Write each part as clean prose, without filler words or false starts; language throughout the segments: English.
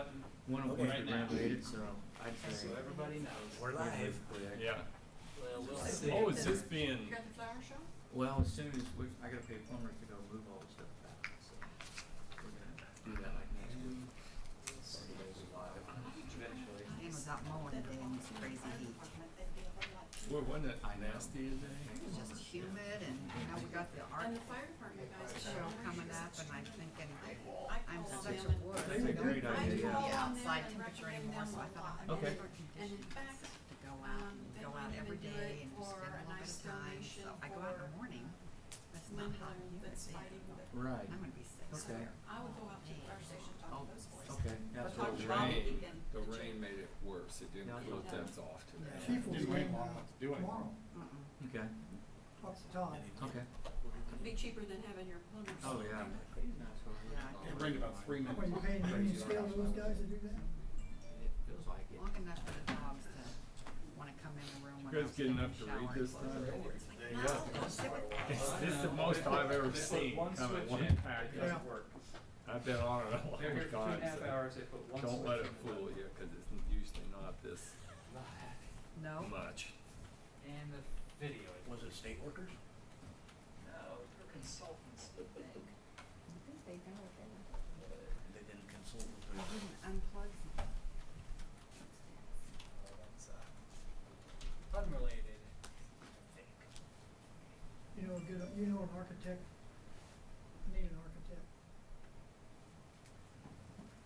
button. One of Okay. which Right we now. renovated, so I'd say. So everybody knows. We're live. Yeah. Well, we'll see. Oh, is this You being, got the flower show? Well, as soon as I gotta pay plumbers to go move all the stuff back, so we're gonna do that like next week. Eventually. Dan was out mowing today in this crazy heat. well, wasn't it nasty It today? was just humid and now we got the art And the fire department guys. show coming up and I'm thinking, I'm called such them a and- wood. That's a great I idea, don't yeah. want the I outside told them temperature and anymore, so I recommend thought them I'm Okay. better And in conditioned fact, to go out they and go might out even every do day it and just for spend a a little bit nice of time. donation So I go out in the for morning. That's not hot and Linda humid that's then. fighting the. Right. I'm gonna be sick. Okay. I would go out to the fire station, talk to those boys. Okay, But that's talk what to we're Bob doing. and The Jim. rain made it worse. It didn't Yeah. cool things off today. Chief will be Just wait in long enough to do it. tomorrow. Okay, Talk to Todd. okay. Could be cheaper than having your plumbers. Oh, yeah. Yeah. It rained about 3 What, minutes. you paying union scale to those guys to do that? It feels like it. Long enough for the dogs to wanna come in the room You when guys I'm get taking a enough to shower read and this close time? the door. It's like, no, don't sit with me. This is the most I've ever seen One come in switch one in, it package. doesn't work. I've been on it a They're here long for 2.5 time, hours, so they put one don't let it switch in. fool you, because it's usually not this No? much. And the video. Was it state workers? No, they're consultants, I think. I think they know what they They didn't consult with They the. didn't unplug them. That's unrelated, I think. You know, you know an architect, need an architect.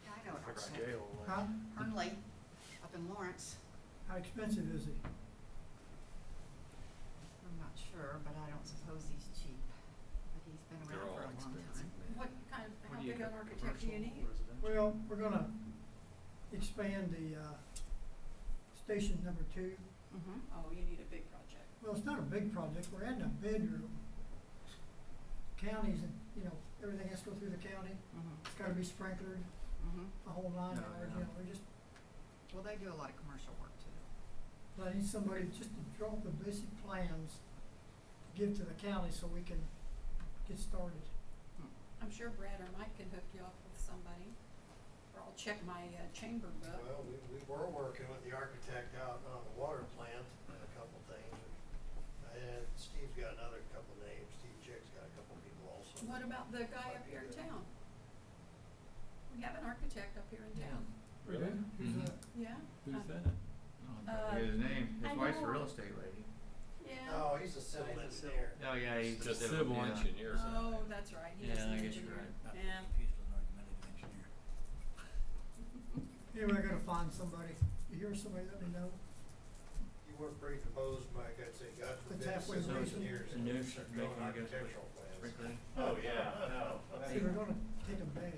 Yeah, I know what I'm saying. Jail. Huh? Hernley, up in Lawrence. How expensive is he? I'm not sure, but I don't suppose he's cheap. But he's been They're around all for a long expensive, time. man. What kind of, how What do you big an got, architect do you commercial, need? residential? Well, we're gonna expand the, station number 2. Mm-hmm. Oh, you need a big project. Well, it's not a big project, we're adding a bedroom. Counties and, you know, everything has to go through the county, Mm-hmm. it's gotta be sprinklered, Mm-hmm. the whole 9 No, yards, yeah. you know, we're just, Well, they do a lot of commercial work too. but I need somebody just to draw up the basic plans, to give to the county so we can get started. I'm sure Brad or Mike can hook you up with somebody. Or I'll check my chamber book. Well, we were working with the architect out on the water plant, and a couple things. And Steve's got another couple names, Steve Chick's got a couple people also. What about the guy up here in town? We have an architect up here in town. Really? Who's that? Yeah? Who's that? Oh, his name, his I wife's a know. real estate lady. Yeah. No, he's a civil engineer. Oh, yeah, he's The civil yeah. engineer. Oh, that's right. He is Yeah, the I guess you're engineer. right. Not Yeah. confused with an argumentative engineer. Anyway, I gotta find somebody. You hear somebody, let me know. You were pretty composed, Mike, I'd say, God forbid, halfway civil raised. engineers. The new start making drawing you guys architectural plans. sprinkler. Oh, yeah, See, we're gonna take a bay,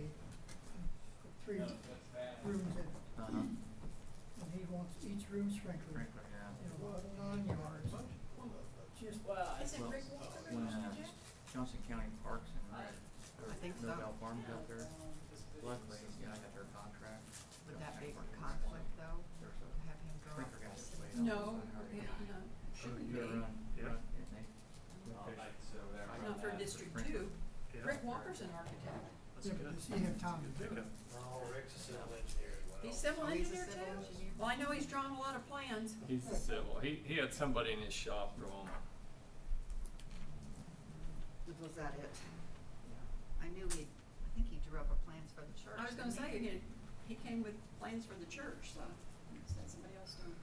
put 3 no. That's bad. rooms in, Uh-huh. and he wants each room sprinkled. Sprinkler, yeah. You know, whole 9 yards. Just, Well, Is it Rick Walker? When Johnson County Parks and Rec, I think so. Nobel Farms out there, luckily, yeah, I got their contract. Would that be a conflict though, There's to a have him go up? sprinkler guy that's way No, outside already. yeah, no. Shouldn't You be. run, Yeah. run, and they. I'd like to sit over there and run Not for that. District Sprinkler. 2. Rick Walker's an architect. That's yeah, good. but does he have time to do it? No, Rick's a civil engineer as well. He's civil Oh, he's a engineer civil too? engineer. Well, I know he's drawn a lot of plans. He's the civil. He had somebody in his shop draw him. Was that it? I knew I think he drew up a plans for the church. I was gonna didn't say, he? he came with plans for the church, so is that somebody else doing?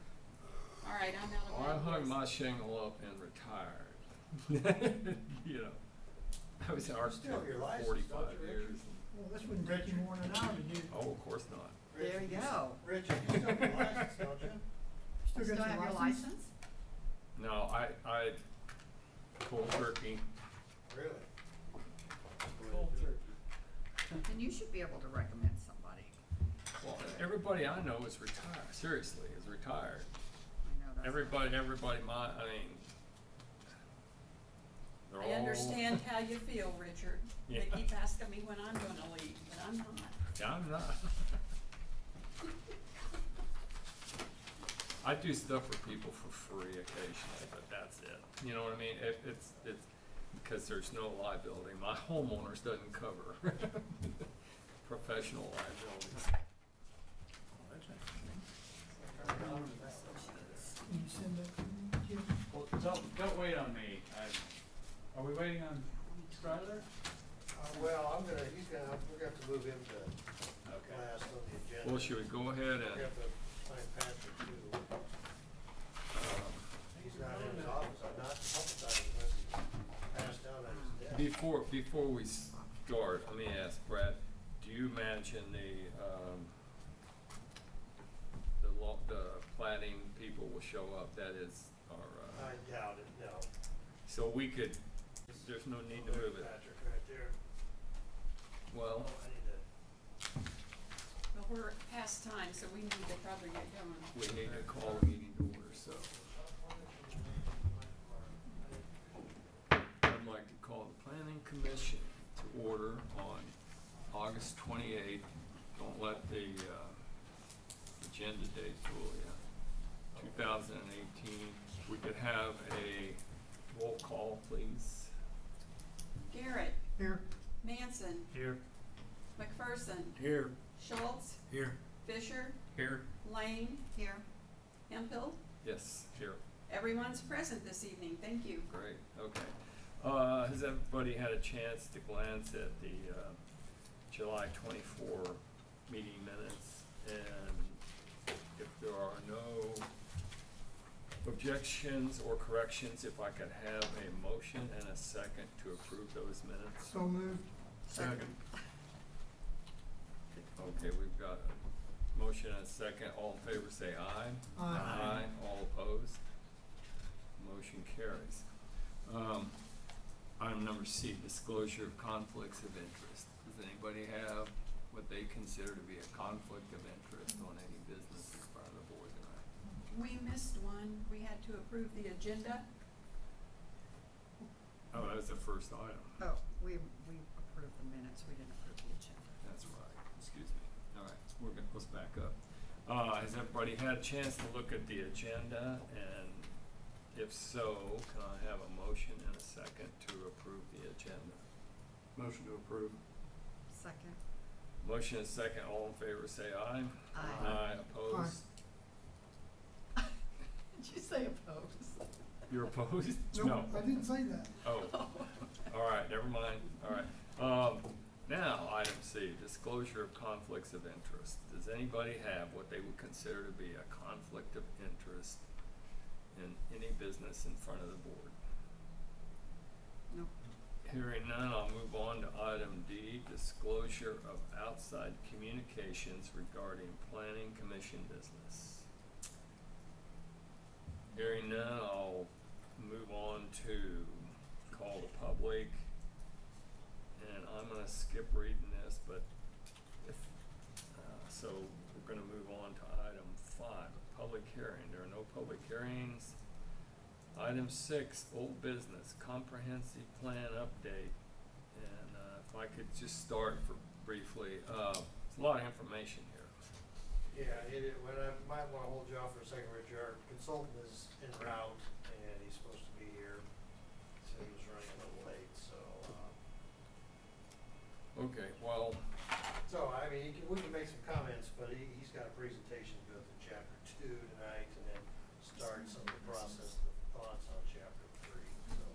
All right, I'm out of Well, I hung ideas. my shingle up and retired. You know, I was in art Still have your for license, 45 don't you, years. Well, this wouldn't take you more than an hour to do. Oh, of course not. There you go. Richard, you still have your license, don't you? Still Still got have your your license? license? No, I cold turkey. Really? Cold turkey. Then you should be able to recommend somebody. Well, everybody I know is retired. Seriously, is retired. I know that's. Everybody, I mean, they're all. I understand how you feel, Richard. They Yeah. keep asking me when I'm gonna leave, but I'm not. I'm not. I do stuff for people for free occasionally, but that's it. You know what I mean? It's because there's no liability. My homeowners doesn't cover professional liabilities. wait on me. Are we waiting on Stryler? Well, he's gonna, we're gonna have to move him to Okay. last on the agenda. Well, should we go ahead We and, have to find Patrick too. He's not in his office, I've not, a couple times, unless he's passed out on his desk. before we start, let me ask Brad, do you imagine the plating people will show up? That is our, I doubt it, no. so we could, there's no need to move it. Patrick right there. Well, I need to. Well, we're past time, so we need to probably get going. we need to call the meeting to order, so. I'd like to call the planning commission to order on August 28th. Don't let the agenda date fool you. 2018. We could have a roll call, please. Garrett, Here. Manson, Here. McPherson, Here. Schultz, Here. Fisher, Here. Lane, Here. Hemphill. Yes, here. Everyone's present this evening. Thank you. Great, okay. Has everybody had a chance to glance at the July 24 meeting minutes? And if there are no objections or corrections, if I could have a motion and a second to approve those minutes? So moved. Second. Okay, we've got a motion and a second. All in favor say aye. Aye. All opposed? Motion carries. Item number C, disclosure of conflicts of interest. Does anybody have what they consider to be a conflict of interest on any business in front of the board tonight? We missed one. We had to approve the agenda. Oh, that was the first item. Oh, we approved the minutes, we didn't approve the agenda. That's right, excuse me. All right, let's back up. Has everybody had a chance to look at the agenda? And if so, can I have a motion and a second to approve the agenda? Motion to approve. Second. Motion and second, all in favor say aye. Aye. Aye, opposed? Did you say opposed? You're opposed? No, I didn't say that. Oh, all right, never mind, all right. Now, item C, disclosure of conflicts of interest. Does anybody have what they would consider to be a conflict of interest in any business in front of the board? No. Hearing none, I'll move on to item D, disclosure of outside communications regarding planning commission business. Hearing none, I'll move on to call the public. And I'm gonna skip reading this, but if, so we're gonna move on to item 5, public hearing. There are no public hearings. Item 6, old business, comprehensive plan update. And if I could just start for briefly, there's a lot of information here. Yeah, I might wanna hold you off for a second, Richard. Our consultant is en route and he's supposed to be here. So he was running a little late, so, Okay, well, so, I mean, we can make some comments, but he's got a presentation to go through chapter 2 tonight and then start some of the process, the thoughts on chapter 3, so.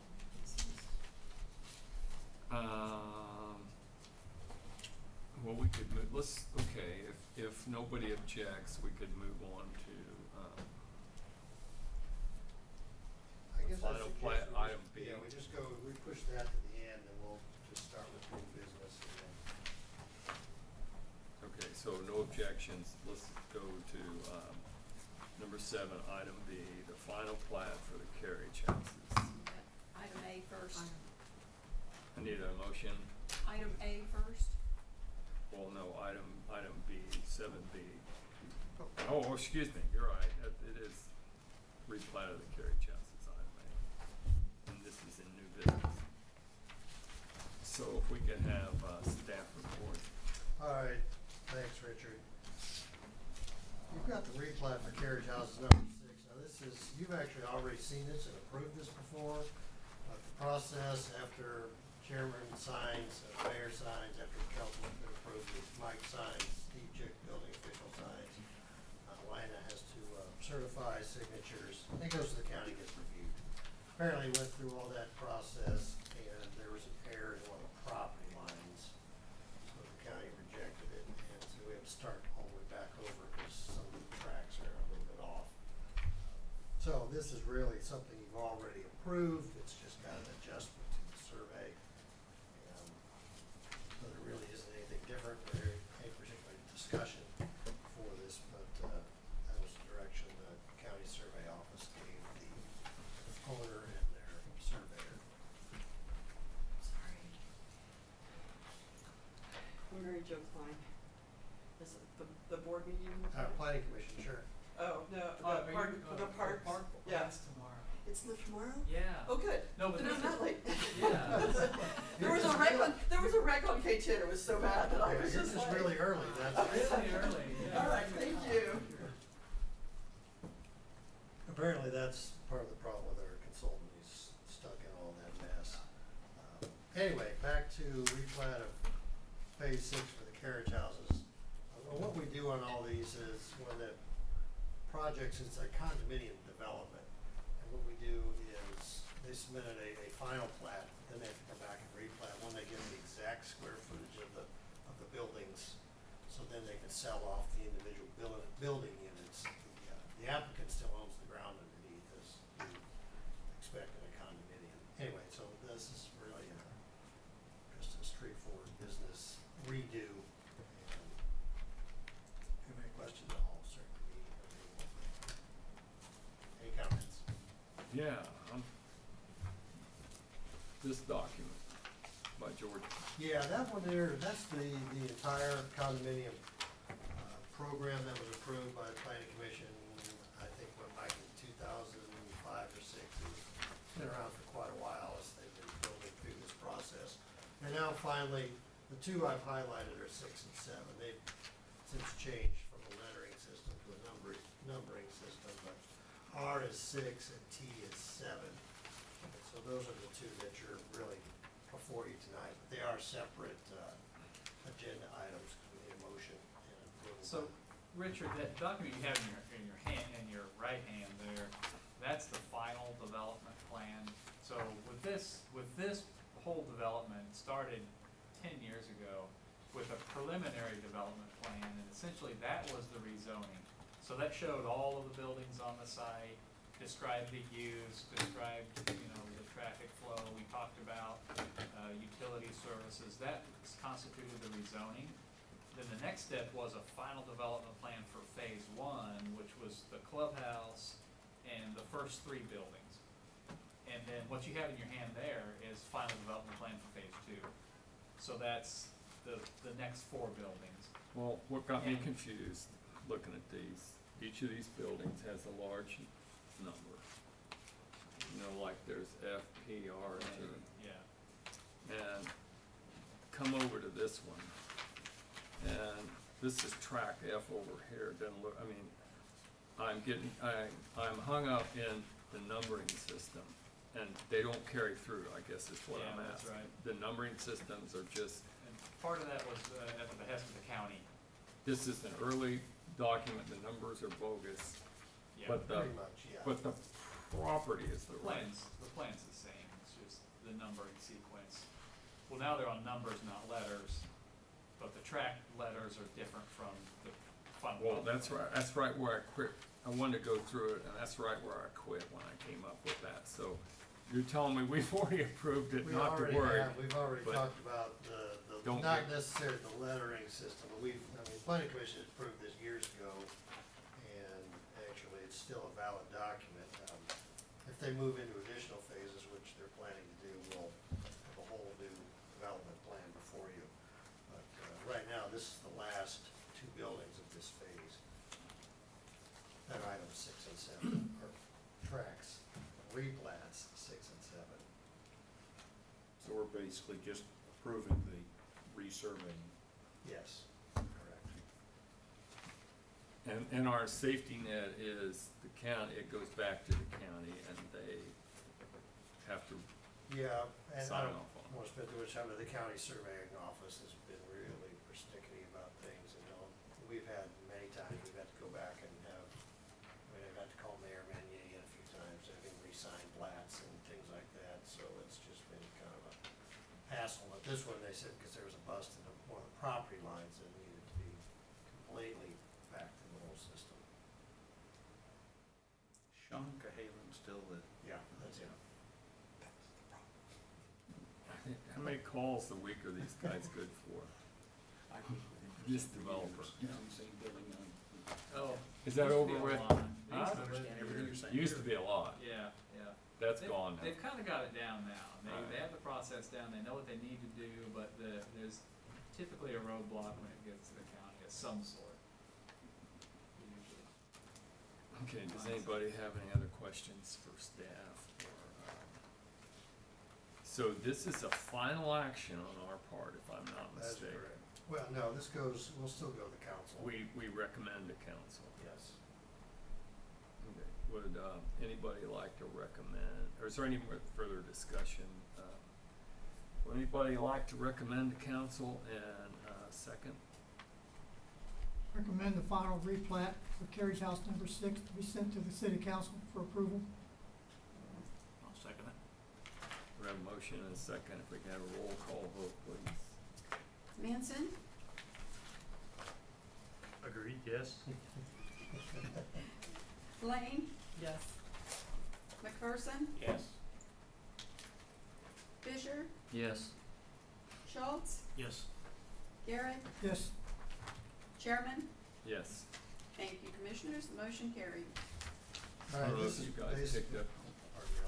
well, we could move, okay, if nobody objects, we could move on to, I The guess I final suggest plat, we item just, B. yeah, we push that to the end and we'll just start with new business and then. okay, so no objections, let's go to, number 7, item B, the final plat for the carriage houses. Item A first. I need a motion, Item A first. well, no, item B, 7B. Oh, excuse me, you're right, it is replat of the carriage houses, item A. And this is in new business. So if we could have, staff report. All right, thanks, Richard. You've got the replat for carriage houses number 6. Now this is, you've actually already seen this and approved this before. The process after chairman signs, mayor signs, after the councilman approves it, Mike signs, Steve Chick, building official signs. Lina has to certify signatures. It goes to the county, gets reviewed. apparently went through all that process and there was an error in one of the property lines. So the county rejected it, and so we have to start all the way back over because some of the tracks are a little bit off. So this is really something you've already approved, it's just got an adjustment to the survey. So there really isn't anything different or any particular discussion for this, but that was the direction the county survey office gave the owner and their surveyor. Sorry. I'm Mary Jo Klein. Is it the board meeting? Planning commission, sure. Oh, no, Oh, the park, the parks, yeah. That's tomorrow. It's tomorrow? Yeah. Oh, good. No, but Then I'm this not is- late. Yeah. There was a wreck on K10, it was so bad that I Yeah, was you're just just like. really early, that's. Really early, yeah. All right, thank you. Apparently that's part of the problem with our consultant, he's stuck in all that mess. Anyway, back to replat of phase 6 for the carriage houses. What we do on all these is when the projects, it's a condominium development. And what we do is they submitted a final plat, then they have to come back and replat when they get the exact square footage of the buildings. So then they can sell off the individual building units. The applicant still owns the ground underneath as you expect in a condominium. Anyway, so this is really just a straightforward business redo. If you have any questions, I'll certainly be available. Any comments? Yeah, this document by George. Yeah, that one there, that's the entire condominium program that was approved by the planning commission, I think went back in 2005 or 6. It's been around for quite a while as they've been building through this process. And now finally, the two I've highlighted are 6 and 7. They've since changed from a lettering system to a numbering system, but R is 6 and T is 7. And so those are the two that you're really before you tonight, but they are separate agenda items, because we need a motion and approval. So, Richard, that document you have in your hand, in your right hand there, that's the final development plan. So with this whole development started 10 years ago with a preliminary development plan, and essentially that was the rezoning. So that showed all of the buildings on the site, described the use, described, the traffic flow. We talked about utility services. That constituted the rezoning. Then the next step was a final development plan for phase 1, which was the clubhouse and the first 3 buildings. And then what you have in your hand there is final development plan for phase 2. So that's the next 4 buildings. Well, what got me And- confused, looking at these, each of these buildings has a large number. Like there's F, P, R, and T. Yeah. And come over to this one, and this is track F over here, it doesn't look, I'm hung up in the numbering system, and they don't carry through, I guess is what Yeah, I'm that's asking. right. The numbering systems are just, And part of that was at the behest of the county. this is an early document, the numbers are bogus, Yeah. but the, Pretty much, yeah. but the property is the right. The plan's the same, it's just the numbering sequence. Well, now they're on numbers, not letters, but the track letters are different from the final. Well, that's right where I quit. I wanted to go through it, and that's right where I quit when I came up with that. So you're telling me we've already approved it, not to worry. We've already but talked about don't not get- necessarily the lettering system, but planning commission has approved this years ago, and actually it's still a valid document. If they move into additional phases, which they're planning to do, we'll have a whole new development plan before you. But right now, this is the last 2 buildings of this phase. That items 6 and 7 are tracks, replats 6 and 7. So we're basically just approving the resurveying. Yes, correct. And our safety net is the county, it goes back to the county, and they have to, Yeah, and I Sign don't off on it. want to spend too much time, but the county surveying office has been really persnickety about things, and we've had many times, we've had to go back and I've had to call Mayor Manier in a few times, have him re-sign plats and take asphalt. This one, they said because there was a bust in one of the property lines that needed to be completely back to the whole system. Sean Cahalan still the. Yeah, that's it. How many calls a week are these guys good for? This developer. Oh. Is that used to be over a with? lot. They Huh? used to Understand live everything here. you're saying. Used to be a lot. Yeah, yeah. That's They've- gone now. They've kinda got it down now. Right. They have the process down, they know what they need to do, but there's typically a roadblock when it gets to the county of some sort. Usually. Okay, does anybody have any other questions for staff or, so this is a final action on our part, if I'm not That's mistaken. correct. Well, no, this goes, we'll still go to the council. We recommend to council. Yes. Okay, would, anybody like to recommend, or is there any more further discussion? Would anybody like to recommend to council and, second? Recommend the final replat for carriage house number 6 to be sent to the city council for approval. I'll second it. We have a motion and a second, if we can have a roll call vote, please. Manson, Agreed, yes. Lane, Yes. McPherson, Yes. Fisher, Yes. Schultz, Yes. Garrett, Yes, Chairman. Yes. Thank you, Commissioners, the motion carried. All I right, don't know this if is you guys picked basically. up. Pardon me,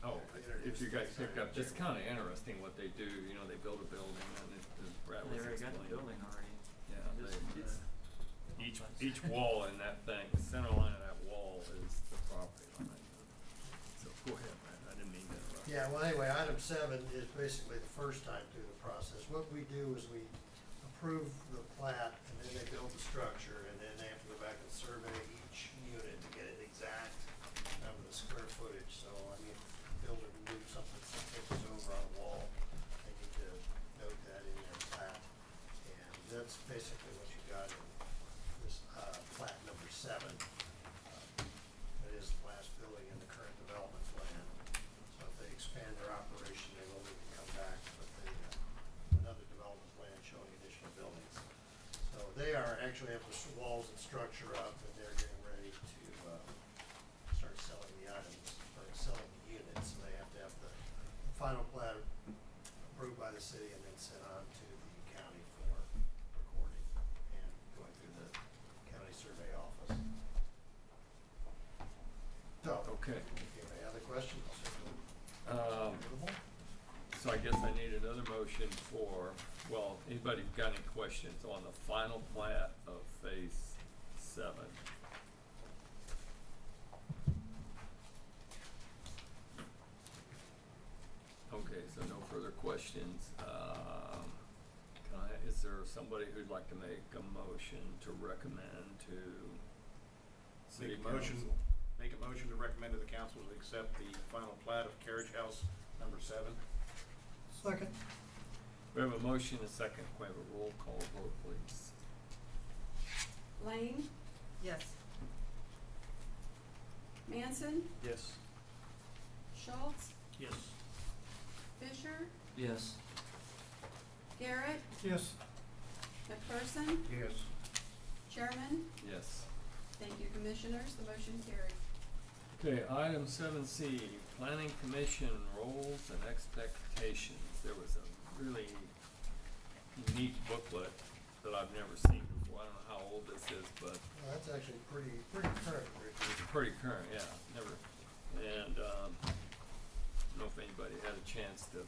I'll let you- Oh, if you guys picked up, it's kinda interesting what they do, you know, they build a building and it, as Brad was explaining. already. Yeah, they, It's- each wall in that thing, the center line of that wall is the property line. So go ahead, Brad, I didn't mean to interrupt. Yeah, well, anyway, item 7 is basically the first time through the process. What we do is we approve the plat, and then they build the structure, and then they have to go back and survey each unit to get an exact number of square footage. So, I mean, if the builder moves something 6 inches over on a wall, they need to note that in their plat. And that's basically what you got in this, plat number 7. That is the last building in the current development plan. So if they expand their operation, they will need to come back with another development plan showing additional buildings. So they are actually have the walls and structure up, and they're getting ready to start selling the items, or selling the units. So they have to have the final plat approved by the city and then sent on to the county for recording and going through the county survey office. So, Okay, if you have any other questions, available? so I guess I need another motion for, well, anybody got any questions on the final plat of phase 7? Okay, so no further questions. Is there somebody who'd like to make a motion to recommend to city Make a motion, council? make a motion to recommend to the council to accept the final plat of carriage house number 7. second, We have a motion, a second, can we have a roll call vote, please? Lane, Yes. Manson, Yes. Schultz, Yes. Fisher, Yes. Garrett, yes, McPherson, Yes. Chairman. Yes. Thank you, Commissioners, the motion carried. Okay, item 7C, Planning Commission roles and expectations. There was a really unique booklet that I've never seen before. I don't know how old this is, but Well, that's actually pretty current, Richard. it's pretty current, yeah, never. And, I don't know if anybody had a chance to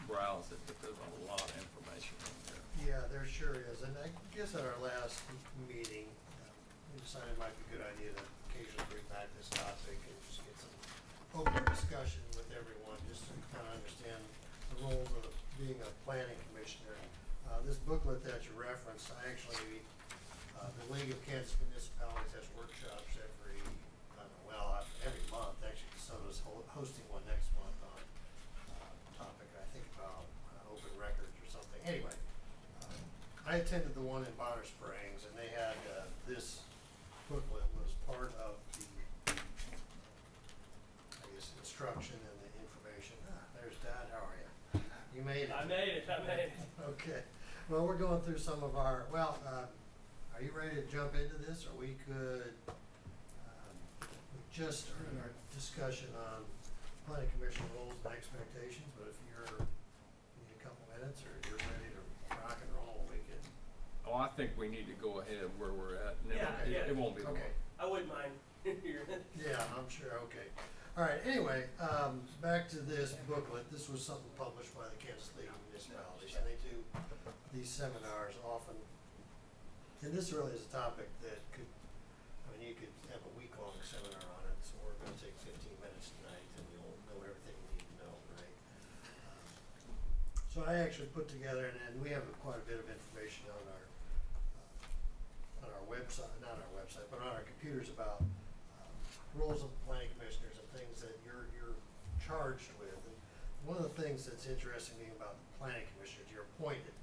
browse it, but there's a lot of information in there. Yeah, there sure is, and I guess at our last meeting, we decided it might be a good idea to occasionally bring back this topic and just get some open discussion with everyone, just to kind of understand the roles of being a planning commissioner. This booklet that you referenced, I actually, the League of Kansas Municipalities has workshops every month, actually, Soto's hosting one next month on, topic, I think about, open records or something, anyway. I attended the one in Bonner Springs, and they had, this booklet was part of the, I guess, instruction and the information. There's Dad, how are you? You made it. I made it. Okay, well, we're going through some of our, are you ready to jump into this, or we could, we just started our discussion on planning commission rules and expectations, but if you need a couple minutes, or you're ready to rock and roll, we can. Oh, I think we need to go ahead where we're at, and Yeah, yeah. it won't be long. Okay. I wouldn't mind hearing it. Yeah, I'm sure, okay. All right, anyway, back to this booklet. This was something published by the Kansas League of Municipalities, and they do these seminars often. And this really is a topic that could, I mean, you could have a week-long seminar on it, so we're gonna take 15 minutes tonight, and you'll know everything you need to know, right? So I actually put together, and we have quite a bit of information on our website, not our website, but on our computers about roles of the planning commissioners and things that you're charged with. And one of the things that's interesting to me about the planning commissioners, you're appointed,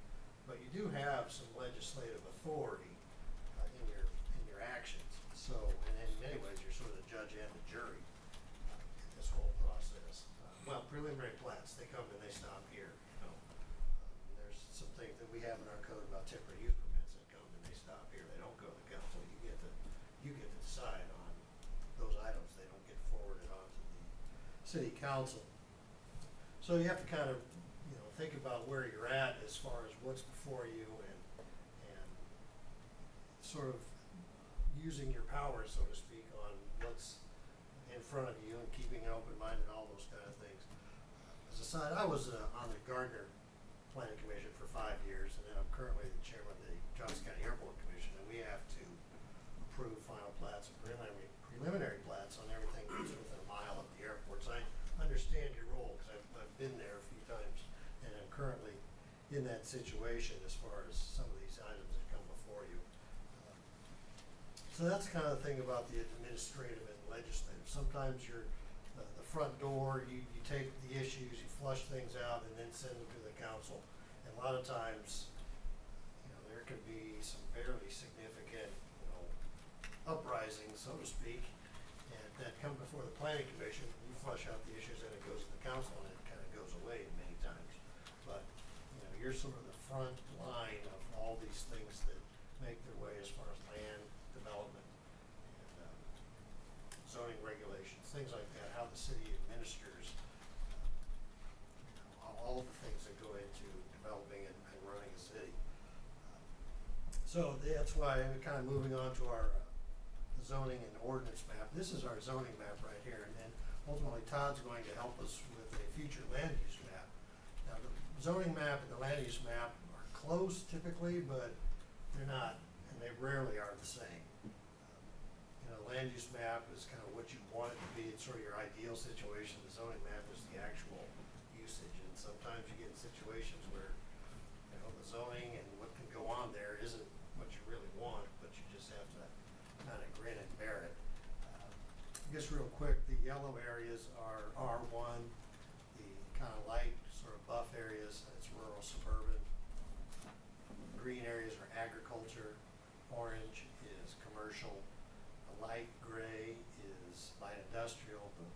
but you do have some legislative authority in your actions. So, and in many ways, you're sort of the judge and the jury in this whole process. Preliminary plats, they come and they stop here. You know, there's some things that we have in our code about temporary use permits that come and they stop here. They don't go to the council. You get to decide on those items. They don't get forwarded onto the city council. So you have to kind of, think about where you're at as far as what's before you and sort of using your power, so to speak, on what's in front of you and keeping an open mind and all those kind of things. As a side, I was on the Gardner Planning Commission for 5 years, and then I'm currently the chairman of the Johnson County Airport Commission, and we have to approve final plats and preliminary plats on everything that's within a mile of the airport. So I understand your role, because I've been there a few times, and I'm currently in that situation as far as some of these items that come before you. So that's kind of the thing about the administrative and legislative. Sometimes you're the front door, you take the issues, you flush things out, and then send them to the council. And a lot of times, there can be some fairly significant, uprisings, so to speak, and that come before the planning commission. You flush out the issues, and it goes to the council, and it kind of goes away many times. But you're sort of the front line of all these things that make their way as far as land development and zoning regulations, things like that, how the city administers all the things that go into developing and running a city. So that's why I'm kind of moving on to our zoning and ordinance map. This is our zoning map right here, and then ultimately Todd's going to help us with a future land use map. Now, the zoning map and the land use map are close typically, but they're not, and they rarely are the same. Land use map is kind of what you want it to be. It's sort of your ideal situation. The zoning map is the actual usage, and sometimes you get situations where the zoning and what can go on there isn't what you really want, but you just have to kind of grin and bear it. Just real quick, the yellow areas are R1, the kind of light sort of buff areas, that's rural suburban. Green areas are agriculture, orange is commercial, the light gray is light industrial, the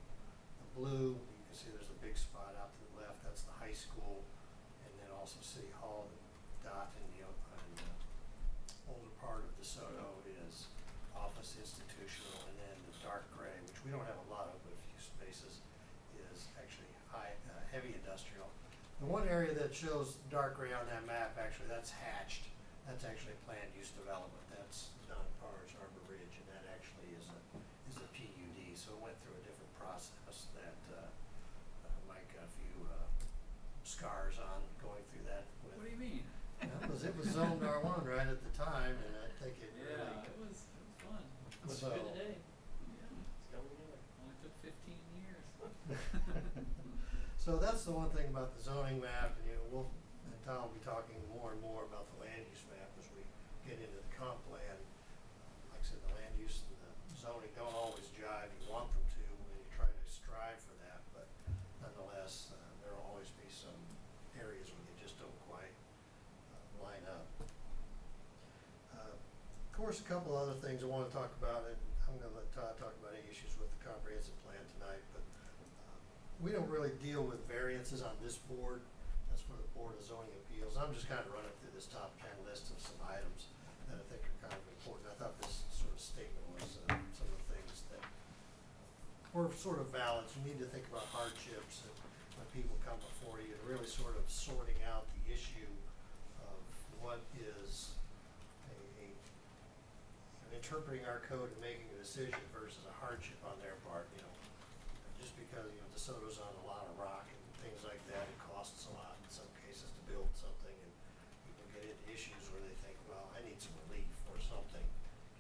blue, you can see there's a big spot out to the left, that's the high school, and then also City Hall. The dot in the older part of DeSoto is office institutional, and then the dark gray, which we don't have a lot of, but a few spaces, is actually heavy industrial. The one area that shows dark gray on that map, actually, that's hatched. That's actually planned use development. That's Don Parr's Arbor Ridge, and that actually is a PUD. So it went through a different process that Mike got a few scars on going through that. What do you mean? It was zoned R1 right at the time, and I think it really. Yeah, it was fun. It's So- good today. Yeah, It's coming together. only took 15 years. So that's the one thing about the zoning map, and and Tom will be talking more and more about the land use map as we get into the comp plan. Like I said, the land use and the zoning don't always jive. You want them to, and you try to strive for that, but nonetheless, there will always be some areas where they just don't quite line up. Of course, a couple other things I want to talk about, and I'm going to let Todd talk about any issues with the comprehensive plan tonight, but we don't really deal with variances on this board as for the Board of Zoning Appeals. I'm just kind of running through this top 10 list of some items that I think are kind of important. I thought this sort of statement was some of the things that were sort of valid. You need to think about hardships and when people come before you, and really sort of sorting out the issue of what is interpreting our code and making a decision versus a hardship on their part. Just because, De Soto's on a lot of rock and things like that, it costs a lot in some cases to build something, and people get into issues where they think, well, I need some relief or something.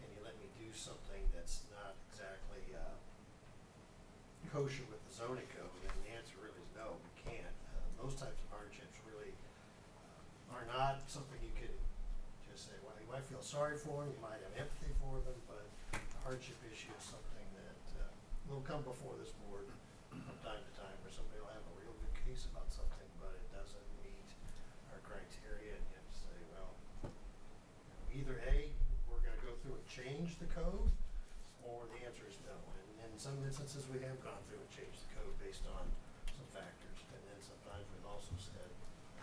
Can you let me do something that's not exactly kosher with the zoning code? And the answer really is no, we can't. Those types of hardships really are not something you can just say, well, you might feel sorry for them, you might have empathy for them, but the hardship issue is something that will come before this board from time to time, where somebody will have a real good case about something, but it doesn't meet our criteria, and you have to say, well, either A, we're gonna go through and change the code, or the answer is no. And in some instances, we have gone through and changed the code based on some factors, and then sometimes we've also said,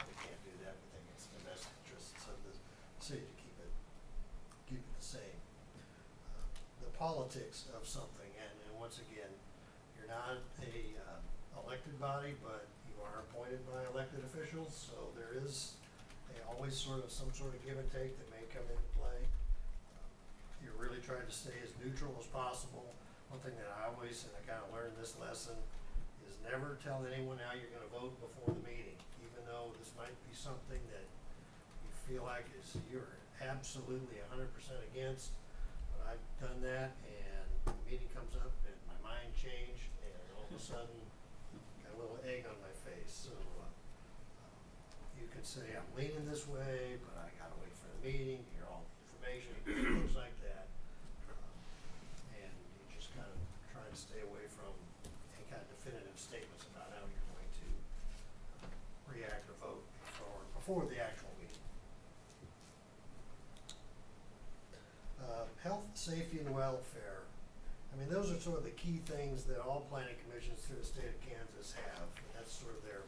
we can't do that, we think it's in the best interests of the city to keep it the same. The politics of something, and once again, you're not a elected body, but you are appointed by elected officials, so there is always some sort of give and take that may come into play. You're really trying to stay as neutral as possible. One thing that I always, and I kind of learned this lesson, is never tell anyone how you're going to vote before the meeting, even though this might be something that you feel like you're absolutely 100% against. But I've done that, and the meeting comes up, and my mind changed, and all of a sudden, got a little egg on my face. So you can say, I'm leaning this way, but I got to wait for the meeting, hear all the information, things like that. And you just kind of try to stay away from any kind of definitive statements about how you're going to react or vote before the actual meeting. Health, safety, and welfare. I mean, those are sort of the key things that all planning commissions through the state of Kansas have. And that's sort of their,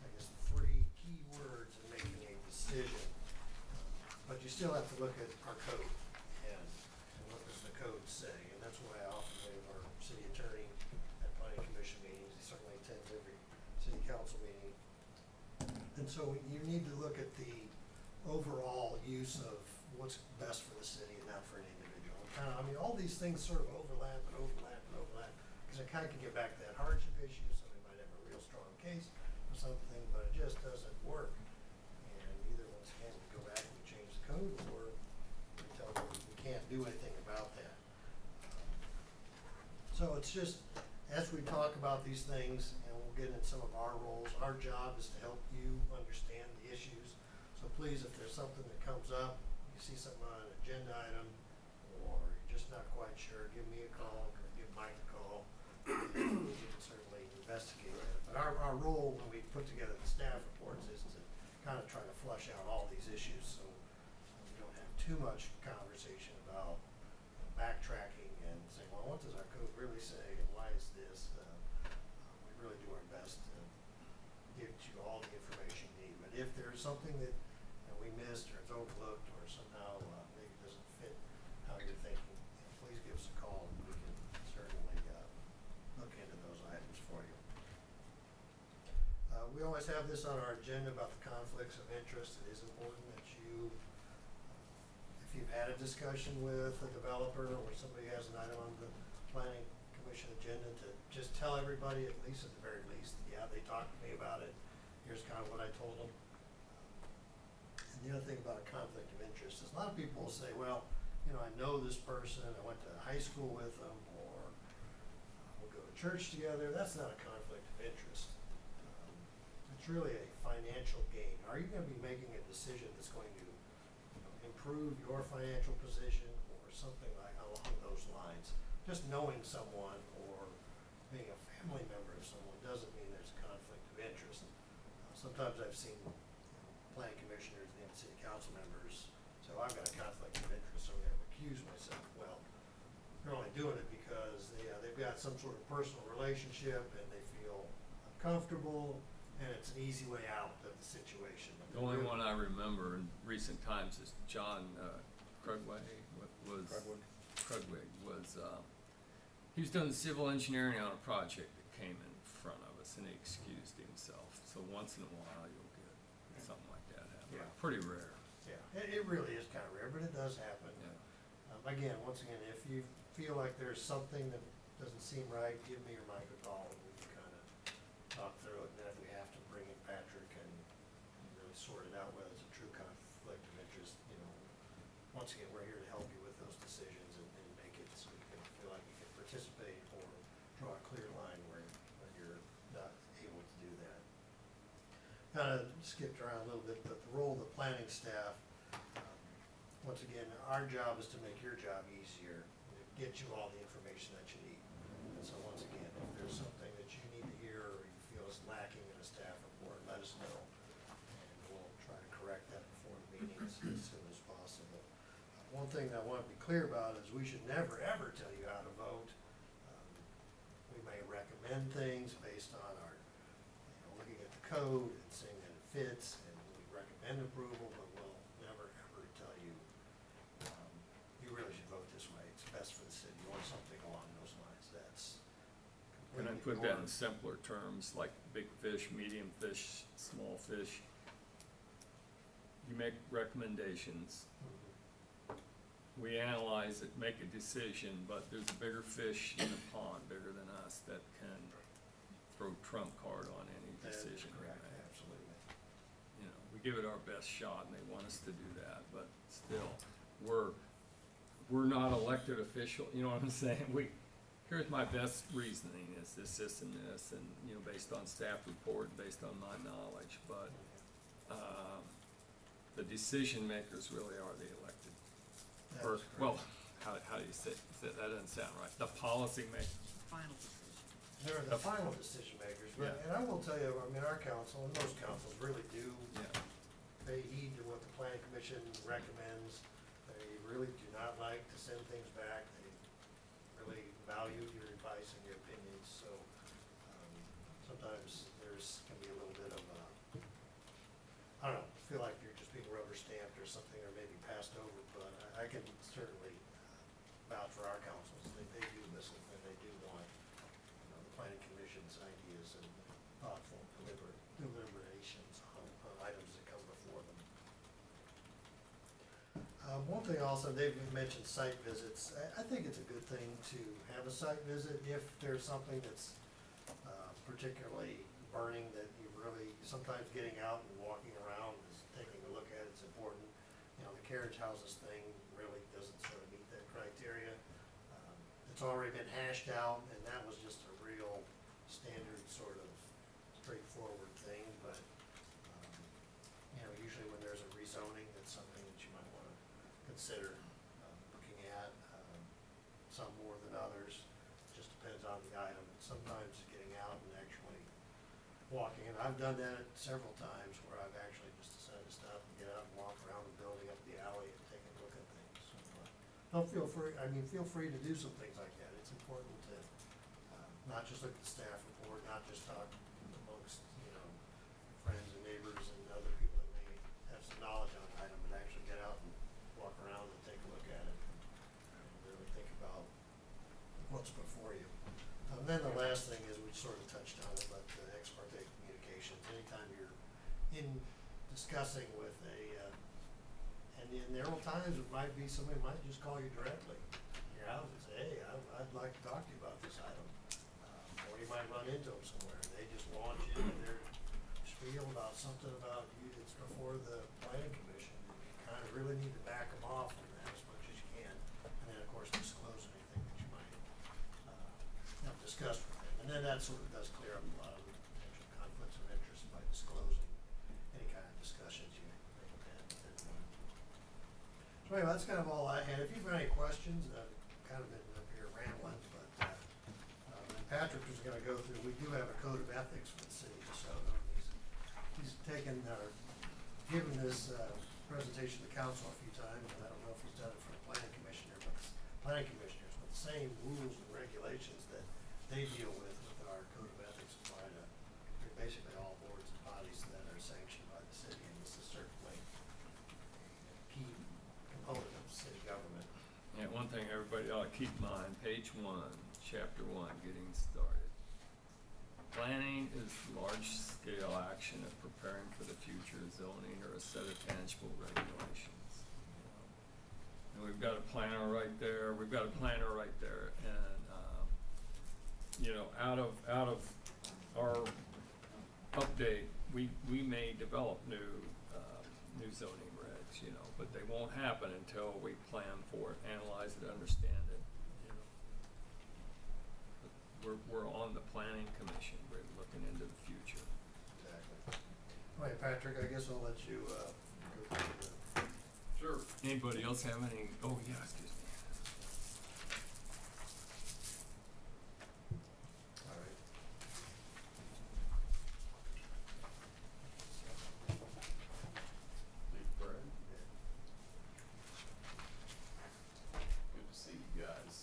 I guess, three key words in making a decision. But you still have to look at our code and what does the code say. And that's why I often have our city attorney at planning commission meetings. He certainly attends every city council meeting. And so you need to look at the overall use of what's best for the city and not for an individual. All these things sort of overlap, because it kind of can get back to that hardship issue. Somebody might have a real strong case or something, but it just doesn't work. And either, once again, we go back and we change the code, or we tell them we can't do anything about that. So it's just, as we talk about these things, and we'll get into some of our roles, our job is to help you understand the issues. So please, if there's something that comes up, you see something on an agenda item, or you're just not quite sure, give me a call, or give Mike a call. We can certainly investigate that. But our role when we put together the staff reports is to kind of try to flush out all these issues, so we don't have too much conversation about backtracking and saying, well, what does our code really say, and why is this? We really do our best to give you all the information you need. But if there's something that we missed, or it's overlooked, or somehow maybe it doesn't fit how you're thinking, please give us a call, and we can certainly look into those items for you. We always have this on our agenda about the conflicts of interest. It is important that you, if you've had a discussion with a developer, or somebody has an item on the planning commission agenda, to just tell everybody, at least at the very least, yeah, they talked to me about it, here's kind of what I told them. And the other thing about a conflict of interest is a lot of people will say, well, I know this person, I went to high school with them, or we'll go to church together. That's not a conflict of interest. It's really a financial gain. Are you going to be making a decision that's going to improve your financial position, or something like along those lines? Just knowing someone or being a family member of someone doesn't mean there's a conflict of interest. Sometimes I've seen planning commissioners and even city council members say, well, I've got a conflict of interest, so I'm going to recuse myself. Well, they're only doing it because they've got some sort of personal relationship and they feel uncomfortable and it's an easy way out of the situation. The only one I remember in recent times is John Krugway he was doing civil engineering on a project that came in front of us, and he excused himself. So once in a while you'll get something like that happen. Yeah. Pretty rare. Yeah, it really is kind of rare, but it does happen. Yeah. Again, once again, if you feel like there's something that doesn't seem right, give me or Mike a call, and we can kind of talk through it. And then if we have to bring in Patrick and really sort it out, whether it's a true conflict of interest, once again, we're here to help you with those decisions and make it so you can feel like you can participate or draw a clear line where you're not able to do that. Kind of skipped around a little bit, but the role of the planning staff, once again, our job is to make your job easier, and to get you all the information that you need. And so once again, if there's something that you need to hear or you feel is lacking in a staff report, let us know. And we'll try to correct that before the meeting as soon as possible. One thing that I want to be clear about is we should never, ever tell you how to vote. We may recommend things based on our, looking at the code and seeing that it fits, and we recommend approval, but we'll never, ever tell you, you really should vote this way. It's best for the city, or something along those lines. That's Can I completely put that in your- simpler terms, like big fish, medium fish, small fish? You make recommendations, Mhm. we analyze it, make a decision, but there's a bigger fish in the pond, bigger than us, that can throw trump card on any That is decision we correct, make. absolutely. We give it our best shot, and they want us to do that, but still, we're not elected official, you know what I'm saying? Here's my best reasoning, is this, and this, and, based on staff report, based on my knowledge, but, the decision makers really are the elected. That Or, is correct. well, how do you say, that doesn't sound right, the policy makers. Final decision. They're the final decision makers, but, Yeah. and I will tell you, our council, and most councils really do Yeah. pay heed to what the planning commission recommends. They really do not like to send things back. They really value your advice and your opinions, so, sometimes can be a little bit of I don't know, feel like you're just being rubber stamped or something, or maybe passed over, but I can certainly vouch for our councils. They do listen, and they do want, the planning commission's ideas and thoughtful deliberations on items that come before them. One thing also, they've mentioned site visits. I think it's a good thing to have a site visit if there's something that's particularly burning that you really, sometimes getting out and walking around, is taking a look at it's important. The carriage houses thing really doesn't sort of meet that criteria. It's already been hashed out, and that was just a real standard sort of straightforward thing, but, usually when there's a rezoning, that's something that you might wanna consider, looking at, some more than others, just depends on the item. And sometimes getting out and actually walking, and I've done that several times, where I've actually just decided to stop and get out and walk around the building, up the alley, and take a look at things. So, feel free to do some things like that. It's important to, not just look at the staff report, not just talk amongst, friends and neighbors and other people that may have some knowledge on an item, but actually get out and walk around and take a look at it, and really think about what's before you. Then the last thing is, we sort of touched on it, but the ex parte communications. Anytime you're in discussing with and there are times it might be somebody might just call you directly in your house and say, hey, I'd like to talk to you about this item. Or you might run into them somewhere, and they just launch into their spiel about something about you that's before the planning commission. And you kind of really need to back them off on that as much as you can. And then, of course, disclose anything that you might have discussed with them. And then that sort of does clear up a lot of potential conflicts of interest by disclosing any kind of discussions you may have had within one. So anyway, that's kind of all I had. If you've got any questions, I've kind of been up here rambling, but and Patrick was gonna go through, we do have a code of ethics for the city of Soto. He's taken, given this presentation to council a few times, and I don't know if he's done it for the planning commissioners, but the same rules and regulations that they deal with our code of ethics apply to basically all boards and bodies that are sanctioned by the city, and this is certainly a key component of city government. Yeah, one thing everybody ought to keep in mind, page 1, chapter 1, getting started. Planning is large-scale action of preparing for the future, zoning, or a set of tangible regulations. And we've got a planner right there, and, you know, out of our update, we may develop new zoning regs, you know, but they won't happen until we plan for it, analyze it, understand it, you know. But we're on the planning commission, we're looking into the future. Exactly. All right, Patrick, I guess I'll let you, go through the. Sure. Anybody else have any, oh, yeah, excuse me. All right. Thank you, Brad. Good to see you guys.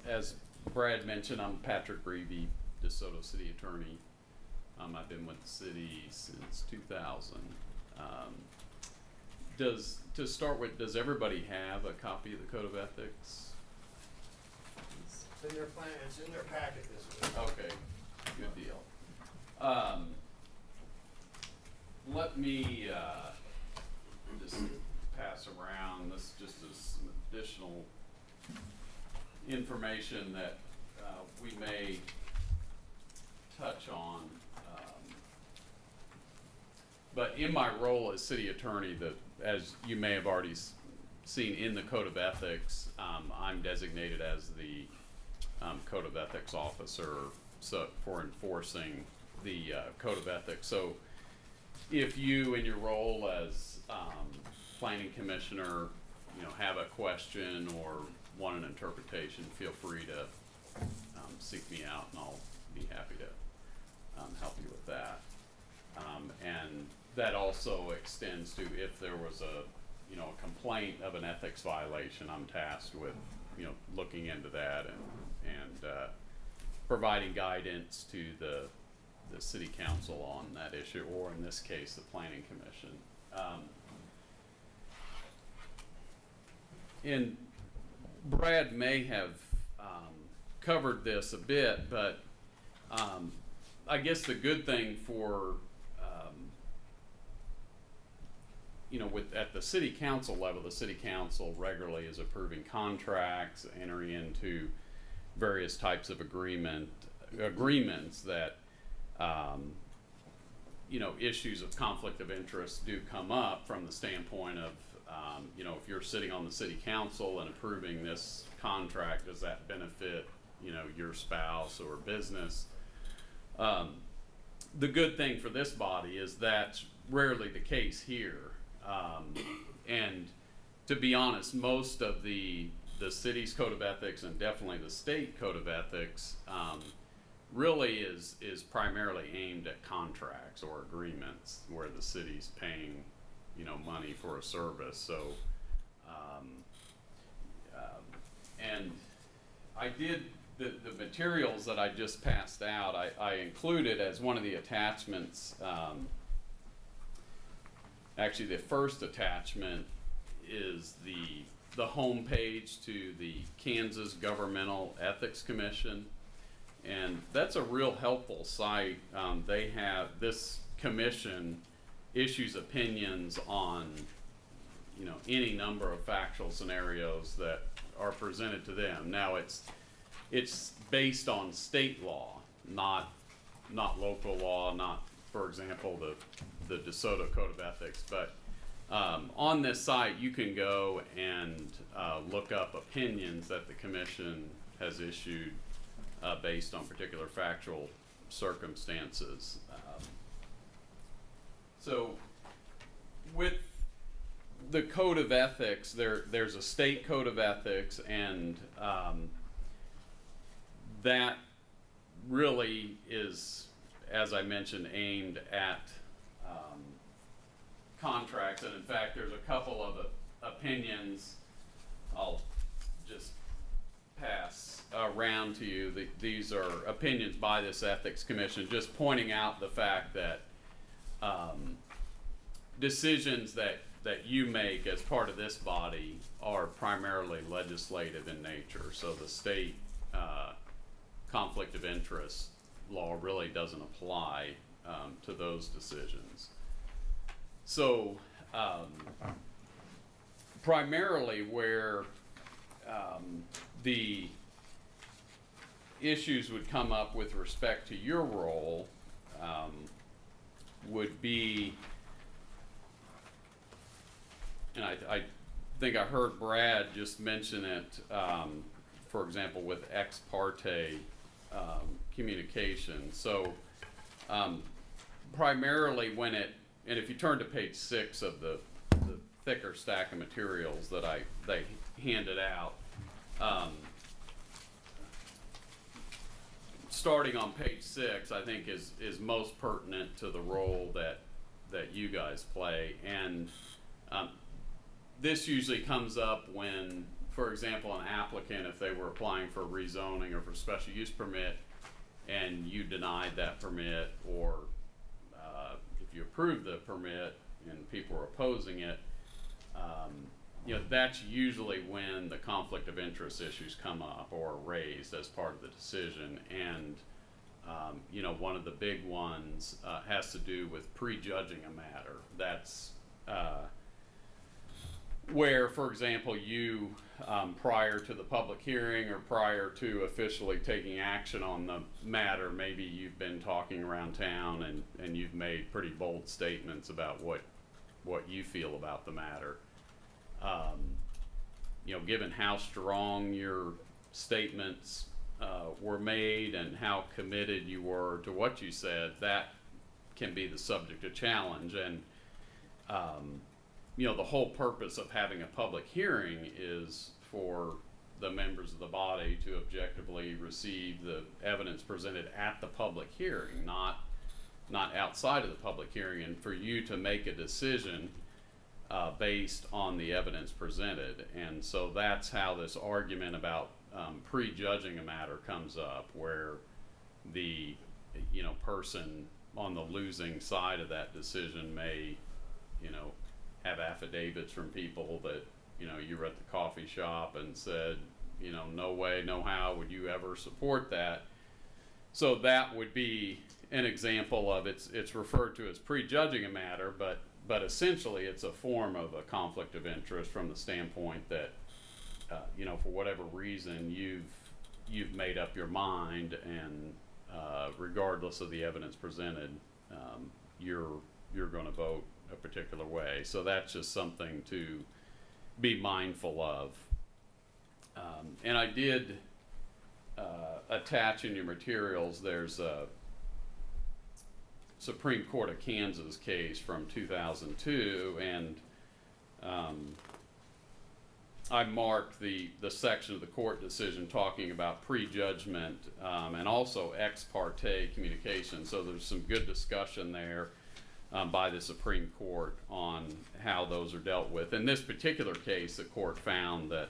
As Brad mentioned, I'm Patrick Breeby, DeSoto City Attorney. I've been with the city since 2000. To start with, does everybody have a copy of the Code of Ethics? It's in their plan, it's in their packet this week. Okay, good deal. Let me just pass around, this just is some additional information that we may touch on. But in my role as city attorney, as you may have already seen in the Code of Ethics, I'm designated as the Code of Ethics officer for enforcing the Code of Ethics. So if you, in your role as planning commissioner, you know, have a question or want an interpretation, feel free to seek me out, and I'll be happy to help you with that. And that also extends to if there was a complaint of an ethics violation, I'm tasked with, you know, looking into that and providing guidance to the city council on that issue, or in this case, the planning commission. And Brad may have covered this a bit, but I guess the good thing for at the city council level, the city council regularly is approving contracts, entering into various types of agreements that issues of conflict of interest do come up from the standpoint of if you're sitting on the city council and approving this contract, does that benefit your spouse or business? The good thing for this body is that's rarely the case here. And to be honest, most of the city's Code of Ethics, and definitely the state Code of Ethics, really is primarily aimed at contracts or agreements where the city's paying money for a service. So and I did the materials that I just passed out, I included as one of the attachments. Actually, the first attachment is the home page to the Kansas Governmental Ethics Commission, and that's a real helpful site. They have, this commission issues opinions on any number of factual scenarios that are presented to them. Now it's based on state law, not local law, not, for example, the DeSoto Code of Ethics, but on this site you can go and look up opinions that the commission has issued based on particular factual circumstances. So with the Code of Ethics, there's a state Code of Ethics, and that really is, as I mentioned, aimed at contracts. And in fact, there's a couple of opinions I'll just pass around to you. These are opinions by this ethics commission, just pointing out the fact that decisions that you make as part of this body are primarily legislative in nature. So the state conflict of interest law really doesn't apply to those decisions. So primarily where the issues would come up with respect to your role would be, and I think I heard Brad just mention it, for example, with ex parte communication. So primarily when it, and if you turn to page 6 of the thicker stack of materials that they handed out, starting on page 6, I think is most pertinent to the role that you guys play. And this usually comes up when, for example, an applicant, if they were applying for rezoning or for special use permit, and you denied that permit, or if you approved the permit and people were opposing it, that's usually when the conflict of interest issues come up or are raised as part of the decision. And one of the big ones has to do with prejudging a matter. That's where, for example, you prior to the public hearing or prior to officially taking action on the matter, maybe you've been talking around town and you've made pretty bold statements about what you feel about the matter. Given how strong your statements were made and how committed you were to what you said, that can be the subject of challenge. And the whole purpose of having a public hearing is for the members of the body to objectively receive the evidence presented at the public hearing, not outside of the public hearing, and for you to make a decision based on the evidence presented. And so that's how this argument about prejudging a matter comes up, where the person on the losing side of that decision may have affidavits from people that you were at the coffee shop and said no way, no how would you ever support that. So that would be an example of it's referred to as prejudging a matter, but essentially it's a form of a conflict of interest from the standpoint that for whatever reason you've made up your mind, and regardless of the evidence presented, you're going to vote a particular way. So that's just something to be mindful of. And I did attach in your materials, there's a Supreme Court of Kansas case from 2002, and I marked the section of the court decision talking about prejudgment and also ex parte communication. So there's some good discussion there by the Supreme Court on how those are dealt with. In this particular case, the court found that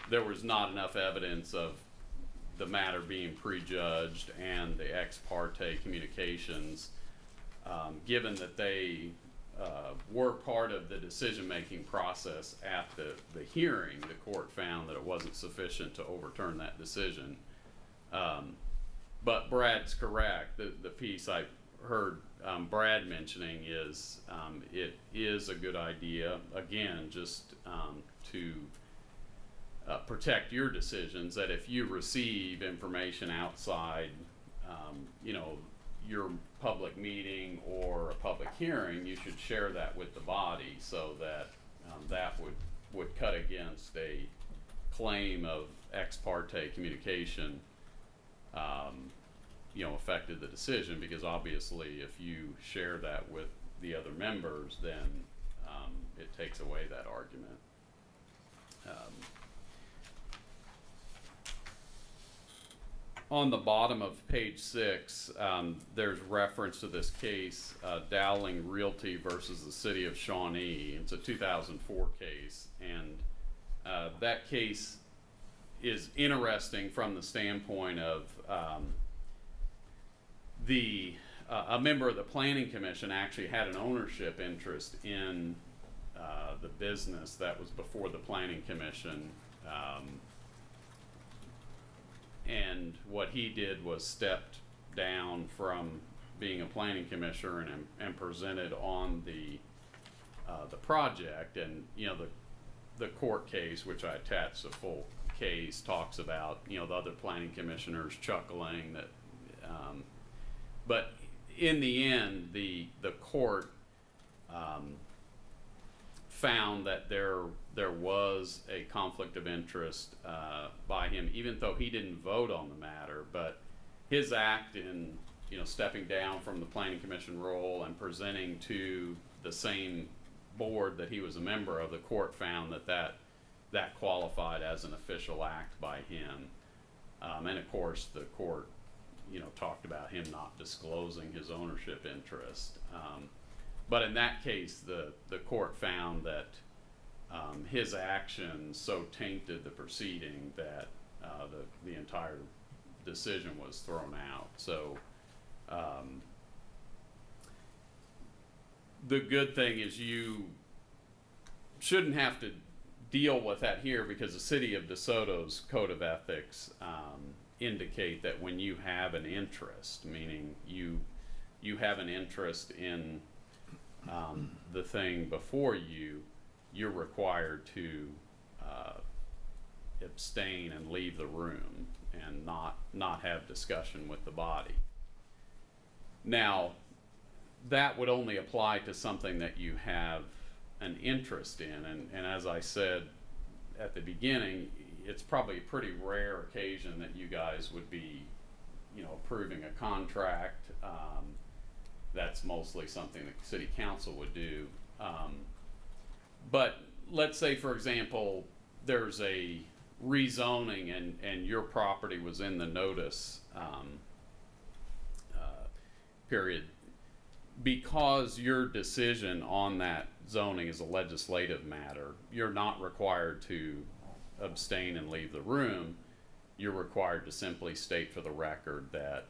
there was not enough evidence of the matter being prejudged and the ex parte communications, given that they were part of the decision-making process at the hearing. The court found that it wasn't sufficient to overturn that decision. But Brad's correct. The piece I heard Brad mentioning is it is a good idea, again, just to protect your decisions, that if you receive information outside your public meeting or a public hearing, you should share that with the body, so that that would cut against a claim of ex parte communication affected the decision, because obviously if you share that with the other members, then it takes away that argument. On the bottom of page 6, there's reference to this case, Dowling Realty versus the City of Shawnee. It's a 2004 case, and that case is interesting from the standpoint of a member of the planning commission actually had an ownership interest in the business that was before the planning commission, and what he did was stepped down from being a planning commissioner and presented on the project. And you know, the court case, which I attached the full case, talks about, you know, the other planning commissioners chuckling that, but in the end, the court found that there was a conflict of interest by him, even though he didn't vote on the matter. But his act in, you know, stepping down from the planning commission role and presenting to the same board that he was a member of, the court found that qualified as an official act by him. And of course, the court, you know, talked about him not disclosing his ownership interest. But in that case, the court found that his actions so tainted the proceeding that the entire decision was thrown out. So the good thing is you shouldn't have to deal with that here, because the city of DeSoto's code of ethics indicate that when you have an interest, meaning you have an interest in the thing before you, you're required to abstain and leave the room and not have discussion with the body. Now, that would only apply to something that you have an interest in, and as I said at the beginning, it's probably a pretty rare occasion that you guys would be, you know, approving a contract. That's mostly something the city council would do. But let's say, for example, there's a rezoning and your property was in the notice period. Because your decision on that zoning is a legislative matter, you're not required to abstain and leave the room. You're required to simply state for the record that,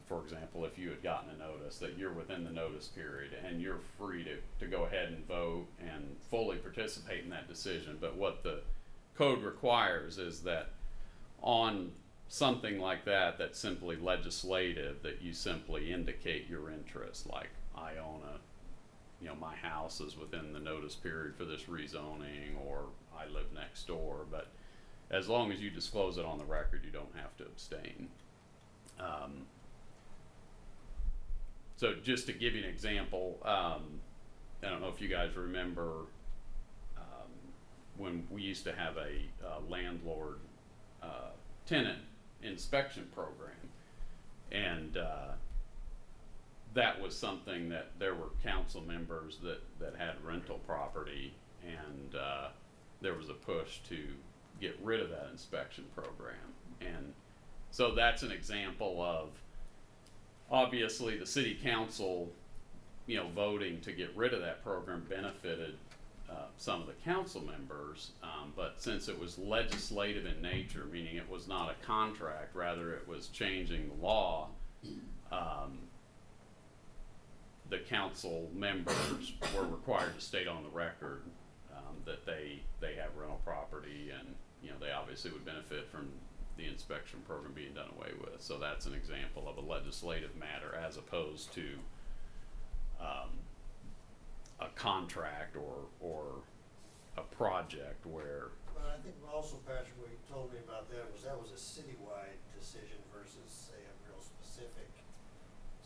for example, if you had gotten a notice, that you're within the notice period and you're free to go ahead and vote and fully participate in that decision. But what the code requires is that on something like that that's simply legislative, that you simply indicate your interest, like I own my house is within the notice period for this rezoning, or I live next door. But as long as you disclose it on the record, you don't have to abstain. So just to give you an example, I don't know if you guys remember when we used to have a landlord tenant inspection program, and that was something that there were council members that had rental property, and there was a push to get rid of that inspection program. And so that's an example of, obviously, the city council, you know, voting to get rid of that program benefited some of the council members, but since it was legislative in nature, meaning it was not a contract, rather it was changing the law, the council members were required to state on the record that they have rental property, and you know, they obviously would benefit from the inspection program being done away with. So that's an example of a legislative matter, as opposed to a contract or a project where. But I think also, Patrick, what you told me about that was a citywide decision versus, say, a real specific,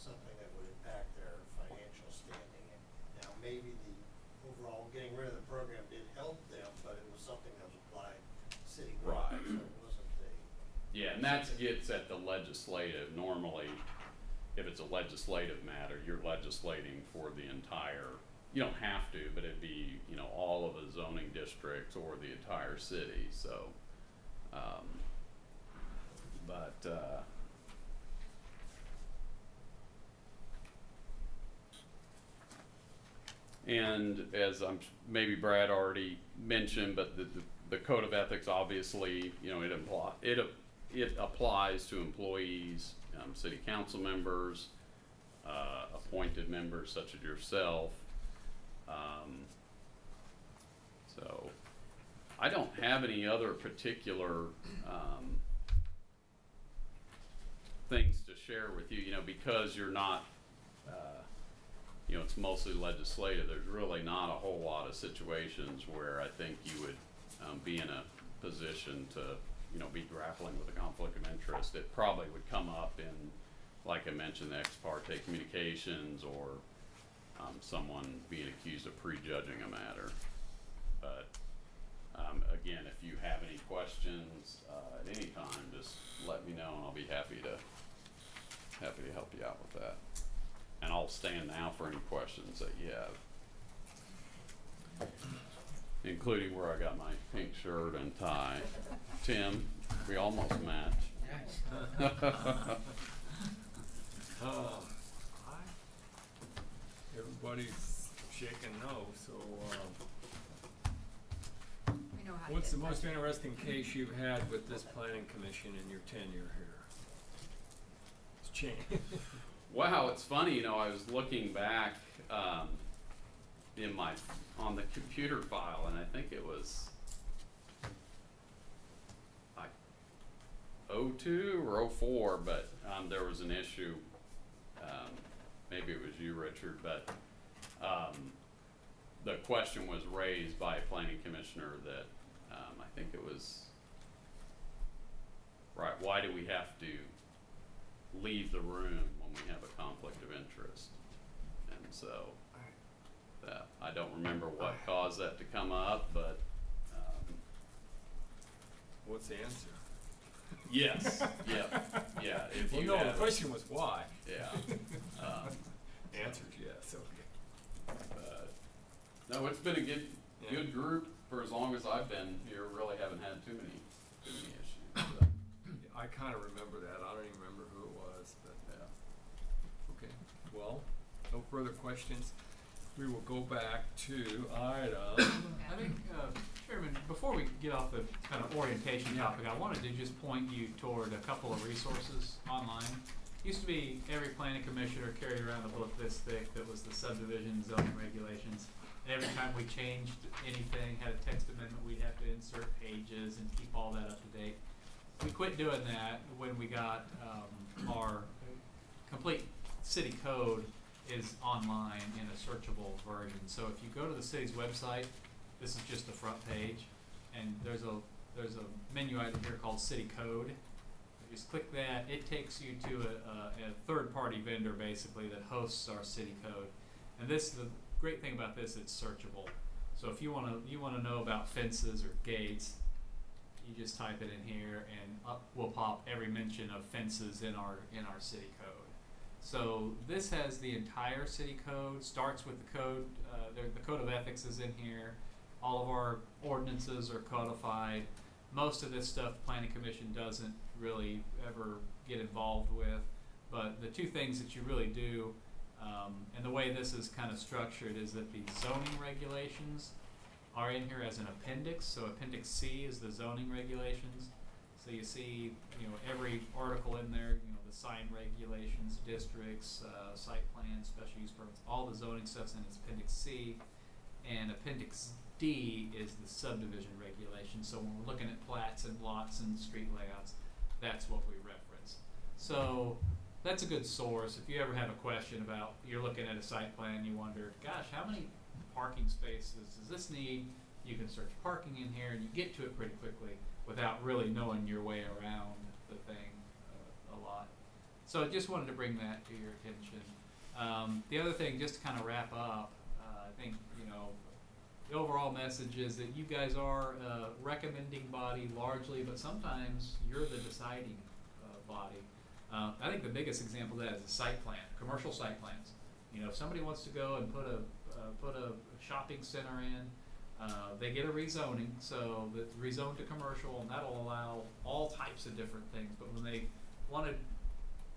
something that would impact their financial standing. And now, maybe the overall getting rid of the program did help them, but it was something that was applied citywide. Right. So it wasn't Yeah, and that gets at the legislative. Normally, if it's a legislative matter, you're legislating for the entire, you don't have to, but it'd be, you know, all of the zoning districts or the entire city. So, and as maybe Brad already mentioned, but the code of ethics, obviously, you know, it applies to employees, city council members, appointed members such as yourself. So I don't have any other particular things to share with you, you know, because you're not, you know, it's mostly legislative. There's really not a whole lot of situations where I think you would be in a position to, you know, be grappling with a conflict of interest. It probably would come up in, like I mentioned, the ex parte communications or someone being accused of prejudging a matter. But again, if you have any questions at any time, just let me know and I'll be happy to help you out with that. And I'll stand now for any questions that you have, including where I got my pink shirt and tie. Tim, we almost match. Everybody's shaking no, so, We know how to what's get the in most touch. interesting case you've had with this planning commission in your tenure here? It's changed. Wow, it's funny, you know, I was looking back on the computer file, and I think it was like 02 or 04, but there was an issue. Maybe it was you, Richard, but the question was raised by a planning commissioner that I think it was right. Why do we have to leave the room when we have a conflict of interest? And so that I don't remember what caused that to come up, but What's the answer? yes, yeah. If Well, you no, the have, question was why. yeah. Answer's yes, okay. But no, it's been a Yeah. good group for as long as I've been here. Really haven't had too many issues. So, I kinda remember that, I don't even remember who it was, but, yeah. okay. Well, no further questions. We will go back to item. I think, Chairman, before we get off the kind of orientation topic, I wanted to just point you toward a couple of resources online. Used to be every planning commissioner carried around a book this thick that was the subdivision zoning regulations. And every time we changed anything, had a text amendment, we'd have to insert pages and keep all that up to date. We quit doing that when we got our complete city code is online in a searchable version. So if you go to the city's website, this is just the front page, and there's a menu item here called City Code. You just click that. It takes you to a third-party vendor basically that hosts our city code. And the great thing about this, it's searchable. So if you wanna know about fences or gates, you just type it in here, and up will pop every mention of fences in our city code. So this has the entire city code, starts with the code, the code of ethics is in here. All of our ordinances are codified. Most of this stuff the planning commission doesn't really ever get involved with. But the two things that you really do, and the way this is kind of structured, is that the zoning regulations are in here as an appendix. So appendix C is the zoning regulations. So you see, you know, every article in there, you know, the sign regulations, districts, site plans, special use permits, all the zoning stuff's in appendix C. And appendix D is the subdivision regulation. So when we're looking at plats and lots and street layouts, that's what we reference. So that's a good source. If you ever have a question about, you're looking at a site plan, you wonder, gosh, how many parking spaces does this need? You can search parking in here and you get to it pretty quickly without really knowing your way around the thing a lot. So I just wanted to bring that to your attention. The other thing, just to kind of wrap up, I think, you know, the overall message is that you guys are a recommending body largely, but sometimes you're the deciding body. I think the biggest example of that is a site plan, commercial site plans. You know, if somebody wants to go and put a shopping center in, they get a rezoning, so that's rezoned to commercial, and that'll allow all types of different things. But when they want to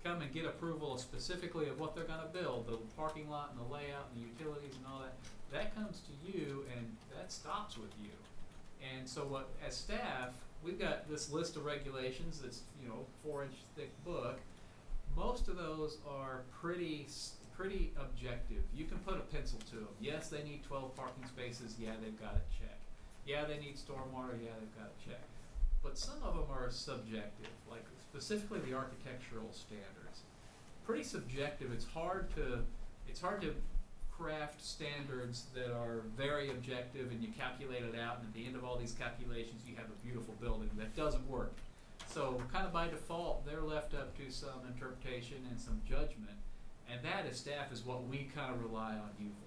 come and get approval specifically of what they're going to build, the parking lot and the layout and the utilities and all that, that comes to you, and that stops with you. And so what, as staff, we've got this list of regulations that's, 4-inch thick book. Most of those are pretty objective. You can put a pencil to them. Yes, they need 12 parking spaces. Yeah, they've got it checked. Yeah, they need stormwater. Yeah, they've got it checked. But some of them are subjective, like specifically the architectural standards. Pretty subjective. It's hard to craft standards that are very objective, and you calculate it out, and at the end of all these calculations you have a beautiful building. That doesn't work. So kind of by default, they're left up to some interpretation and some judgment, and that as staff is what we kind of rely on you for.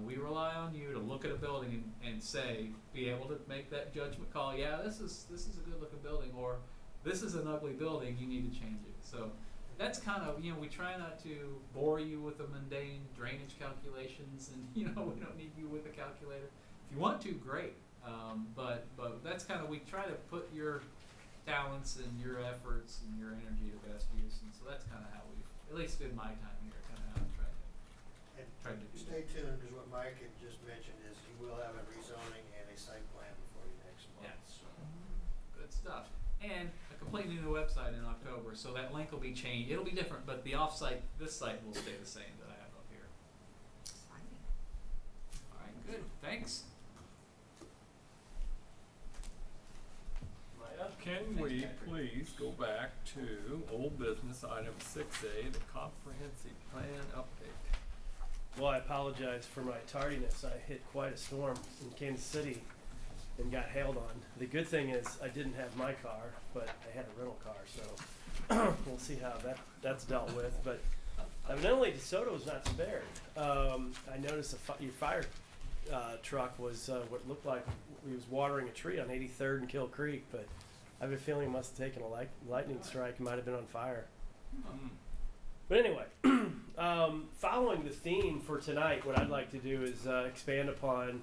We rely on you to look at a building and say, be able to make that judgment call. Yeah, this is a good looking building, or this is an ugly building. You need to change it. So that's kind of, we try not to bore you with the mundane drainage calculations, and we don't need you with a calculator. If you want to, great. But that's kind of, we try to put your talents and your efforts and your energy to best use, and so that's kind of how we've, at least in my time here, kind of how I've tried to do Stay that. tuned, because what Mike had just mentioned is you will have a rezoning and a site plan before you next month. Yeah. So. Good stuff. And a completely new website in October, so that link will be changed. It'll be different, but the offsite, this site will stay the same that I have up here. Exciting. All right, good. Thanks. Can we please go back to old business item 6A, the comprehensive plan update? Well, I apologize for my tardiness. I hit quite a storm in Kansas City and got hailed on. The good thing is I didn't have my car, but I had a rental car, so we'll see how that's dealt with. But evidently DeSoto is not spared. I noticed your fire truck was what looked like he was watering a tree on 83rd and Kill Creek, but I have a feeling it must have taken a lightning strike. It might have been on fire. But anyway, following the theme for tonight, what I'd like to do is expand upon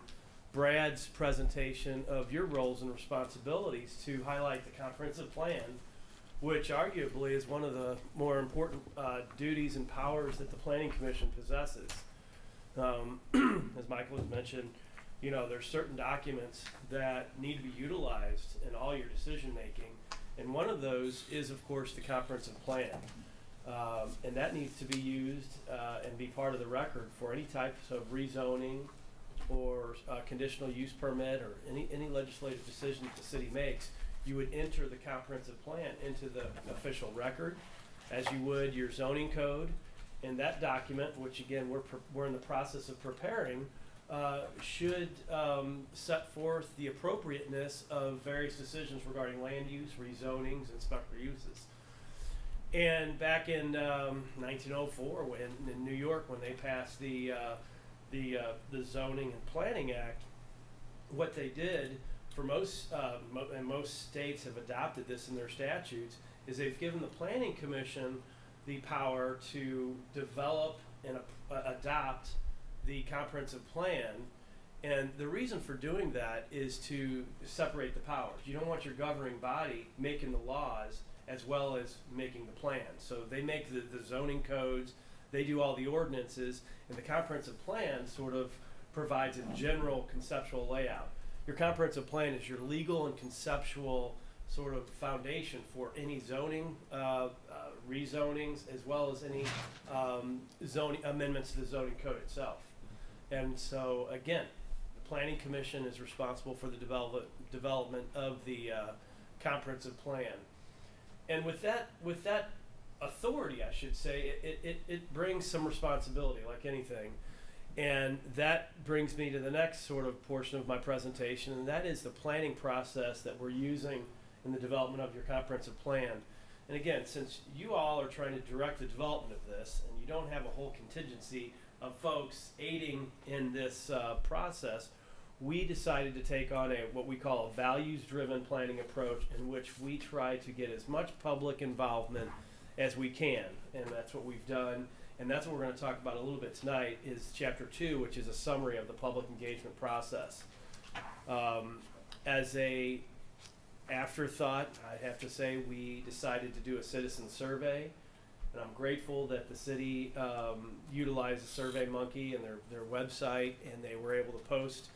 Brad's presentation of your roles and responsibilities to highlight the comprehensive plan, which arguably is one of the more important duties and powers that the Planning Commission possesses. As Michael has mentioned, there's certain documents that need to be utilized in all your decision making, and one of those is, of course, the comprehensive plan. And that needs to be used and be part of the record for any types of rezoning or conditional use permit or any legislative decision that the city makes. You would enter the comprehensive plan into the official record, as you would your zoning code. And that document, which again we're in the process of preparing, should set forth the appropriateness of various decisions regarding land use, rezonings, and special uses. And back in 1904, in New York, when they passed the Zoning and Planning Act, what they did for most and most states have adopted this in their statutes, is they've given the Planning Commission the power to develop and adopt the comprehensive plan. And the reason for doing that is to separate the powers. You don't want your governing body making the laws as well as making the plan. So they make the zoning codes, they do all the ordinances, and the comprehensive plan sort of provides a general conceptual layout. Your comprehensive plan is your legal and conceptual sort of foundation for any zoning, rezonings, as well as any zoning amendments to the zoning code itself. And so again, the Planning Commission is responsible for the development of the comprehensive plan. And with that authority, I should say, it brings some responsibility, like anything. And that brings me to the next sort of portion of my presentation, and that is the planning process that we're using in the development of your comprehensive plan. And again, since you all are trying to direct the development of this, and you don't have a whole contingency of folks aiding in this process, we decided to take on what we call a values-driven planning approach, in which we try to get as much public involvement as we can, and that's what we've done. And that's what we're going to talk about a little bit tonight, is Chapter 2, which is a summary of the public engagement process. As a afterthought, I have to say, we decided to do a citizen survey, and I'm grateful that the city utilized SurveyMonkey and their website, and they were able to post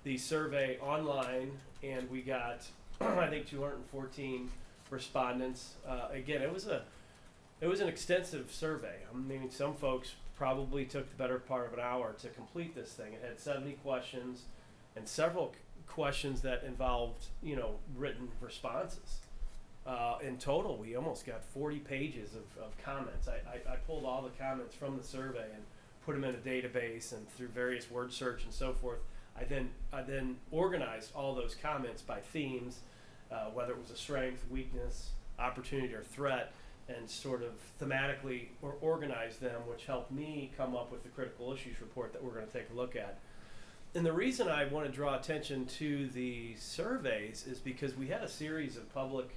the survey online, and we got I think 214 respondents. Again, it was an extensive survey. I mean, some folks probably took the better part of an hour to complete this thing. It had 70 questions and several questions that involved, written responses. In total, we almost got 40 pages of comments. I pulled all the comments from the survey and put them in a database, and through various word search and so forth, I then organized all those comments by themes, whether it was a strength, weakness, opportunity, or threat, and sort of thematically organize them, which helped me come up with the critical issues report that we're going to take a look at. And the reason I want to draw attention to the surveys is because we had a series of public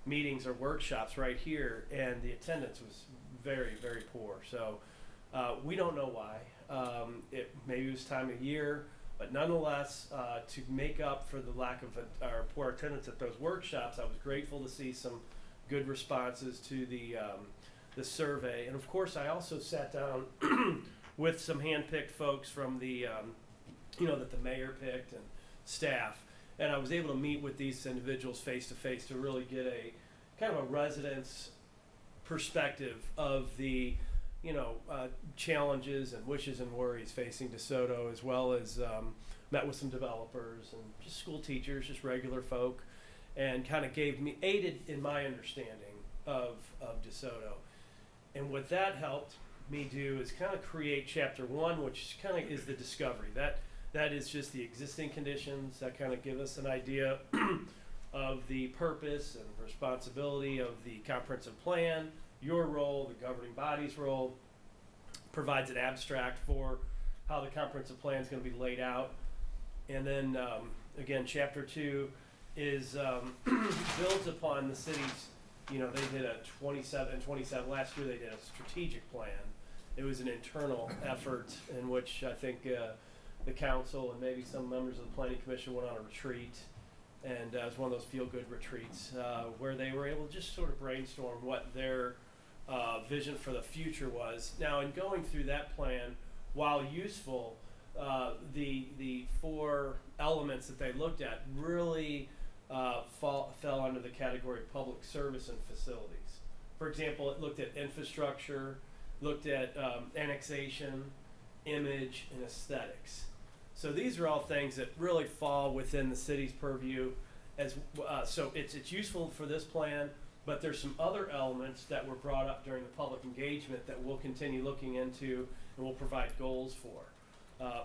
meetings or workshops right here, and the attendance was very, very poor. So we don't know why. Maybe it was time of year, but nonetheless, to make up for the lack of our poor attendance at those workshops, I was grateful to see some good responses to the survey. And of course, I also sat down with some hand-picked folks from the that the mayor picked and staff, and I was able to meet with these individuals face to face to really get a kind of a resident's perspective of the challenges and wishes and worries facing DeSoto, as well as met with some developers and just school teachers, just regular folk, and kind of aided in my understanding of DeSoto. And what that helped me do is kind of create chapter 1, which kind of is the discovery. That is just the existing conditions that kind of give us an idea of the purpose and responsibility of the comprehensive plan, your role, the governing body's role, provides an abstract for how the comprehensive plan is going to be laid out. And then, again, chapter 2 is builds upon the city's, they did a 27 last year. They did a strategic plan. It was an internal effort in which I think the council and maybe some members of the planning commission went on a retreat, and it was one of those feel-good retreats where they were able to just sort of brainstorm what their vision for the future was. Now, in going through that plan, while useful, the 4 elements that they looked at really fell under the category of public service and facilities. For example, it looked at infrastructure, looked at annexation, image, and aesthetics. So these are all things that really fall within the city's purview. So it's useful for this plan, but there's some other elements that were brought up during the public engagement that we'll continue looking into and we'll provide goals for.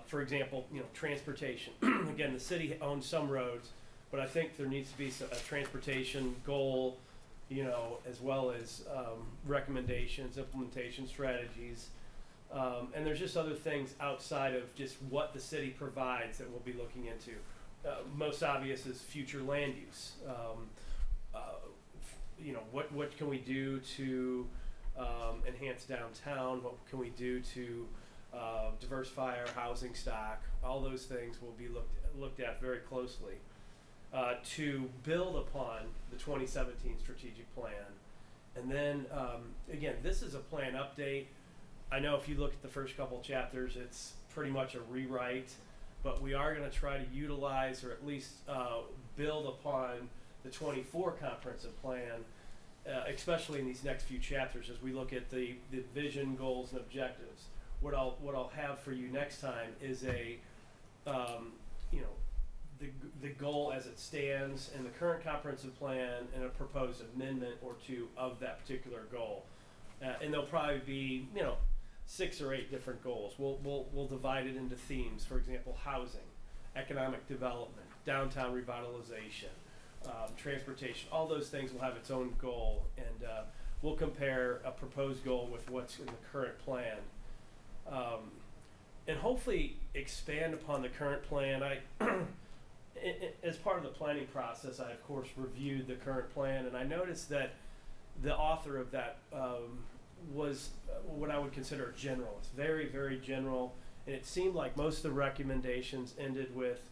For example, transportation. Again, the city owns some roads, but I think there needs to be a transportation goal, as well as recommendations, implementation strategies. And there's just other things outside of just what the city provides that we'll be looking into. Most obvious is future land use. What can we do to enhance downtown? What can we do to diversify our housing stock? All those things will be looked at very closely to build upon the 2017 strategic plan. And then, again, this is a plan update. I know if you look at the first couple chapters, it's pretty much a rewrite, but we are going to try to utilize or at least build upon the 24 comprehensive plan, especially in these next few chapters as we look at the vision, goals, and objectives. What I'll have for you next time is the goal as it stands in the current comprehensive plan and a proposed amendment or 2 of that particular goal. And there'll probably be 6 or 8 different goals. We'll divide it into themes. For example, housing, economic development, downtown revitalization, transportation. All those things will have its own goal, and we'll compare a proposed goal with what's in the current plan, and hopefully expand upon the current plan. As part of the planning process, I of course reviewed the current plan, and I noticed that the author of that was what I would consider a general. It's very, very general, and it seemed like most of the recommendations ended with,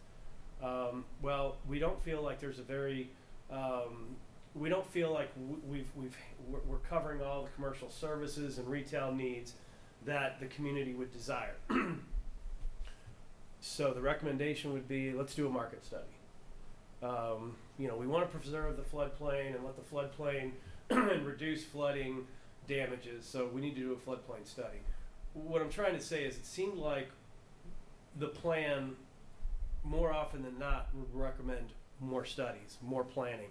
we don't feel like there's we don't feel like we're covering all the commercial services and retail needs that the community would desire. So the recommendation would be, let's do a market study. We want to preserve the floodplain and let the floodplain and reduce flooding damages, so we need to do a floodplain study. What I'm trying to say is it seemed like the plan, more often than not, would recommend more studies, more planning.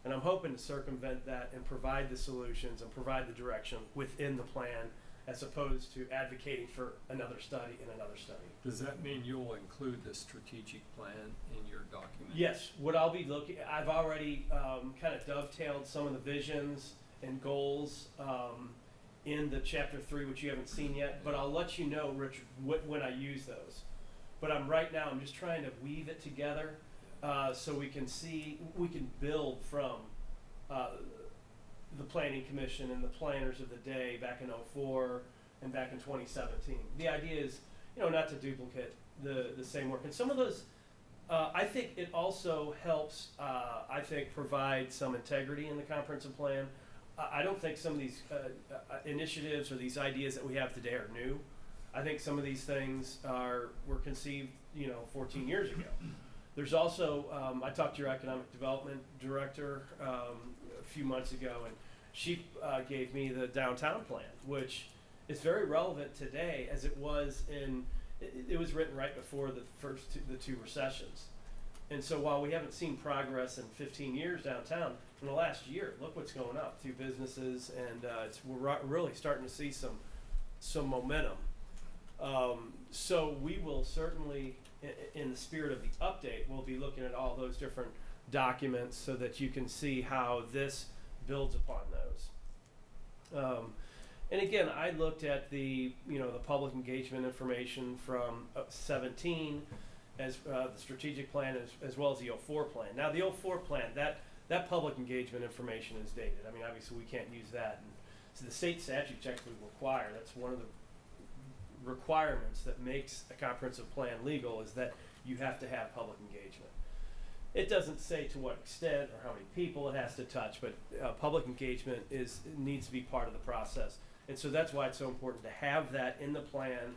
And I'm hoping to circumvent that and provide the solutions and provide the direction within the plan, as opposed to advocating for another study and another study. Does that mean you'll include the strategic plan in your document? Yes, what I'll be looking, I've already kind of dovetailed some of the visions and goals in the chapter 3, which you haven't seen yet, but I'll let you know, Richard, when I use those. But I'm just trying to weave it together so we can build from the Planning Commission and the planners of the day back in '04 and back in 2017. The idea is, not to duplicate the same work. And some of those, I think it also helps, provide some integrity in the comprehensive plan. I don't think some of these initiatives or these ideas that we have today are new. I think some of these things were conceived, 14 years ago. There's also, I talked to your economic development director a few months ago, and she gave me the downtown plan, which is very relevant today as it was it was written right before the two recessions. And so while we haven't seen progress in 15 years downtown, in the last year, look what's going up through businesses, and we're really starting to see some momentum. So we will certainly, in the spirit of the update, we'll be looking at all those different documents so that you can see how this builds upon those. And again, I looked at the public engagement information from 17 as the strategic plan as well as the 04 plan. Now the 04 plan, that public engagement information is dated. I mean, obviously we can't use that. And so the state statutes actually require, that's one of the requirements that makes a comprehensive plan legal, is that you have to have public engagement. It doesn't say to what extent or how many people it has to touch, but public engagement needs to be part of the process. And so that's why it's so important to have that in the plan.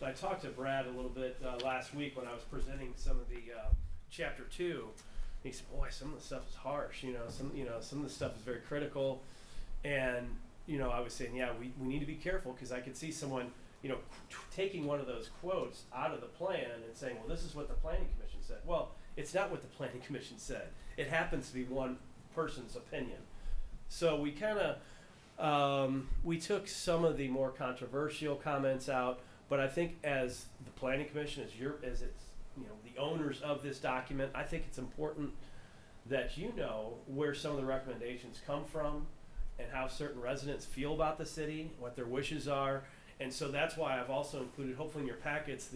So I talked to Brad a little bit last week when I was presenting some of the chapter 2. He said, "Boy, some of the stuff is harsh. Some of the stuff is very critical." And I was saying, yeah, we need to be careful, because I could see someone taking one of those quotes out of the plan and saying, well, this is what the Planning Commission said. Well, it's not what the Planning Commission said. It happens to be one person's opinion. So we kind of, we took some of the more controversial comments out, but I think as the Planning Commission, as it's, the owners of this document, I think it's important that where some of the recommendations come from and how certain residents feel about the city, what their wishes are. And so that's why I've also included, hopefully in your packets,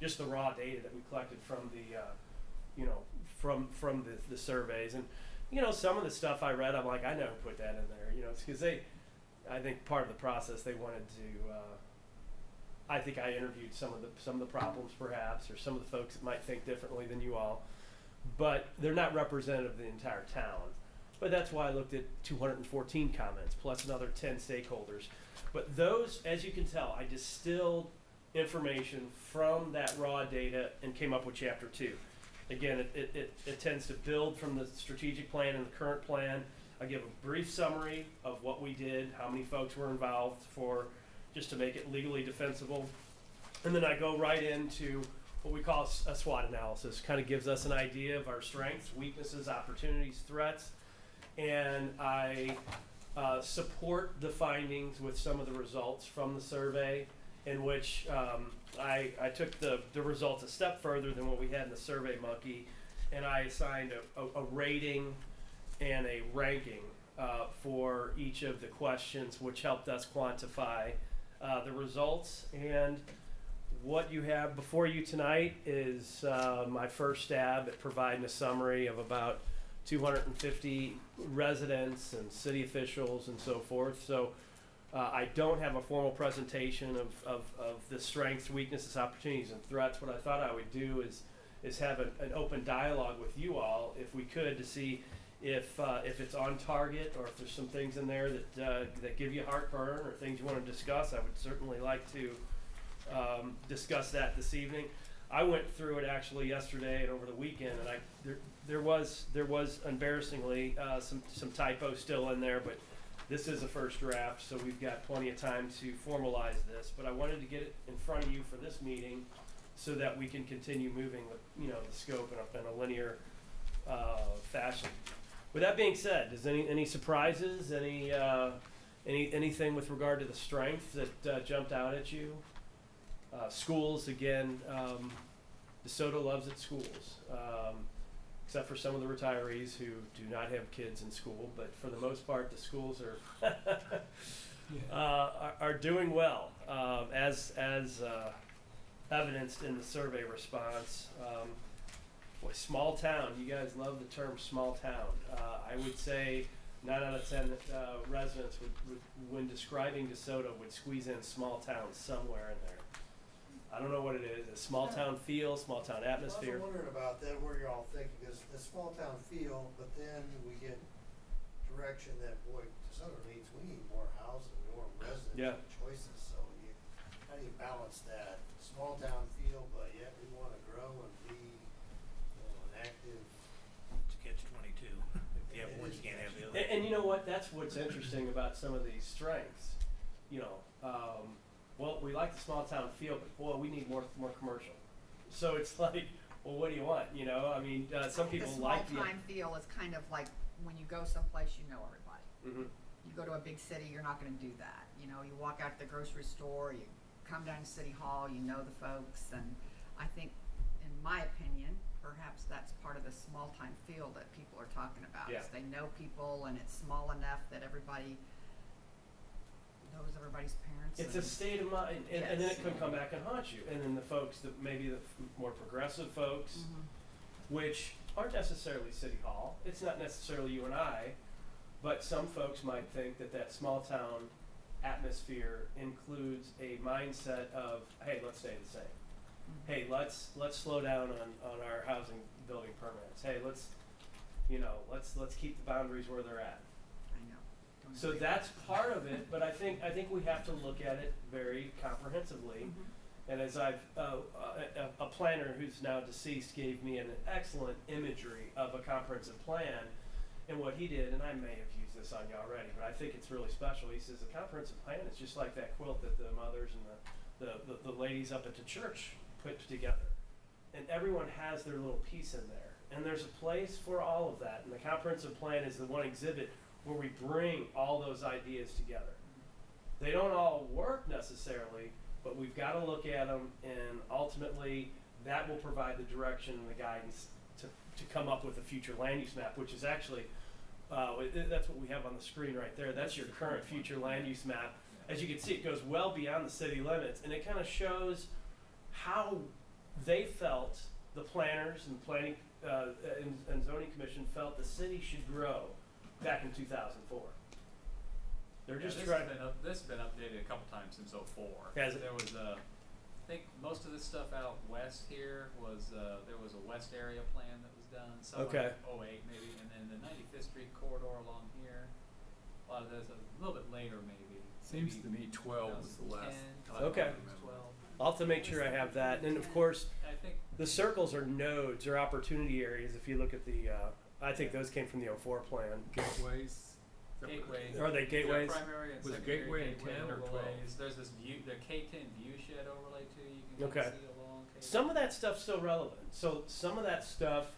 just the raw data that we collected from the surveys. And some of the stuff I read, I'm like, I know who put that in there. It's because I think part of the process they wanted to. I think I interviewed some of the problems perhaps, or some of the folks that might think differently than you all, but they're not representative of the entire town. But that's why I looked at 214 comments plus another 10 stakeholders. But those, as you can tell, I distilled information from that raw data and came up with chapter 2. Again, it tends to build from the strategic plan and the current plan. I give a brief summary of what we did, how many folks were involved, just to make it legally defensible. And then I go right into what we call a SWOT analysis. Kind of gives us an idea of our strengths, weaknesses, opportunities, threats. And I support the findings with some of the results from the survey, in which I took the results a step further than what we had in the Survey Monkey, and I assigned a rating and a ranking for each of the questions, which helped us quantify the results. And what you have before you tonight is my first stab at providing a summary of about 250 residents and city officials and so forth. So I don't have a formal presentation of the strengths, weaknesses, opportunities, and threats. What I thought I would do is have an open dialogue with you all, if we could, to see if it's on target, or if there's some things in there that give you heartburn, or things you want to discuss. I would certainly like to discuss that this evening. I went through it actually yesterday and over the weekend, and there was embarrassingly some typos still in there, but this is a first draft, so we've got plenty of time to formalize this. But I wanted to get it in front of you for this meeting, so that we can continue moving the scope in a linear fashion. With that being said, is any surprises? Anything with regard to the strength that jumped out at you? Schools, again, DeSoto loves its schools, except for some of the retirees who do not have kids in school. But for the most part, the schools are doing well, as evidenced in the survey response. Boy, small town. You guys love the term small town. I would say 9 out of 10 residents would, when describing DeSoto, would squeeze in small town somewhere in there. I don't know what it is. A small town feel, small town atmosphere. I was wondering about that, where you're all thinking, because the small town feel, but then we get direction that, boy, we need more housing, more residential Yeah. choices, so how do you balance that? Small town feel, but yet we wanna grow and be, an active. It's catch-22. If you have one, you can't have the other. And you know what? That's what's interesting about some of these strengths. Well, we like the small town feel, but boy, we need more commercial. So it's like, well, what do you want? Some people like The small time feel is kind of like when you go someplace, you know everybody. Mm-hmm. You go to a big city, you're not gonna do that. You walk out to the grocery store, you come down to City Hall, you know the folks, and I think, in my opinion, perhaps that's part of the small time feel that people are talking about. Yeah. Is they know people and it's small enough that everybody knows everybody's parents. It's a state of mind, and then it could come back and haunt you. And then the folks that maybe the more progressive folks, which aren't necessarily City Hall. It's not necessarily you and I, but some folks might think that small town atmosphere includes a mindset of, hey, let's stay the same. Hey, let's slow down on our housing building permits. Hey, let's keep the boundaries where they're at. I know. Don't So agree. that's part of it, but I think we have to look at it very comprehensively. And as a planner who's now deceased gave me an excellent imagery of a comprehensive plan, and what he did, and I may have used this on you already, but I think it's really special. He says a comprehensive plan is just like that quilt that the mothers and the ladies up at the church put together, and everyone has their little piece in there, and there's a place for all of that. And the comprehensive plan is the one exhibit where we bring all those ideas together. They don't all work necessarily, but we've got to look at them, and ultimately that will provide the direction and the guidance to come up with a future land use map, which is actually, that's what we have on the screen right there. That's your current future land use map. As you can see, it goes well beyond the city limits, and it kind of shows how they felt, the planners and planning and zoning commission felt the city should grow back in 2004. They're just this trying. has been updated a couple times since '04. Has it? There was I think most of this stuff out west here was there was a west area plan that was done. Okay. Somewhere in '08 maybe, and then the 95th Street corridor along here. A lot of this a little bit later maybe. Seems to maybe me 12 was the last 2010, time I Okay. remember. 12. I'll have to make sure I have that. And of course, I think the circles are nodes or opportunity areas. If you look at the, I think those came from the '04 plan. Gateways. gateways. Are they gateways? Primary and Was it secondary gateway in gateway 10 or 12? overlays. There's this view, the K10 view shed overlay too. You can Okay. see along K10. Some of that stuff's still relevant. So some of that stuff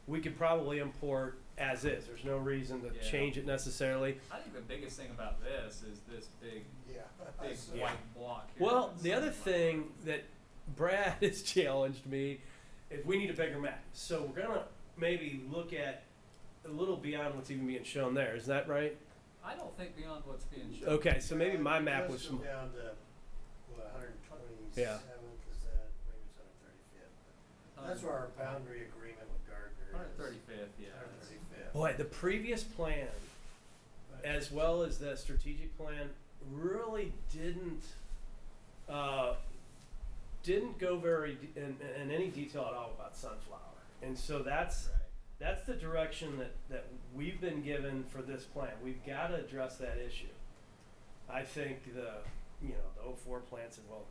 we could probably import as is. There's no reason to Yeah. change it necessarily. I think the biggest thing about this is this big Yeah. white block here. Well, on the other Sunflower. thing that Brad has challenged me is we need a bigger map. So we're gonna maybe look at a little beyond what's even being shown there. Is that right? I don't think beyond what's being shown. Okay, so maybe my map was Let's go from. down to, 127th, Yeah. is that, maybe it's 135th. That's where our boundary agreement with Gardner is. 135th, yeah. 135th. Boy, the previous plan, as well as the strategic plan, really didn't go very in any detail at all about Sunflower, and so that's the direction that we've been given for this plan. We've got to address that issue. I think the 04 plan said, well,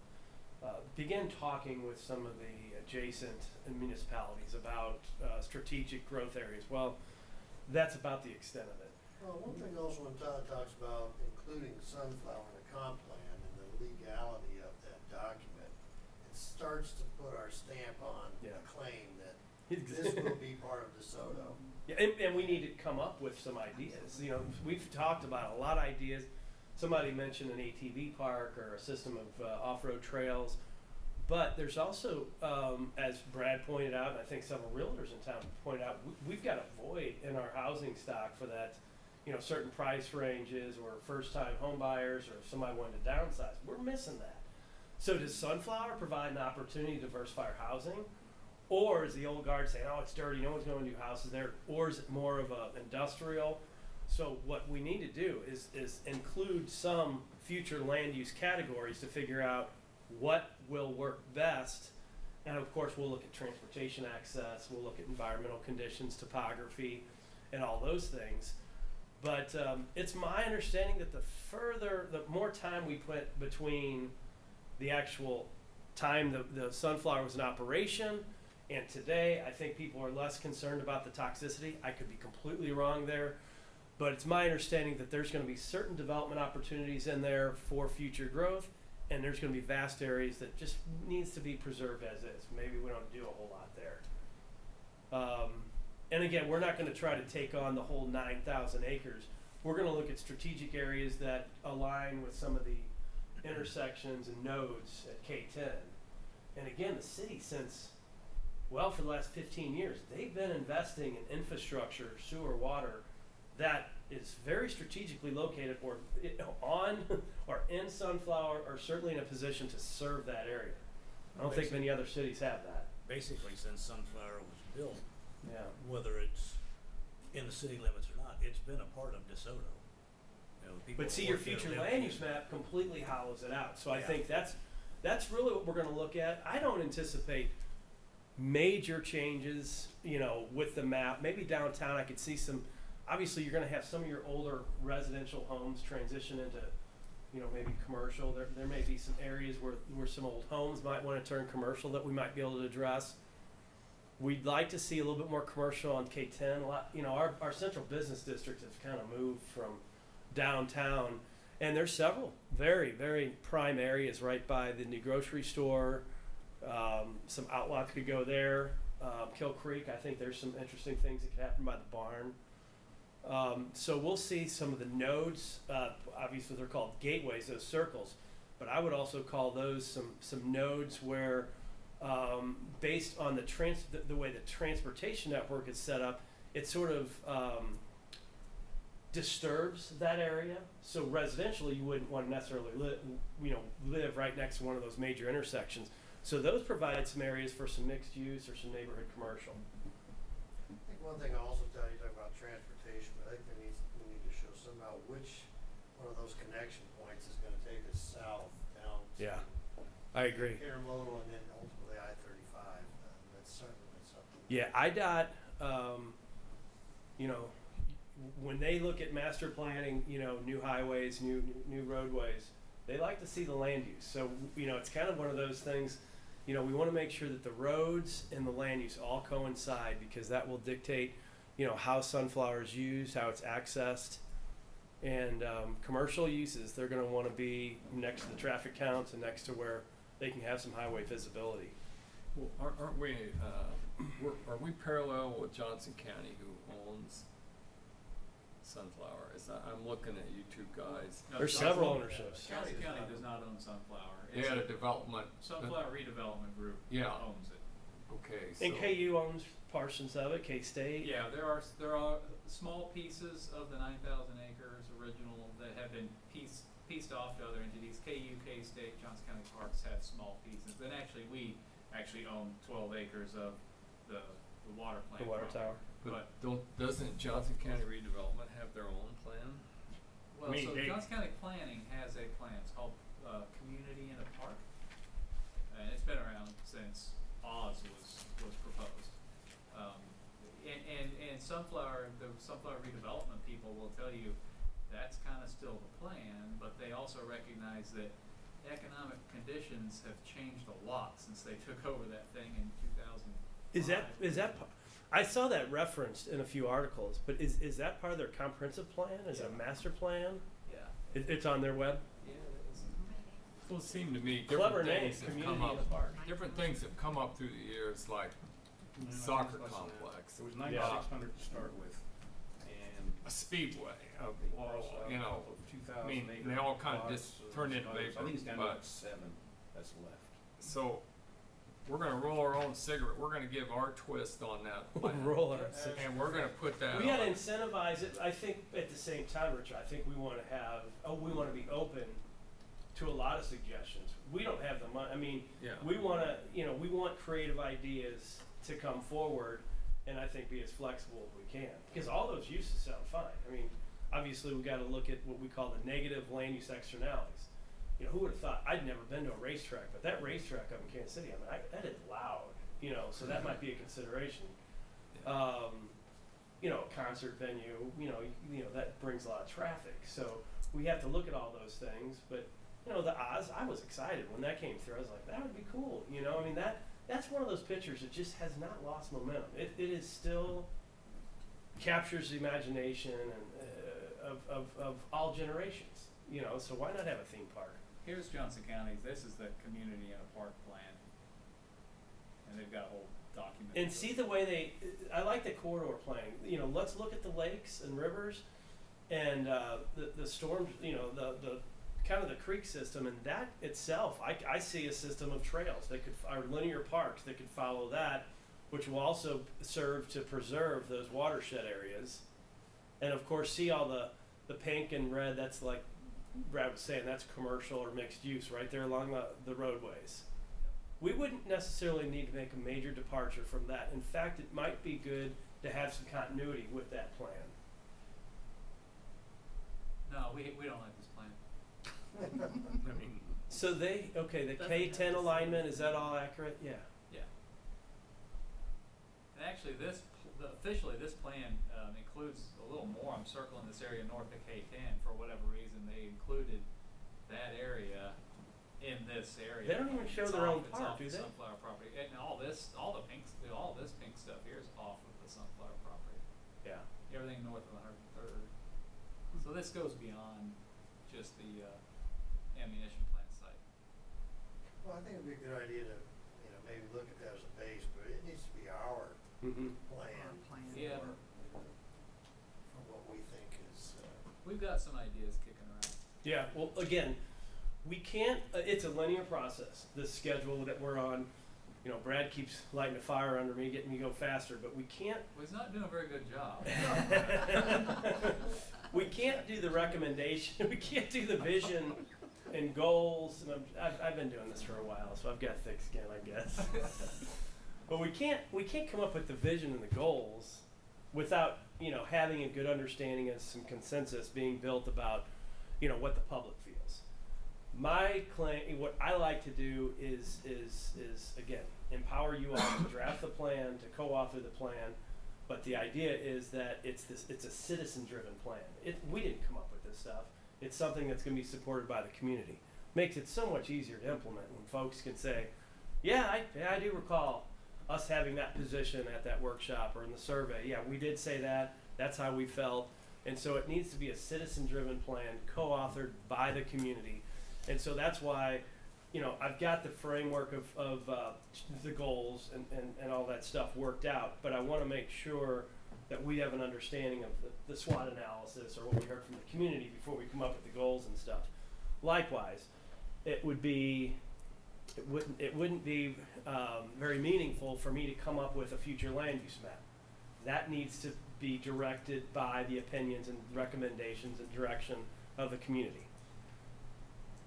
began talking with some of the adjacent municipalities about strategic growth areas. Well, that's about the extent of it. Well, one thing also when Todd talks about including sunflower in the comp plan and the legality of that document, it starts to put our stamp on Yeah. the claim that this will be part of DeSoto. Yeah, and we need to come up with some ideas. You know, we've talked about a lot of ideas. Somebody mentioned an ATV park or a system of off-road trails. But there's also, as Brad pointed out, and I think several realtors in town pointed out, we've got a void in our housing stock for that, you know, certain price ranges or first-time home buyers or if somebody wanted to downsize. We're missing that. So does Sunflower provide an opportunity to diversify our housing? Or is the old guard saying, oh, it's dirty, no one's going to do houses there? Or is it more of an industrial? So what we need to do is include some future land use categories to figure out what will work best. And of course, we'll look at transportation access, we'll look at environmental conditions, topography, and all those things. But it's my understanding that the more time we put between the actual time the sunflower was in operation and today, I think people are less concerned about the toxicity. I could be completely wrong there. But it's my understanding that there's going to be certain development opportunities in there for future growth, and there's going to be vast areas that just needs to be preserved as is. Maybe we don't do a whole lot there. And again, we're not going to try to take on the whole 9,000 acres. We're going to look at strategic areas that align with some of the intersections and nodes at K10. And again, the city for the last 15 years, they've been investing in infrastructure, sewer, water, that is very strategically located or on or in Sunflower or certainly in a position to serve that area. I don't think many other cities have that. Basically, since Sunflower was built, Yeah. whether it's in the city limits or not, it's been a part of DeSoto. You know, people But see, that your work there future live land there. use map completely hollows it out. So I Yeah. think that's really what we're going to look at. I don't anticipate major changes, you know, with the map. Maybe downtown I could see some. Obviously, you're going to have some of your older residential homes transition into, you know, maybe commercial. There may be some areas where some old homes might want to turn commercial that we might be able to address. We'd like to see a little bit more commercial on K10. You know, our central business district has kind of moved from downtown, and there's several very, very prime areas right by the new grocery store. Some outlots could go there. Kill Creek, I think there's some interesting things that could happen by the barn. So we'll see some of the nodes. Obviously, they're called gateways, those circles. But I would also call those some nodes where, based on the way the transportation network is set up, it sort of disturbs that area. So residentially, you wouldn't want to necessarily live right next to one of those major intersections. So those provide some areas for some mixed use or some neighborhood commercial. I think one thing I also tell you, talk about transportation, but I think we need to show somehow which one of those connection points is gonna take us south down to Yeah, I agree. Intermodal and then ultimately I-35. That's certainly something. Yeah, IDOT, you know, when they look at master planning, you know, new highways, new roadways, they like to see the land use. So, you know, it's kind of one of those things, you know, we want to make sure that the roads and the land use all coincide because that will dictate, you know, how sunflower is used, how it's accessed. And commercial uses, they're going to want to be next to the traffic counts and next to where they can have some highway visibility. Well, aren't we, are we parallel with Johnson County who owns Sunflower? I'm looking at you two guys. No, There's Johnson- several ownerships. Johnson County does not own Sunflower. They It's had a development. Sunflower Redevelopment Group Yeah. owns it. Okay, so. And KU owns portions of it, K-State. Yeah, there are small pieces of the 9,000 acres original that have been pieced off to other entities. KU, K-State, Johnson County Parks have small pieces. Then we actually own 12 acres of the water plant. The water property. tower. But doesn't Johnson County Redevelopment have their own plan? Well, I mean, so they- Johnson County Planning has a plan. It's called Community in a Park, and it's been around since Oz was proposed. And Sunflower, the Sunflower Redevelopment people will tell you that's kind of still the plan, but they also recognize that economic conditions have changed a lot since they took over that thing in 2005. Is that I saw that referenced in a few articles, but is that part of their comprehensive plan? Is it a master plan? Yeah. It's on their web? Yeah, it is. Well, it seemed to me Clever different name, things have community come in up. the park. Different things have come up through the years, like soccer complex, It was 9,600 to start with, and a speedway, they crossed out you know. of 2,000 I mean, acre they all kind of lots, just turned into I vapor, think it's down to but about 7 that's left. so we're gonna roll our own cigarette. We're gonna give our twist on that plan, Roll our cigarette. and we're gonna put that. We gotta on. incentivize it. I think at the same time, Rich, I think we want to be open to a lot of suggestions. We don't have the money. I mean, Yeah. we want creative ideas to come forward, and I think be as flexible as we can, because all those uses sound fine. I mean, obviously we got to look at what we call the negative land use externalities. You know, who would have thought? I'd never been to a racetrack, but that racetrack up in Kansas City, I mean, that is loud. You know, so that might be a consideration. You know, a concert venue. You know that brings a lot of traffic. So we have to look at all those things. But you know, the Oz, I was excited when that came through. I was like, that would be cool. You know, I mean that's one of those pictures that just has not lost momentum. It is still captures the imagination and of all generations. You know, so why not have a theme park? Here's Johnson County. This is the community and a park plan, and they've got a whole document. And see the way I like the corridor planning. You know, let's look at the lakes and rivers and the storms, you know, the kind of the creek system, and that itself, I see a system of trails that are linear parks that could follow that, which will also serve to preserve those watershed areas. And of course, see all the pink and red, that's like Brad was saying, that's commercial or mixed use right there along the roadways. We wouldn't necessarily need to make a major departure from that. In fact, it might be good to have some continuity with that plan. No, we don't like this plan. I mean, So the Doesn't K10 have alignment, is that all accurate? Yeah. Yeah. And actually, officially this plan includes a little more. I'm circling this area north of K10 for whatever reason. They included that area in this area. They don't even show It's their off- own it's park, off do the they? Sunflower property, and all this pink stuff here is off of the Sunflower property. Yeah. Everything north of 103rd. So this goes beyond just the ammunition plant site. Well, I think it'd be a good idea to, you know, maybe look at that as a base, but it needs to be our Mm-hmm. plan Plan. Yeah. for what we think is, We've got some ideas kicking around. Yeah, well, again, we can't, it's a linear process, this schedule that we're on. You know, Brad keeps lighting a fire under me, getting me to go faster, but we can't, Well, he's not doing a very good job. we can't do the recommendation, we can't do the vision and goals, and I've been doing this for a while, so I've got thick skin, I guess. But we can't come up with the vision and the goals without, you know, having a good understanding and some consensus being built about, you know, what the public feels. My claim, what I like to do is again, empower you all to draft the plan, to co-author the plan, but the idea is that it's a citizen-driven plan. We didn't come up with this stuff. It's something that's going to be supported by the community. Makes it so much easier to implement when folks can say, yeah, I do recall us having that position at that workshop or in the survey. Yeah, we did say that. That's how we felt. And so it needs to be a citizen-driven plan, co-authored by the community. And so that's why, you know, I've got the framework of the goals and all that stuff worked out, but I want to make sure that we have an understanding of the SWOT analysis or what we heard from the community before we come up with the goals and stuff. Likewise, it wouldn't be very meaningful for me to come up with a future land use map. That needs to be directed by the opinions and recommendations and direction of the community.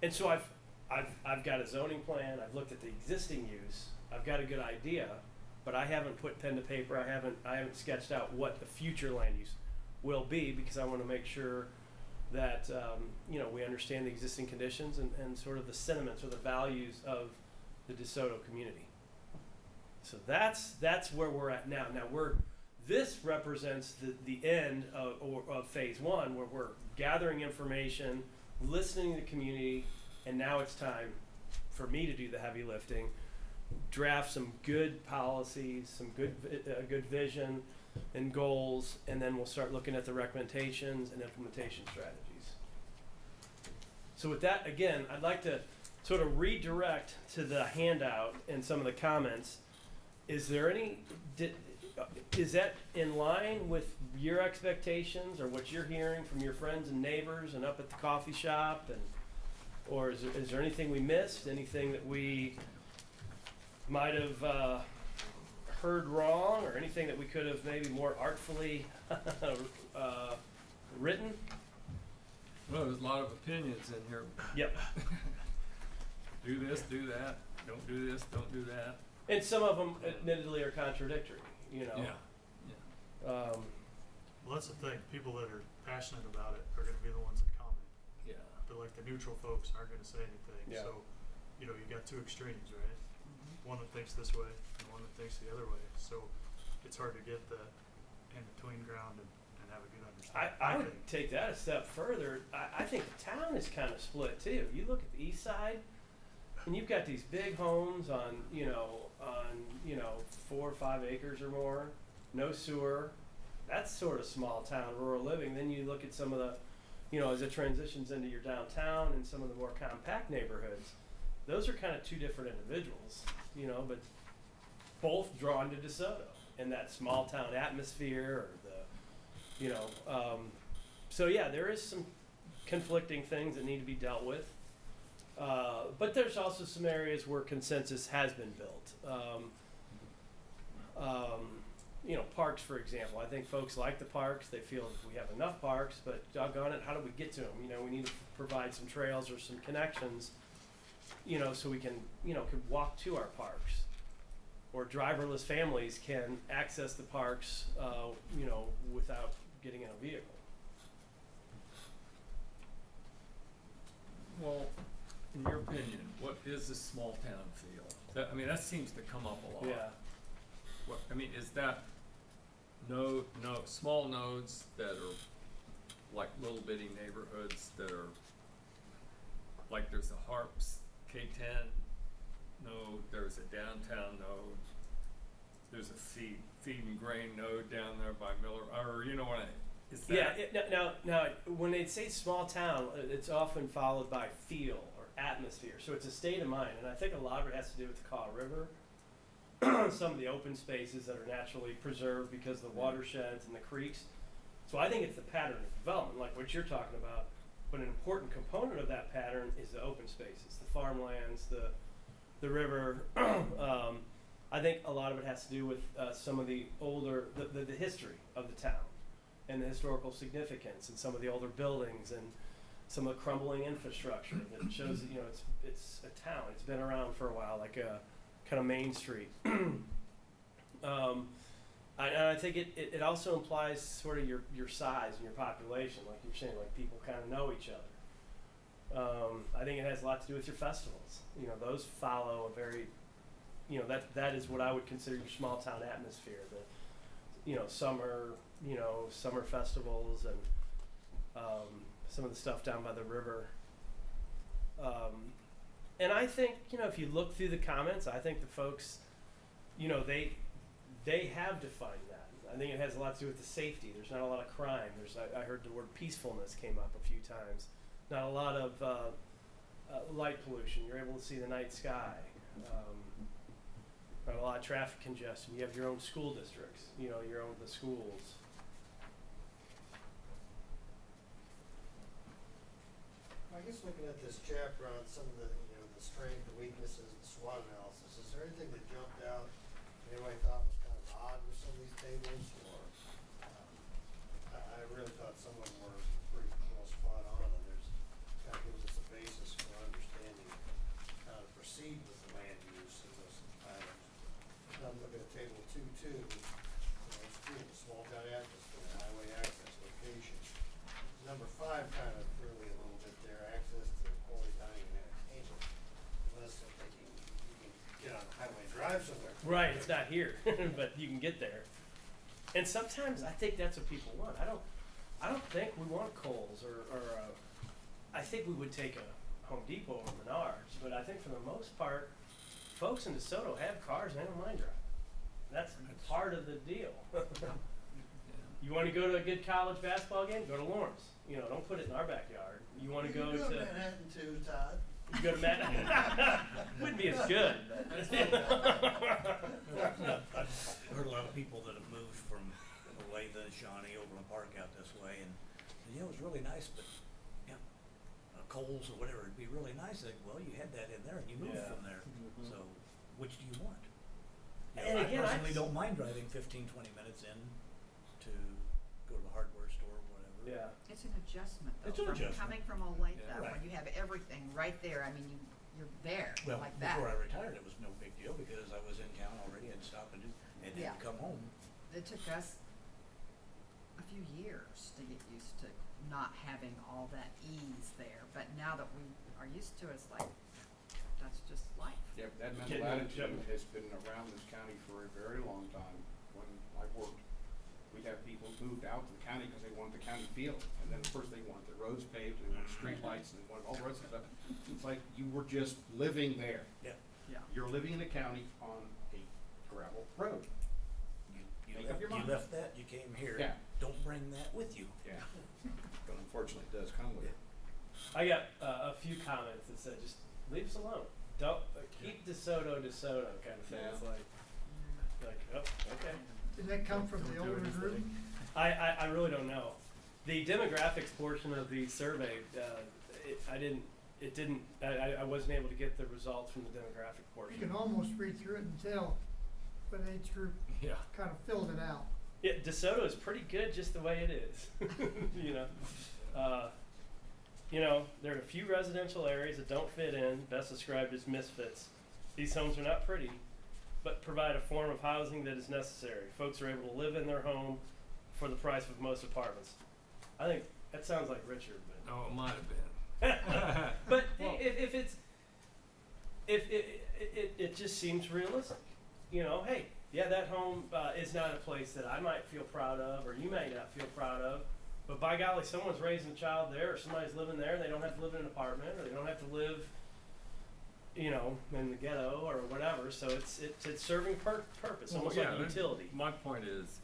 And so I've got a zoning plan. I've looked at the existing use. I've got a good idea, but I haven't put pen to paper. I haven't sketched out what the future land use will be, because I want to make sure that you know, we understand the existing conditions and sort of the sentiments or the values of the DeSoto community. So that's where we're at now. Now this represents the end of phase one, where we're gathering information, listening to the community, and now it's time for me to do the heavy lifting, draft some good policies, some good vision and goals, and then we'll start looking at the recommendations and implementation strategies. So with that, again, I'd like to sort of redirect to the handout and some of the comments. Is there any, is that in line with your expectations or what you're hearing from your friends and neighbors and up at the coffee shop? And or is there anything we missed? Anything that we might have heard wrong, or anything that we could have maybe more artfully written? Well, there's a lot of opinions in here. Yep. Do this, do that. Don't do this, don't do that. And some of them admittedly are contradictory, you know. Yeah. Well, that's the thing, people that are passionate about it are gonna be the ones that comment, Yeah. but like the neutral folks aren't gonna say anything, Yeah. so, you know, you got two extremes, right? One that thinks this way, and one that thinks the other way, so it's hard to get the in-between ground and have a good understanding. I would think. take that a step further. I think the town is kind of split too. You look at the east side, and you've got these big homes on 4 or 5 acres or more, no sewer. That's sort of small town rural living. Then you look at some of the, as it transitions into your downtown and some of the more compact neighborhoods. Those are kind of two different individuals, but both drawn to DeSoto and that small town atmosphere, or so yeah, there is some conflicting things that need to be dealt with. But there's also some areas where consensus has been built. Parks, for example. I think folks like the parks. They feel we have enough parks, but doggone it, how do we get to them? We need to provide some trails or some connections, so we can walk to our parks. Or driverless families can access the parks, without getting in a vehicle. Well, in your opinion, what is this small town feel? That seems to come up a lot. Yeah. Is that small nodes that are like little bitty neighborhoods that are like there's a Harps K10 node, there's a downtown node, there's a feed and grain node down there by Miller, or is that? Yeah. Now, when they say small town, it's often followed by feel or atmosphere. So it's a state of mind, and I think a lot of it has to do with the Kaw River, some of the open spaces that are naturally preserved because of the watersheds and the creeks. So I think it's the pattern of development, like what you're talking about. But an important component of that pattern is the open spaces, the farmlands, the river. I think a lot of it has to do with some of the older, the history of the town and the historical significance and some of the older buildings and some of the crumbling infrastructure that shows that, it's a town. It's been around for a while, like a kind of Main Street. I think it also implies sort of your size and your population, like you're saying, like people kind of know each other. I think it has a lot to do with your festivals. Those follow a very, that is what I would consider your small town atmosphere. The, summer festivals and some of the stuff down by the river. And I think, if you look through the comments, I think the folks, they have defined that. I think it has a lot to do with the safety. There's not a lot of crime. I heard the word peacefulness came up a few times. Not a lot of light pollution. You're able to see the night sky. Not a lot of traffic congestion. You have your own school districts. The schools. I guess looking at this chapter on some of the, the strength, the weaknesses, the SWOT analysis, is there anything that jumped out anybody thought was kind of odd with some of these tables, or I really thought some of them were pretty well spot on, and there's kind of gives us a basis for understanding how to proceed with the land use in those items. I'm looking at table 2.2, it's cool, the small town atmosphere, highway access location. Number 5 kind of threw me a little bit there, access to quality dining and entertainment. Unless I'm thinking you can get on the highway and drive somewhere. Right, it's not here, but you can get there. And sometimes I think that's what people want. I don't think we want Kohl's or I think we would take Home Depot or Menards, but I think for the most part, folks in DeSoto have cars and they don't mind driving. That's part of the deal. You want to go to a good college basketball game? Go to Lawrence. You know, don't put it in our backyard. You want to go to Manhattan too, Todd. you go to Manhattan. Wouldn't be as good. I've heard a lot of people that have moved from Olathe and Shawnee, Overland Park out this way, and it was really nice, but Coles or whatever, it'd be really nice. Like, well, you had that in there and you moved Yeah. from there. Mhm. So, which do you want? And I again, personally I've- don't mind driving 15-20 minutes in to go to the hardware store or whatever. Yeah. It's an adjustment though. It's an From adjustment. coming from Olathe, Yeah. when Right. you have everything right there, I mean, you're there, Well, like that. before I retired, it was no big deal because I was in town already and stop and then Yeah. come home. It took us a few years to get used to not having all that ease there, but now that we are used to it, it's like, that's just life. Yep, that Getting mental in the attitude gym. has been around this county for a very long time. When I worked, we'd have people moved out to the county because they wanted the county feel. And then of course they wanted the roads paved, and they wanted street lights, and they wanted all the rest of stuff. It's like you were just living there. Yeah. Yeah. You're living in the county on a gravel road. Make up your mind. You left that, you came here. Yeah. Don't bring that with you. Yeah. But unfortunately it does come with it. I got a few comments that said just leave us alone. Don't keep DeSoto kind of thing. Yeah. It's like oh, okay. Did that come from the Don't do older group? anything. I really don't know. The demographics portion of the survey, I wasn't able to get the results from the demographic You portion. can almost read through it and tell what age group Yeah. kind of filled it out. Yeah, DeSoto is pretty good just the way it is. you know. There are a few residential areas that don't fit in, best described as misfits. These homes are not pretty, but provide a form of housing that is necessary. Folks are able to live in their home for the price of most apartments. I think that sounds like Richard, but Oh, it might have been. but Well- if it just seems realistic. You know, hey, yeah, that home is not a place that I might feel proud of, or you may not feel proud of. But by golly, someone's raising a child there, or somebody's living there, and they don't have to live in an apartment, or they don't have to live, in the ghetto or whatever. So it's serving purpose, Well, almost yeah, like a utility. My point is,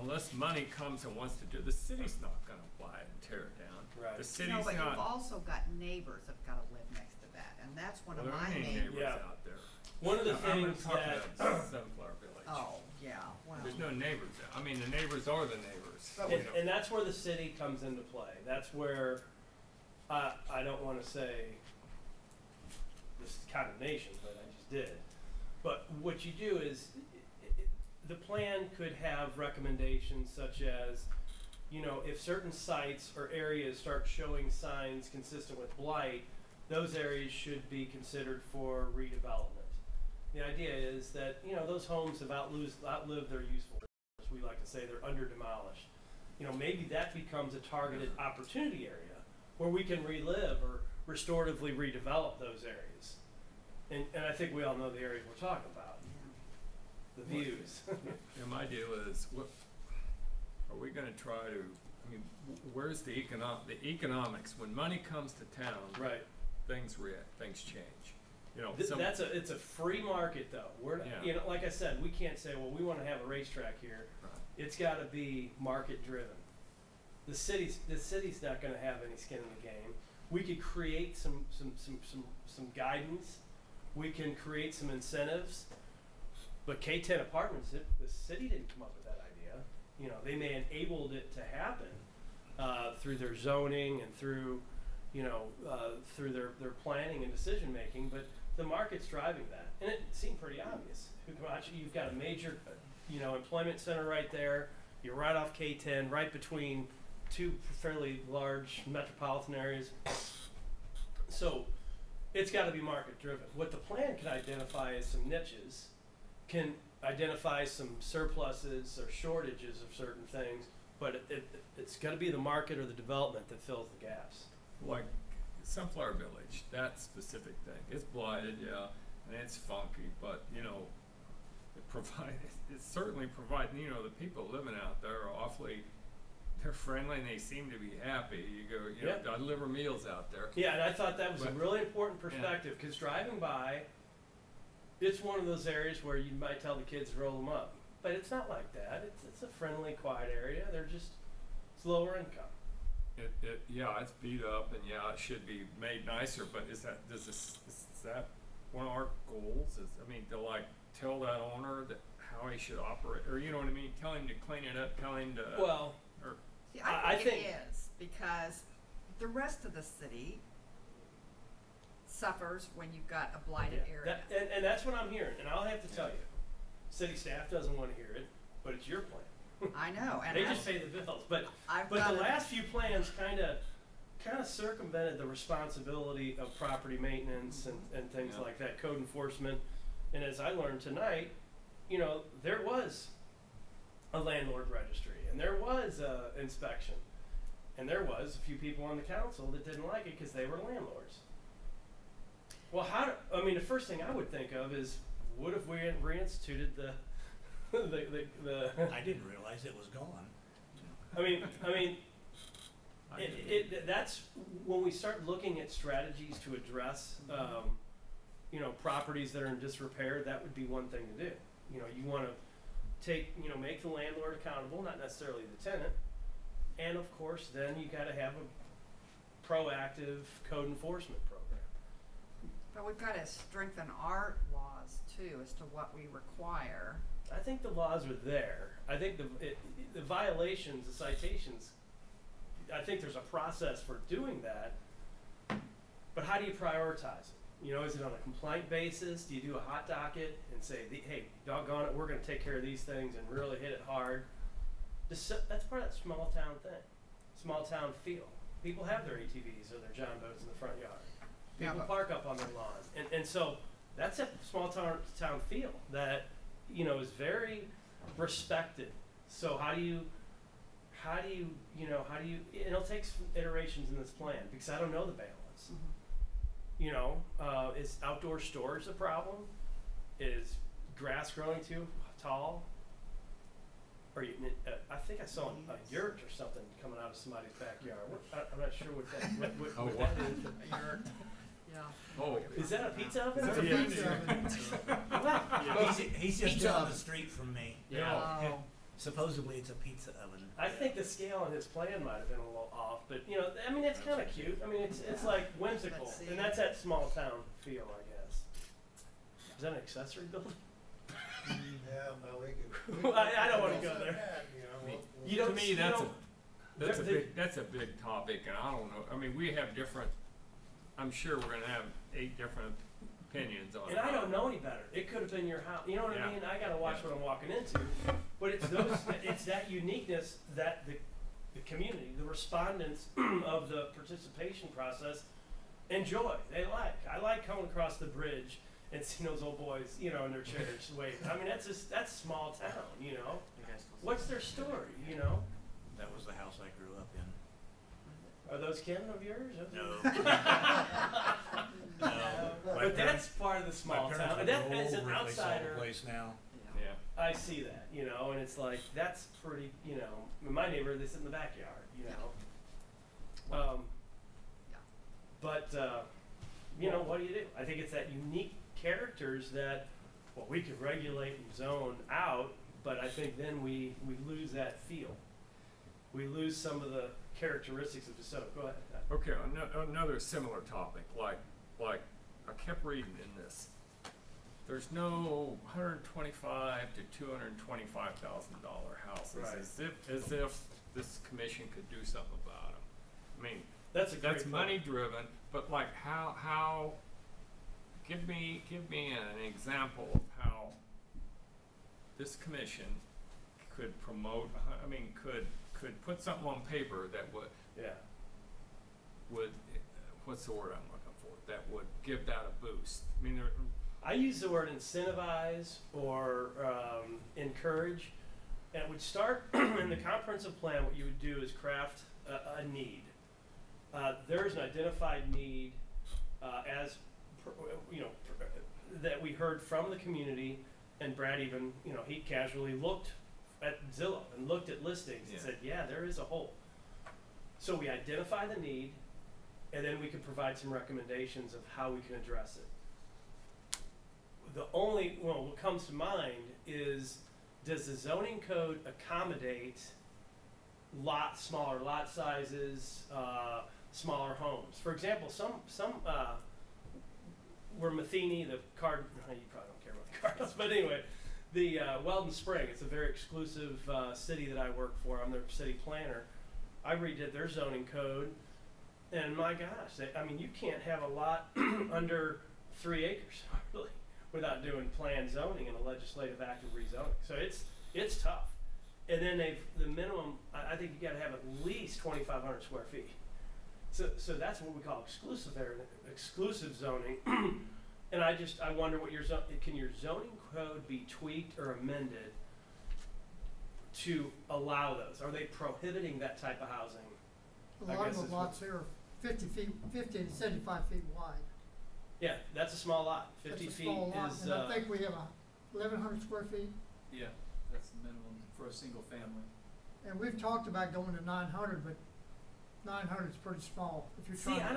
unless money comes and wants to do, the city's not gonna buy it and tear it down. Right. The No, city's but you've not. also got neighbors that've gotta live next to that, and that's one Well, of there my ain't any main. neighbors Yeah. out there. One of the Now, I'm things talking that about Sunflower Village. Oh, yeah, well. There's no neighbors there. I mean, the neighbors are the neighbors. And that's where the city comes into play. That's where I don't want to say this condemnation, but I just did. But what you do is the plan could have recommendations such as, if certain sites or areas start showing signs consistent with blight, those areas should be considered for redevelopment. The idea is that, those homes have outlived their usefulness. We like to say they're under demolished. Maybe that becomes a targeted opportunity area where we can relive or restoratively redevelop those areas. And I think we all know the areas we're talking about. The views. And my deal is, what are we going to try to? I mean, where's the economics? When money comes to town, Right. things change. It's a free market though. We're not, Yeah. like I said, we can't say, well, we want to have a racetrack here. Right. It's got to be market driven. The city's not going to have any skin in the game. We could create some guidance. We can create some incentives. But K10 Apartments, the city didn't come up with that idea. They may have enabled it to happen through their zoning and through through their planning and decision making, but the market's driving that, and it seemed pretty obvious. You've got a major, employment center right there. You're right off K10, right between two fairly large metropolitan areas. So it's got to be market driven. What the plan can identify is some niches, can identify some surpluses or shortages of certain things, but it's got to be the market or the development that fills the gaps. Like Sunflower Village, that specific thing. It's blighted, yeah, and it's funky, but it certainly provides, the people living out there are awfully they're friendly and they seem to be happy. You go, you know, Yeah. I deliver meals out there. Yeah, and I thought that was a But- really important Yeah. perspective, because driving by, it's one of those areas where you might tell the kids to roll them up. But it's not like that. It's a friendly, quiet area. They're just, it's lower income. Yeah, it's beat up, and yeah, it should be made nicer. But is that one of our goals? I mean, to like tell that owner that how he should operate, or you know what I mean? Tell him to clean it up. Tell him to. Well, or See, I I think think- it is, because the rest of the city suffers when you've got a blighted area. And that's what I'm hearing. And I'll have to tell you, city staff doesn't want to hear it, but it's your plan. I know, and They I've- just pay the bills. But I've But got the a- last few plans kind of circumvented the responsibility of property maintenance and things Yeah. like that, code enforcement. And as I learned tonight, you know, there was a landlord registry, and there was a inspection, and there was a few people on the council that didn't like it because they were landlords. Well, the first thing I would think of is, what if we reinstituted the I didn't realize it was gone. I mean, I didn't. that's when we start looking at strategies to address, you know, properties that are in disrepair. That would be one thing to do. You know, you want to make the landlord accountable, not necessarily the tenant, and of course, then you got to have a proactive code enforcement program. But we've got to strengthen our laws too as to what we require. I think the laws are there. I think the violations, the citations, I think there's a process for doing that. But how do you prioritize it? You know, is it on a complaint basis? Do you do a hot docket and say, hey, doggone it, we're going to take care of these things and really hit it hard? That's part of that small town thing, small town feel. People have their ATVs or their John boats in the front yard. People Yeah, but- park up on their lawn, and so that's a small town feel that, you know, is very respected. So how do you it'll take some iterations in this plan, because I don't know the balance. You know, is outdoor storage a problem? Is grass growing too tall? Or I think I saw a yurt or something coming out of somebody's backyard. I'm not sure what that is. A yurt. Yeah. Oh, Is that a pizza oven? That's a Yeah. pizza oven. What? He's just Pizza down oven. the street from me. Yeah. Oh. Supposedly it's a pizza oven. I think the scale on his plan might have been a little off, but you know, I mean, it's kind of cute. I mean, it's like whimsical, Let's see. and that's that small town feel, I guess. Is that an accessory building? Yeah, well, we could. Well, I don't wanna go there. You to don't me, you that's don't- that's a big topic, and I don't know. I mean, we have different. I'm sure we're gonna have 8 different opinions on it. And I don't know any better. It could have been your house. You know what Yeah. I mean? I gotta watch Yeah. what I'm walking into. But it's it's that uniqueness that the community, the respondents of the participation process enjoy. They like. I like coming across the bridge and seeing those old boys, you know, in their chairs waiting. I mean, that's small town, you know. What's their story, you know? That was the house I grew up in. Are those kin of yours? No. No. But that's part of the small My town. parents And are that, old, as an really sold outsider, the place now. Yeah. I see that, you know, and it's like, that's pretty, you know, in my neighborhood, they sit in the backyard, you know. Yeah. But, you know, what do you do? I think it's that unique characters that, well, we could regulate and zone out, but I think then we lose that feel. We lose some of the characteristics of DeSoto. Go ahead. Okay, another similar topic, like I kept reading in this. There's no $125,000 to $225,000 houses, Right. as if this commission could do something about them. I mean, That's a great that's point. money driven, but like how? Give me an example of how this commission could promote. I mean, could put something on paper that Yeah. would what's the word I'm looking for? That would give that a boost. I mean, I use the word incentivize or encourage. And it would start in the comprehensive plan. What you would do is craft a need. There's an identified need that we heard from the community, and Brad even, he casually looked at Zillow and looked at listings and Yeah. said, yeah, there is a hole. So we identify the need, and then we can provide some recommendations of how we can address it. What comes to mind is, does the zoning code accommodate smaller lot sizes, smaller homes? For example, some where Matheny, the card, you probably don't care about the Cardinals, but anyway, the Weldon Spring, it's a very exclusive city that I work for. I'm their city planner. I redid their zoning code, and my gosh, you can't have a lot under 3 acres, really, without doing planned zoning and a legislative act of rezoning. So it's tough. And then the minimum, I think you got to have at least 2,500 square feet. So that's what we call exclusive zoning. And I wonder what can your zoning code be tweaked or amended to allow those? Are they prohibiting that type of housing? A lot of the lots here are 50 to 75 feet wide. Yeah, that's a small lot. 50 That's a feet small lot, is. and I think we have 1,100 square feet, Yeah, that's the minimum for a single family. and we've talked about going to 900, but 900 is pretty small if you're See, trying.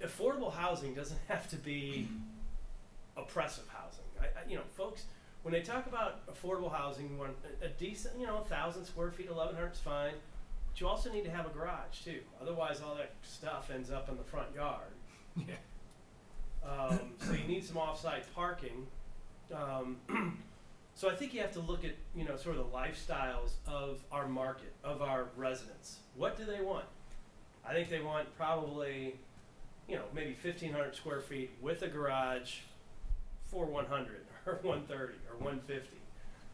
affordable housing doesn't have to be oppressive housing. Folks, when they talk about affordable housing, you want a decent, 1,000 square feet, 1,100 is fine, but you also need to have a garage too. Otherwise, all that stuff ends up in the front yard. Yeah. So you need some off-site parking. So I think you have to look at, sort of the lifestyles of our market, of our residents. What do they want? I think they want probably, maybe 1,500 square feet with a garage for 100 or 130 or 150.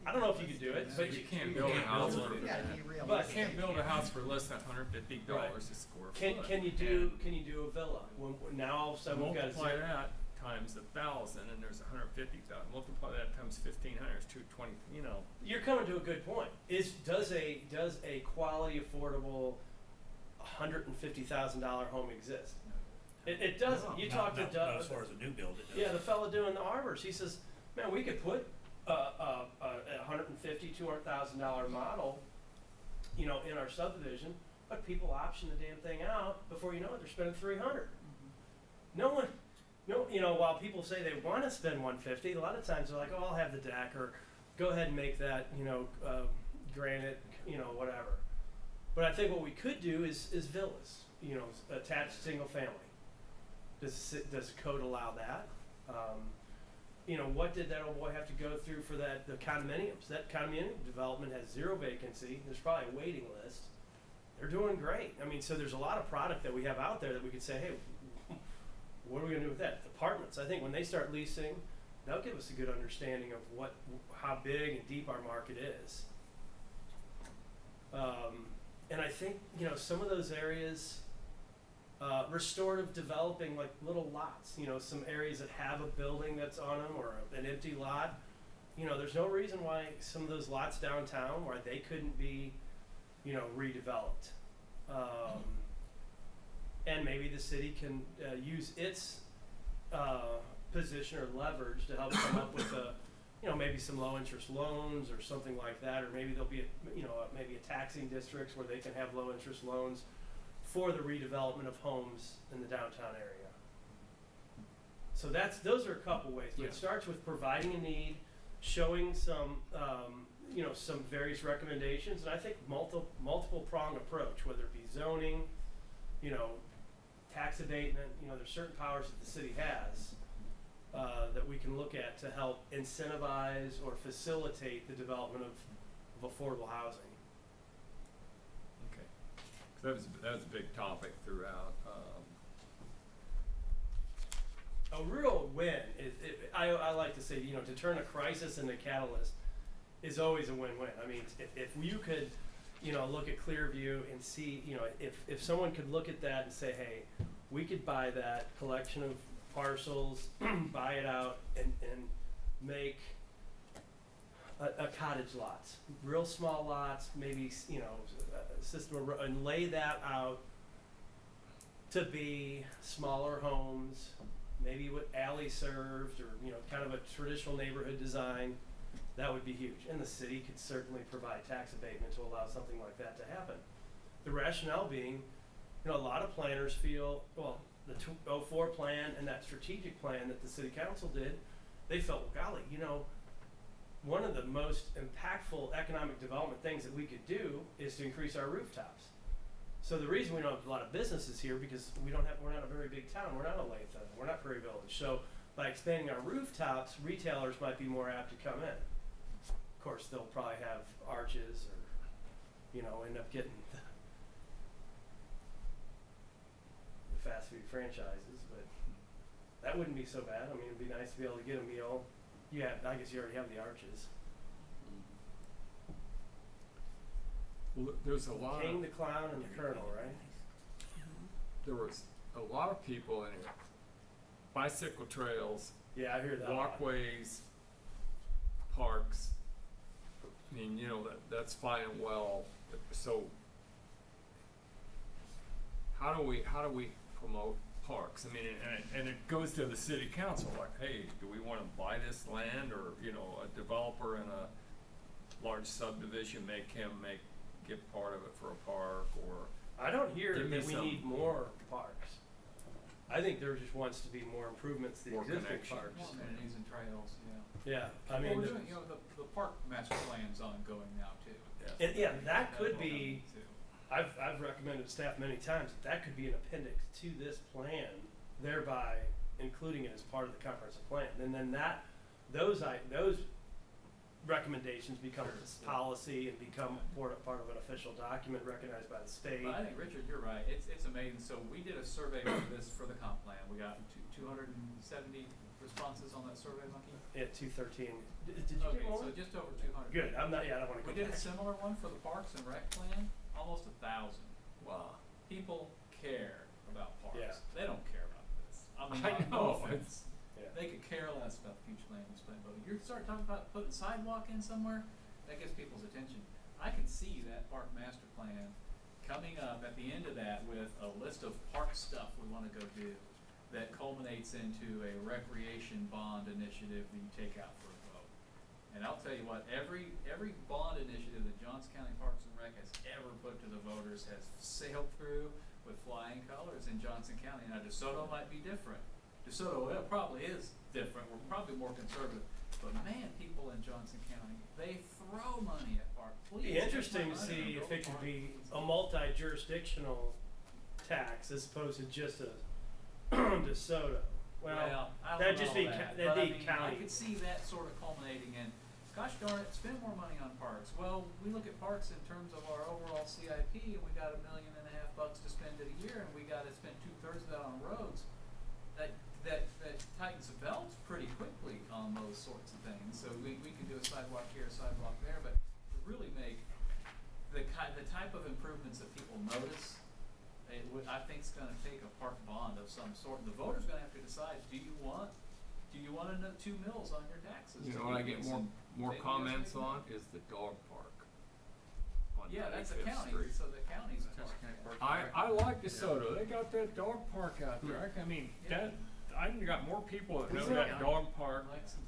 I don't know if you could do it, but you can't build a house for You gotta be you realistic. can't build a house for less than $150 a square foot. Can you do a villa? Now all of a sudden we've got multiply that times 1,000, and there's 150,000. Multiply that times 1,500 is 220. You're coming to a good point. Does a quality, affordable, $150,000 home exist? It doesn't. You talk to Not Doug. as far as a new build, it does. Yeah, the fella doing the arbors. He says, "Man, we could put a $150,000, $200,000 model, in our subdivision, but people option the damn thing out before you know it. They're spending $300. While people say they want to spend $150, a lot of times they're like, oh, I'll have the deck, or go ahead and make that, granite, whatever. But I think what we could do is villas, attached single family. Does code allow that? What did that old boy have to go through for the condominiums? That condominium development has 0 vacancy. There's probably a waiting list. They're doing great. So there's a lot of product that we have out there that we could say, hey, what are we going to do with that? Apartments. I think when they start leasing, that'll give us a good understanding of how big and deep our market is. And I think, some of those areas, restorative developing, like little lots, some areas that have a building that's on them or an empty lot, there's no reason why some of those lots downtown, why they couldn't be, redeveloped. And maybe the city can use its position or leverage to help come up with maybe some low interest loans or something like that, or maybe there'll be maybe a taxing districts where they can have low interest loans for the redevelopment of homes in the downtown area. So those are a couple ways, but it starts with providing a need, showing some some various recommendations, and I think multiple prong approach, whether it be zoning, tax abatement, there's certain powers that the city has that we can look at to help incentivize or facilitate the development of affordable housing. Okay. So that was a big topic throughout. A real win I like to say, to turn a crisis into a catalyst is always a win-win. If you could, look at Clearview and see, if someone could look at that and say, hey, we could buy that collection of parcels, buy it out, and make a cottage lots, real small lots, maybe, a system and lay that out to be smaller homes, maybe with alley served or, kind of a traditional neighborhood design, that would be huge. And the city could certainly provide tax abatement to allow something like that to happen. The rationale being, a lot of planners feel, well, the 04 plan and that strategic plan that the city council did, they felt, well, golly, one of the most impactful economic development things that we could do is to increase our rooftops. So the reason we don't have a lot of businesses here, because we're not a very big town, we're not a Lathan, we're not Prairie Village. So by expanding our rooftops, retailers might be more apt to come in. Of course, they'll probably have arches or, end up getting the fast food franchises, but that wouldn't be so bad. I mean, it'd be nice to be able to get a meal. I guess you already have the arches. Well, there's a lot King, of, the Clown, and the Colonel, right? there was a lot of people in here. Bicycle trails, Yeah, I hear that a lot. walkways, parks. I mean, that's fine and well. So how do we promote parks? I mean, and it goes to the city council, like, hey, do we want to buy this land, or a developer in a large subdivision give part of it for a park, or I don't hear give me that we some- need more parks. I think there just wants to be more improvements to the More existing connection. parks. More amenities and trails, yeah. Yeah, I Well, mean, we're doing, the park master plan's ongoing now too. yeah. and yeah, that could will be. come too. I've recommended to staff many times that could be an appendix to this plan, thereby including it as part of the comprehensive plan. And then those recommendations become this policy and become part of an official document recognized by the state. But I think, Richard, you're right. It's amazing. So we did a survey of this for the comp plan. We got 270 responses on that survey monkey. Yeah, 213. Did you Okay, get more? so just over 200. Good. I don't want to go We did a back. similar one for the Parks and Rec plan, almost 1,000. Wow. People care about parks. Yeah. They don't care about this. I mean, I no know, offense. Yeah. They could care less about the future land use plan, but when you start talking about putting sidewalk in somewhere, that gets people's attention. I can see that park master plan coming up at the end of that with a list of park stuff we wanna go do that culminates into a recreation bond initiative that you take out for a vote. And I'll tell you what, every bond initiative that Johnson County Parks and Rec has ever put to the voters has sailed through with flying colors in Johnson County. Now, DeSoto might be different. DeSoto, well, probably is different. We're probably more conservative. But man, people in Johnson County, they throw money at parks. Please, It'd be interesting to see if it could be a multi-jurisdictional tax as opposed to just a DeSoto. Well, I don't that'd know just be that, that'd but I be mean, county. I could see that sort of culminating in, gosh darn it, spend more money on parks. Well, we look at parks in terms of our overall CIP, and we got $1.5 million to spend in a year, and we got to spend 2/3 of that on roads. That tightens the belts pretty quickly on those sorts of things. So we can do a sidewalk here, a sidewalk there, but to really make the type of improvements that people notice, I think it's going to take a park bond of some sort. The voter's going to have to decide: do you want to know 2 mills on your taxes? You know what I get more Maybe comments yes, maybe on is the dog park. On Yeah, that's a 95th county, Street. so the county's park. I like DeSoto. They got that dog park out there. I mean, Yeah. I got more people that know Isn't that it- dog park. Lexington.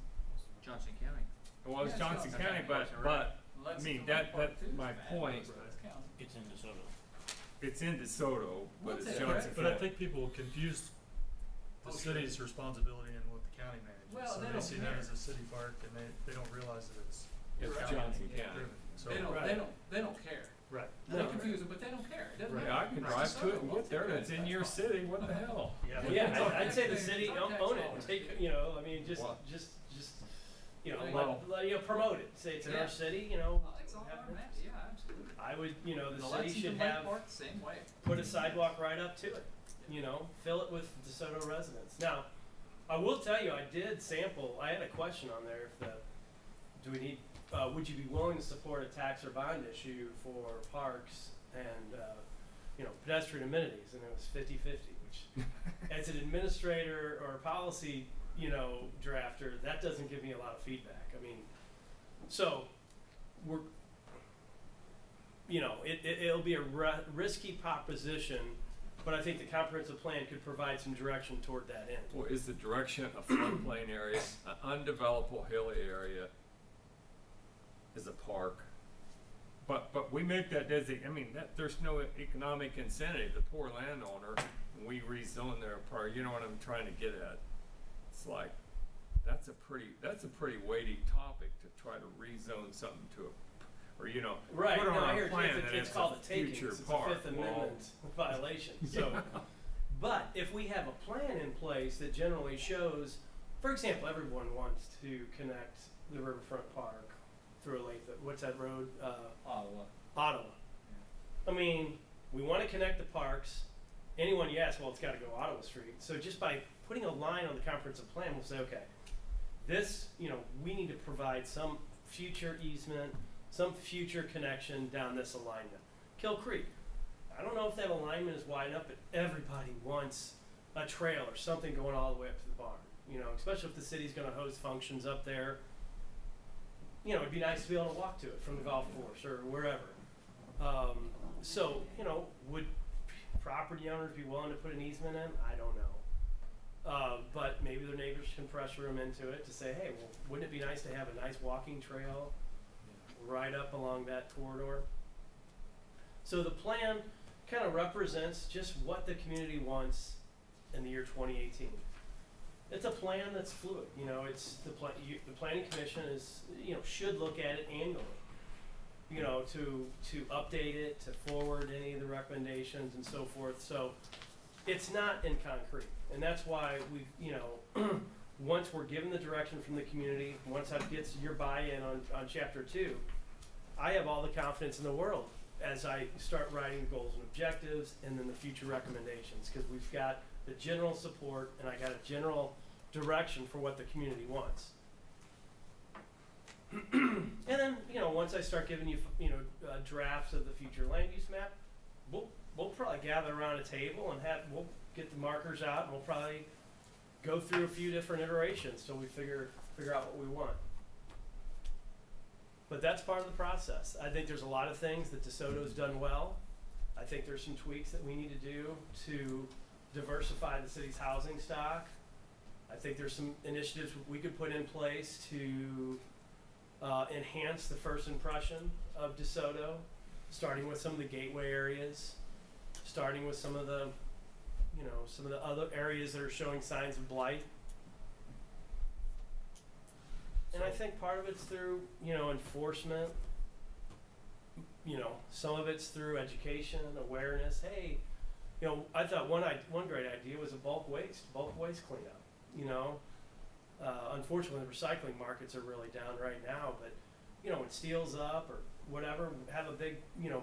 Johnson County. Well, it's Yeah, Johnson Johnson County, County. but I Lexington mean, Lake that Park, too, is my bad, point. but it's county. It's in DeSoto. It's in DeSoto, but What's it's it, Johnson But I County. think people confuse the Oh, sure. city's responsibility and what the county manages. Well, So they they don't see care. that as a city park, and they don't realize that it's It's Right. Johnson Yeah. County. driven. So, They don't, Right. they don't care. right. They No. confuse them, but they don't care. It doesn't Right. matter. Yeah, I can It's drive to DeSoto. it and We'll get there, take and it. it's in That's your fine. city. What the hell? Yeah. Yeah, I'd say the It's city our tax own it. dollars. Take I mean, just Well- promote it. Say it's in Yeah. our city. It's all have our it. map. Yeah, absolutely. I would, the The city Lexington should Lake have Park, same way. put a sidewalk right up to it. Fill it with DeSoto residents. Now, I will tell you, I did sample. I had a question on there. Would you be willing to support a tax or bond issue for parks and pedestrian amenities? And it was 50-50, which as an administrator or a policy drafter, that doesn't give me a lot of feedback. I mean, so we're it'll be a risky proposition, but I think the comprehensive plan could provide some direction toward that end. Well, is the direction a floodplain area, an undevelopable hilly area, as a park. But we make that I mean, there's no economic incentive. The poor landowner, when we rezone their park, you know what I'm trying to get at? It's like, that's a pretty weighty topic to try to rezone something to or Right, put no, on I a hear plan that it's it's called a a takings, future it's park. a Fifth Amendment violation, so. But if we have a plan in place that generally shows, for example, everyone wants to connect the Riverfront Park through a lake, what's that road? Ottawa. I mean, we wanna connect the parks, anyone you ask, well, it's gotta go Ottawa Street, so just by putting a line on the comprehensive plan, we'll say, okay, this, we need to provide some future easement, some future connection down this alignment. Kill Creek, I don't know if that alignment is wide enough, but everybody wants a trail or something going all the way up to the barn, especially if the city's gonna host functions up there. It'd be nice to be able to walk to it from the golf course or wherever. So, would property owners be willing to put an easement in? I don't know. But maybe their neighbors can pressure them into it to say, hey, well, wouldn't it be nice to have a nice walking trail right up along that corridor? So the plan kind of represents just what the community wants in the year 2018. It's a plan that's fluid. It's the planning commission is should look at it annually. To update it, to forward any of the recommendations and so forth. So it's not in concrete, and that's why we've once we're given the direction from the community, once that gets your buy-in on chapter 2, I have all the confidence in the world as I start writing goals and objectives and then the future recommendations, because we've got the general support and I got a general direction for what the community wants. And then, once I start giving you, drafts of the future land use map, we'll probably gather around a table and we'll get the markers out and we'll probably go through a few different iterations till we figure out what we want. But that's part of the process. I think there's a lot of things that DeSoto's done well. I think there's some tweaks that we need to do to diversify the city's housing stock. I think there's some initiatives we could put in place to enhance the first impression of DeSoto, starting with some of the gateway areas, starting with some of the other areas that are showing signs of blight. And I think part of it's through, enforcement. Some of it's through education, awareness. Hey, I thought one great idea was a bulk waste cleanup. Unfortunately, the recycling markets are really down right now, but when steel's up or whatever, have a big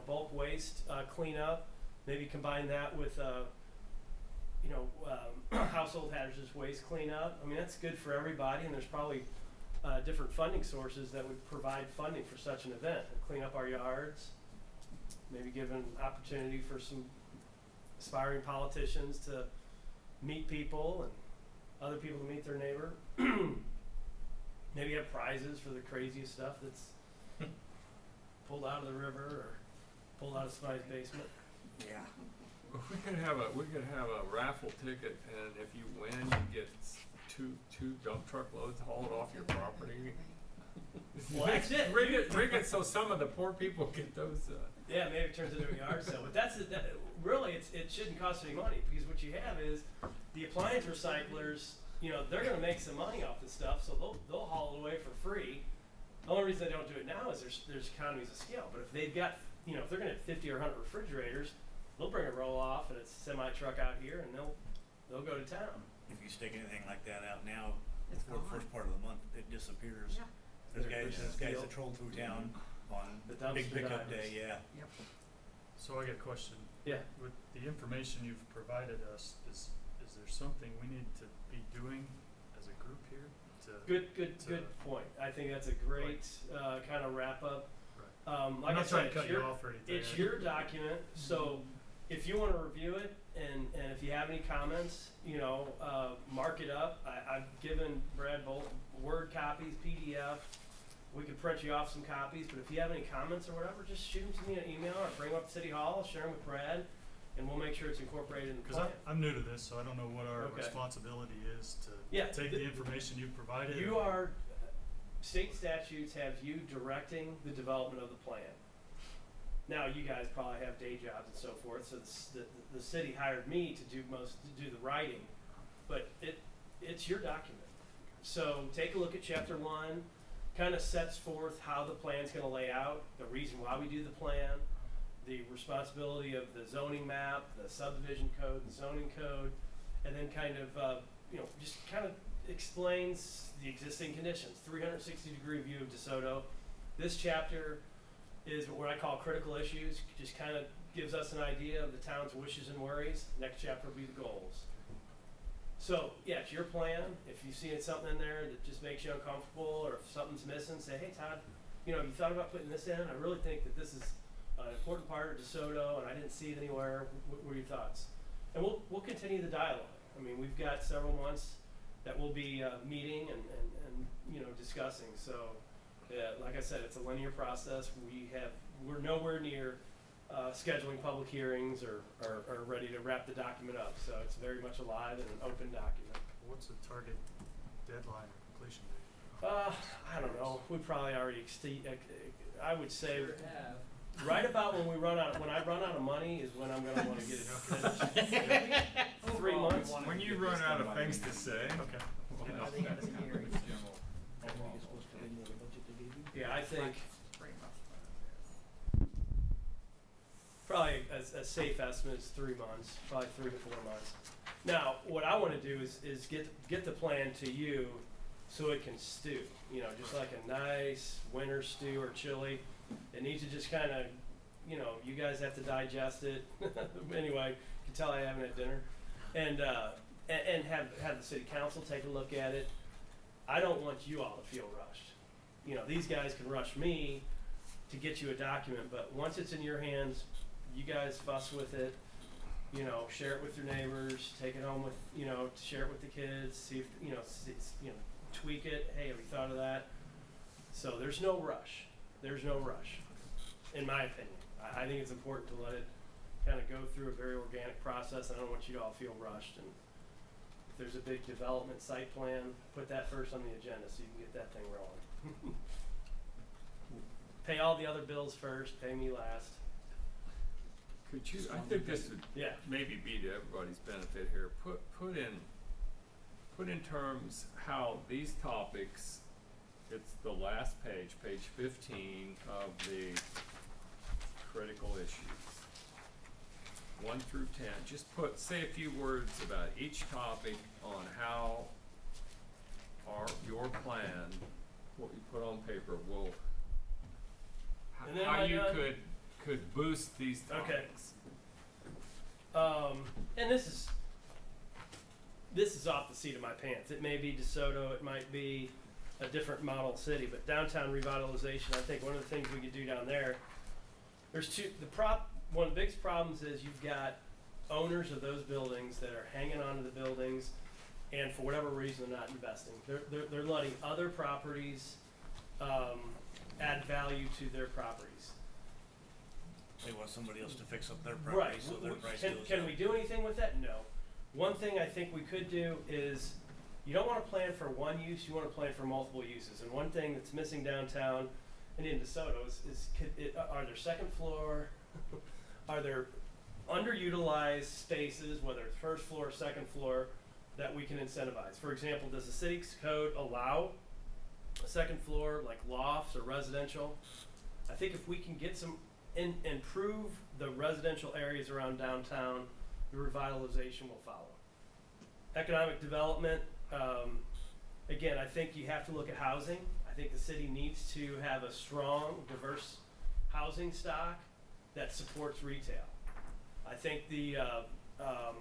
bulk waste cleanup. Maybe combine that with household hazardous waste cleanup. I mean, that's good for everybody, and there's probably different funding sources that would provide funding for such an event and clean up our yards. Maybe give an opportunity for some aspiring politicians to meet people and other people to meet their neighbor. Maybe have prizes for the craziest stuff that's pulled out of the river or pulled out of somebody's basement. Yeah. We could have a raffle ticket, and if you win, you get two dump truck loads hauled off your property. Well, that's it. Rig it so some of the poor people get those. Yeah, maybe it turns into a yard sale, but really it shouldn't cost any money, because what you have is the appliance recyclers. They're going to make some money off this stuff, so they'll haul it away for free. The only reason they don't do it now is there's economies of scale. But if they've got if they're going to have 50 or 100 refrigerators, they'll bring a roll off and it's a semi truck out here, and they'll go to town. If you stick anything like that out now, It's before the gone. first part of the month, it disappears. Yeah. There's guys Steel. that troll through town on The big dumpster pickup divers. day, yeah. Yep. So I got a question. Yeah. With the information you've provided us, is there something we need to be doing as a group here to? Good point. I think that's a great kind of wrap up. Right. Like I'm I not said, trying to cut you off or anything. it's your document, so if you want to review it and if you have any comments, mark it up. I've given Brad both Word copies, PDF. We could print you off some copies, but if you have any comments or whatever, just shoot them to me in an email or bring them up to City Hall, share them with Brad, and we'll make sure it's incorporated in the Because plan. I'm new to this, so I don't know what our Okay. responsibility is to Yeah, take the information you've provided. You are, state statutes have you directing the development of the plan. Now, you guys probably have day jobs and so forth, so the city hired me to do the writing, but it's your document. So take a look at chapter 1, kind of sets forth how the plan's gonna lay out, the reason why we do the plan, the responsibility of the zoning map, the subdivision code, the zoning code, and then kind of, just kind of explains the existing conditions, 360-degree view of DeSoto. This chapter is what I call critical issues, just kind of gives us an idea of the town's wishes and worries. Next chapter will be the goals. So, yeah, it's your plan. If you see something in there that just makes you uncomfortable, or if something's missing, say, hey, Todd, you thought about putting this in? I really think that this is an important part of DeSoto, and I didn't see it anywhere. What are your thoughts? And we'll continue the dialogue. I mean, we've got several months that we'll be meeting and discussing. So, yeah, like I said, it's a linear process. We're nowhere near scheduling public hearings or ready to wrap the document up. So it's very much alive and an open document. What's the target deadline or completion date? I don't know. We probably already I would say Sure have. right about when I run out of money is when I'm gonna want to get it finished. 3 months. When you run out of things to say. Okay. By the end of the year. Yeah, I think Pretty much. probably a safe estimate is 3 months, probably 3 to 4 months. Now, what I want to do is get the plan to you so it can stew. Just like a nice winter stew or chili. It needs to just kind of, you guys have to digest it. Anyway, you can tell I haven't had dinner, and have the city council take a look at it. I don't want you all to feel rushed. These guys can rush me to get you a document, but once it's in your hands, you guys fuss with it. Share it with your neighbors, take it home with, share it with the kids, see if, tweak it. Hey, have you thought of that? So there's no rush. There's no rush, in my opinion. I think it's important to let it kind of go through a very organic process. I don't want you to all feel rushed. And if there's a big development site plan, put that first on the agenda so you can get that thing rolling. Pay all the other bills first, pay me last. Could you, I think this would Yeah. maybe be to everybody's benefit here, put in terms how these topics, it's the last page 15 of the critical issues. 1 through 10, just say a few words about each topic on how your plan, what you put on paper will, And then how am I you done? could boost these Okay. topics. And this is off the seat of my pants. It may be DeSoto, it might be a different model city, but downtown revitalization, I think one of the things we could do down there, one of the biggest problems is you've got owners of those buildings that are hanging onto the buildings, and for whatever reason they're not investing. They're letting other properties add value to their properties. They want somebody else to fix up their Right. property, so their price Can, goes can up. we do anything with that? No. One thing I think we could do is, you don't want to plan for one use, you want to plan for multiple uses. And one thing that's missing downtown and in DeSoto are there second floor, are there underutilized spaces, whether it's first floor or second floor, that we can incentivize? For example, does the city's code allow a second floor, like lofts or residential? I think if we can get improve the residential areas around downtown, the revitalization will follow. Economic development, again, I think you have to look at housing. I think the city needs to have a strong, diverse housing stock that supports retail. I think the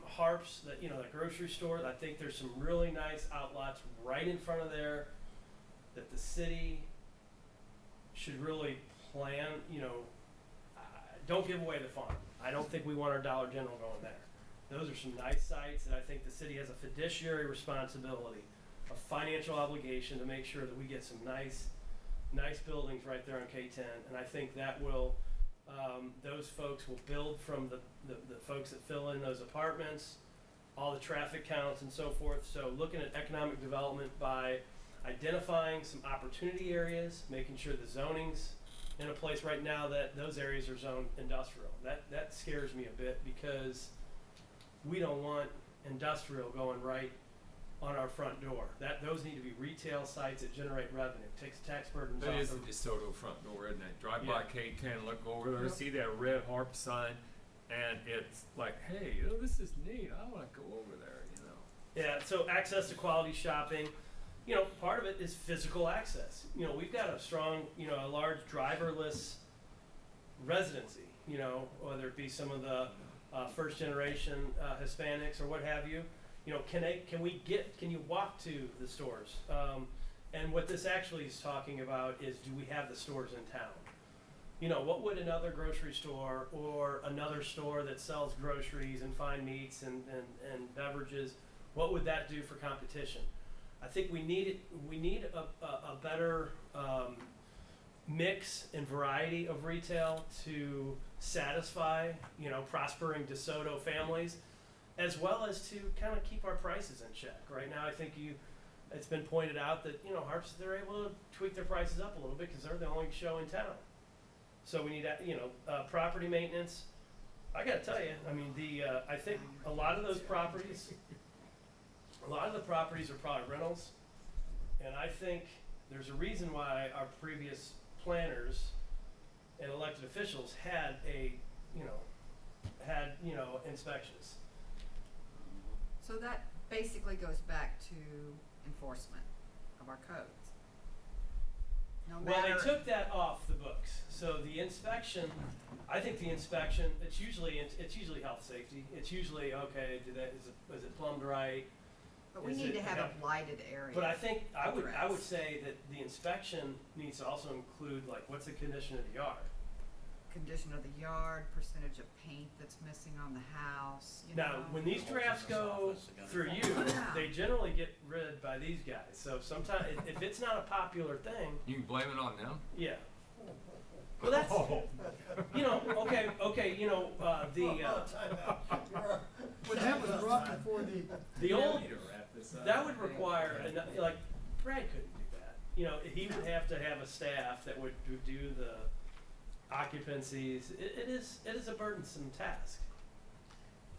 Harps, that grocery store, I think there's some really nice outlots right in front of there that the city should really plan, don't give away the farm. I don't think we want our Dollar General going there. Those are some nice sites, and I think the city has a fiduciary responsibility, a financial obligation to make sure that we get some nice buildings right there on K10. And I think that will, those folks will build from the folks that fill in those apartments, all the traffic counts and so forth. So looking at economic development by identifying some opportunity areas, making sure the zoning's in a place right now that those areas are zoned industrial. That scares me a bit because we don't want industrial going right on our front door. Those need to be retail sites that generate revenue, takes tax burdens That off. is the DeSoto front door, isn't it? Drive by Yeah. K10, look over there, Yep. see that red harp sign, and it's like, hey, this is neat. I want to go over there, you know. Yeah, so access to quality shopping, you know, part of it is physical access. You know, we've got a strong, you know, a large driverless residency, you know, whether it be some of the first generation Hispanics or what have you. You know, can you walk to the stores? And what this actually is talking about is, do we have the stores in town? You know, what would another grocery store or another store that sells groceries and fine meats and beverages, what would that do for competition? I think we need a better mix and variety of retail to satisfy, you know, prospering DeSoto families, as well as to kind of keep our prices in check. Right now, I think it's been pointed out that, you know, Harps, they're able to tweak their prices up a little bit because they're the only show in town. So we need, you know, property maintenance. I gotta tell you, I mean, I think a lot of those properties, a lot of the properties are probably rentals, and I think there's a reason why our previous planners and elected officials had inspections. So that basically goes back to enforcement of our codes. No Well, matter. they took that off the books. So the inspection, I think the inspection, it's usually health safety. It's usually, okay, is it plumbed right? But we is need it- to have a blighted area. But I think I would addressed. say that the inspection needs to also include, like, what's the condition of the yard? Condition of the yard, percentage of paint that's missing on the house, you Now, know. when these drafts go through you, Yeah. they generally get read by these guys. So sometimes, if it's not a popular thing, You can blame it on them. yeah. Well, that's, you know, okay, you know, But that was brought before the old, We need to wrap this up. that would require, like, Brad couldn't do that. You know, he would have to have a staff that would do the occupancies. It is a burdensome task.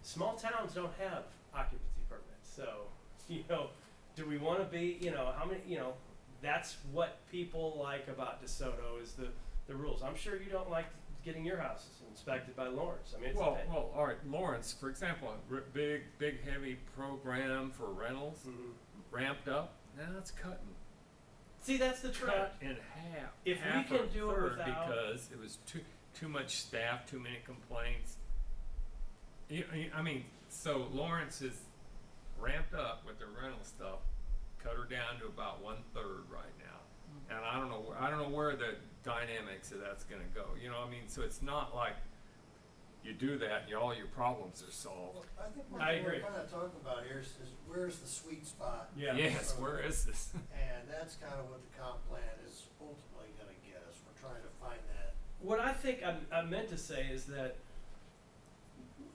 Small towns don't have occupancy permits, so, you know, do we wanna be, you know, how many, you know, that's what people like about DeSoto is the rules. I'm sure you don't like getting your houses inspected by Lawrence. I mean, it's a pain. Well, all right, Lawrence, for example, big heavy program for rentals, Mhm. ramped up. Now it's cutting. See, that's the trend. Cut in half. If we half can or do it third without- because it was too much staff, too many complaints. I mean, so Lawrence is ramped up with the rental stuff, cut her down to about 1/3 right now, and I don't know where the dynamics of that's gonna go. You know, what I mean, so it's not like you do that and all your problems are solved. Well, I think I what agree. we're kind of talking about here is where's the sweet spot? Yeah. Yes, where is this? And that's kind of what the comp plan is ultimately gonna get us. We're trying to find that. What I think I meant to say is that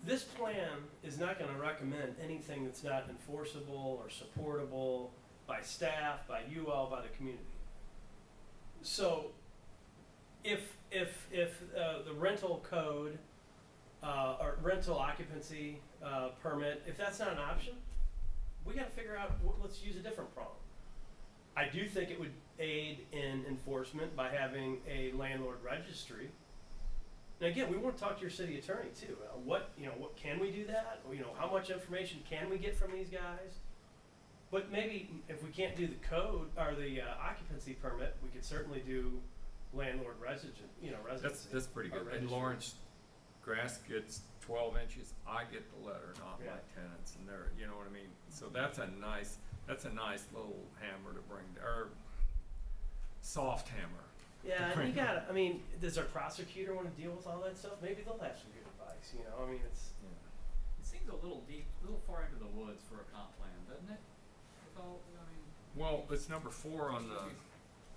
this plan is not gonna recommend anything that's not enforceable or supportable by staff, by you all, by the community. So, if the rental code, or rental occupancy, permit, if that's not an option, we gotta figure out, let's use a different prong. I do think it would aid in enforcement by having a landlord registry. And again, we wanna talk to your city attorney too. What can we do that? You know, how much information can we get from these guys? But maybe if we can't do the code or the occupancy permit, we could certainly do landlord residency. That's pretty or good. And registry. Lawrence, grass gets 12 inches. I get the letter, not Yeah. my tenants, and they're, you know what I mean. So that's a nice little hammer to bring, or soft hammer. Yeah, and you gotta, I mean, does our prosecutor wanna deal with all that stuff? Maybe they'll have some good advice, you know, I mean, it's, It seems a little deep, a little far into the woods for a comp plan, doesn't it? With all, I mean, Well, it's number 4 on the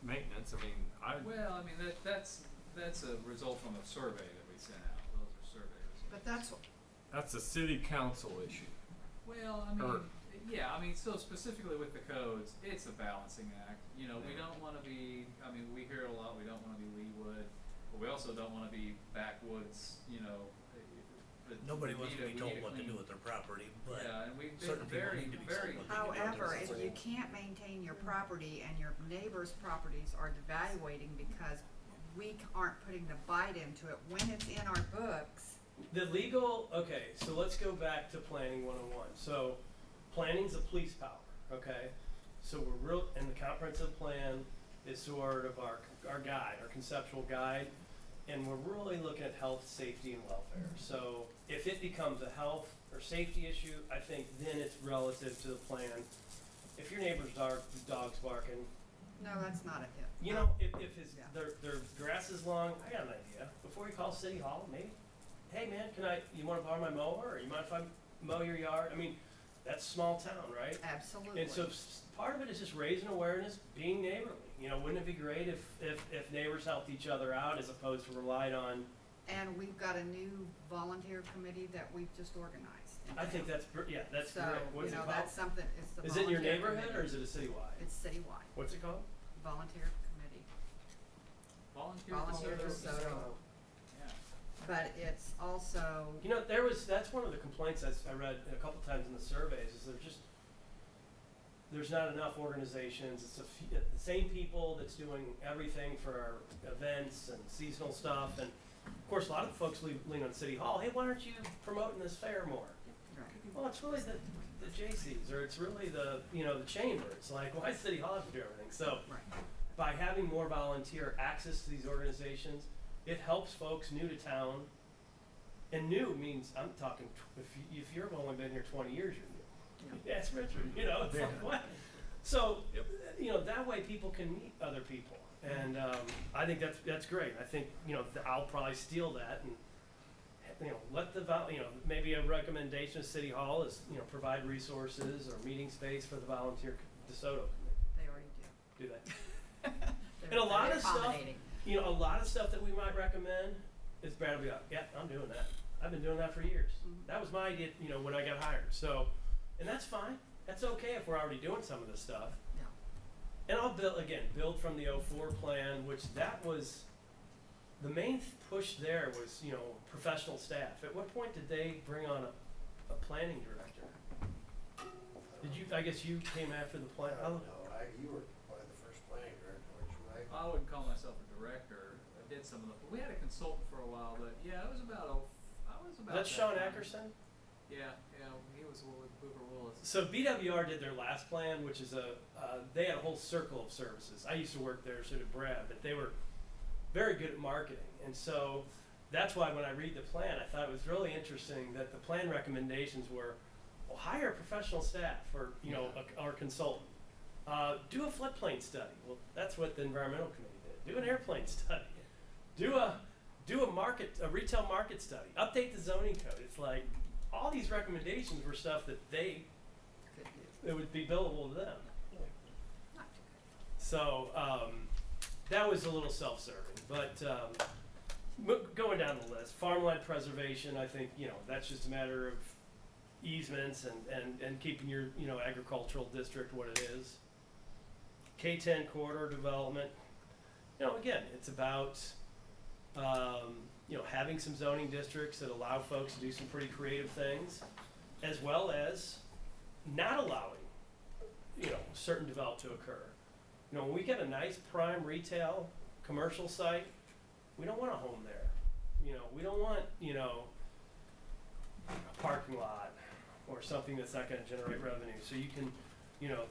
maintenance. I mean, well, I mean, that's a result from a survey that we sent out. Those are survey results. But that's, that's a city council issue. Well, I mean, Or- Yeah, I mean, so specifically with the codes, it's a balancing act. You know, we don't want to be, I mean, we hear it a lot, we don't want to be Leewood, but we also don't want to be backwoods, you know. Nobody we wants need to a- be we told need a what to clean- do with their property, but Yeah, and we've been certain people very, need to be very. told what to do. However, if you can't maintain your property and your neighbors' properties are devaluating because we aren't putting the bite into it, when it's in our books, The legal, okay, so let's go back to planning 101. So planning's a police power, okay? So we're real, and the comprehensive plan is sort of our guide, our conceptual guide, and we're really looking at health, safety, and welfare. So if it becomes a health or safety issue, I think then it's relative to the plan. If your neighbor's dog's barking, no, that's not a hit. you know, if his, Yeah. their grass is long, I got an idea. Before you call City Hall, maybe, hey man, you wanna borrow my mower, or you mind if I mow your yard? I mean, that's small town, right? Absolutely. And so part of it is just raising awareness, being neighborly. You know, wouldn't it be great if neighbors helped each other out as opposed to relied on? And we've got a new volunteer committee that we've just organized. in I think town. that's So, great. What's you it know, called? that's something, it's the Is it in your volunteer neighborhood or committee. is it a citywide? It's citywide, What's it called? volunteer committee, Volunteer. volunteer DeSoto. DeSoto. Yeah. But it's also, You know, that's one of the complaints I read a couple times in the surveys is there's not enough organizations. It's the same people that's doing everything for our events and seasonal stuff. And of course, a lot of folks lean on City Hall. Hey, why aren't you promoting this fair more? right, Well, it's really the JCs, or it's really the chamber. It's like, why does City Hall have to do everything? So right. by having more volunteer access to these organizations, it helps folks new to town. And new means, I'm talking, if you've only been here 20 years, you're new. Yeah. Yes, Richard, it's like, what? So, that way people can meet other people. And I think that's great. I think, I'll probably steal that and, let maybe a recommendation of City Hall is, provide resources or meeting space for the volunteer DeSoto committee. They already do. Do that. They're And a lot very of stuff, accommodating. a lot of stuff that we might recommend is Brad will be like, yeah, I'm doing that. I've been doing that for years. Mhm. That was my idea, when I got hired. So, and that's fine. That's okay if we're already doing some of this stuff. Yeah. And I'll build from the 04 plan, which that was, the main push there was, professional staff. At what point did they bring on a planning director? I guess you came after the plan? I don't know, you were probably the first planning director, weren't you, right? I wouldn't call myself a director. I did some of the. We had a consultant for a while, but yeah, it was about. That's that Sean time. Ackerson? Yeah, he was with Booker Willis. So BWR did their last plan, which is they had a whole circle of services. I used to work there, so did Brad, but they were very good at marketing. And so that's why when I read the plan, I thought it was really interesting that the plan recommendations were, well, hire professional staff or, our consultant. Do a floodplain study. Well, that's what the environmental committee did. Do an airplane study. Do a retail market study. Update the zoning code. It's like all these recommendations were stuff that Could do. it would be billable to them. Not too So that was a little self-serving, but going down the list, farmland preservation, I think that's just a matter of easements and keeping your agricultural district what it is. K-10 corridor development, again, it's about having some zoning districts that allow folks to do some pretty creative things, as well as not allowing certain development to occur. When we get a nice prime retail commercial site, we don't want a home there. We don't want a parking lot or something that's not going to generate revenue. So you can,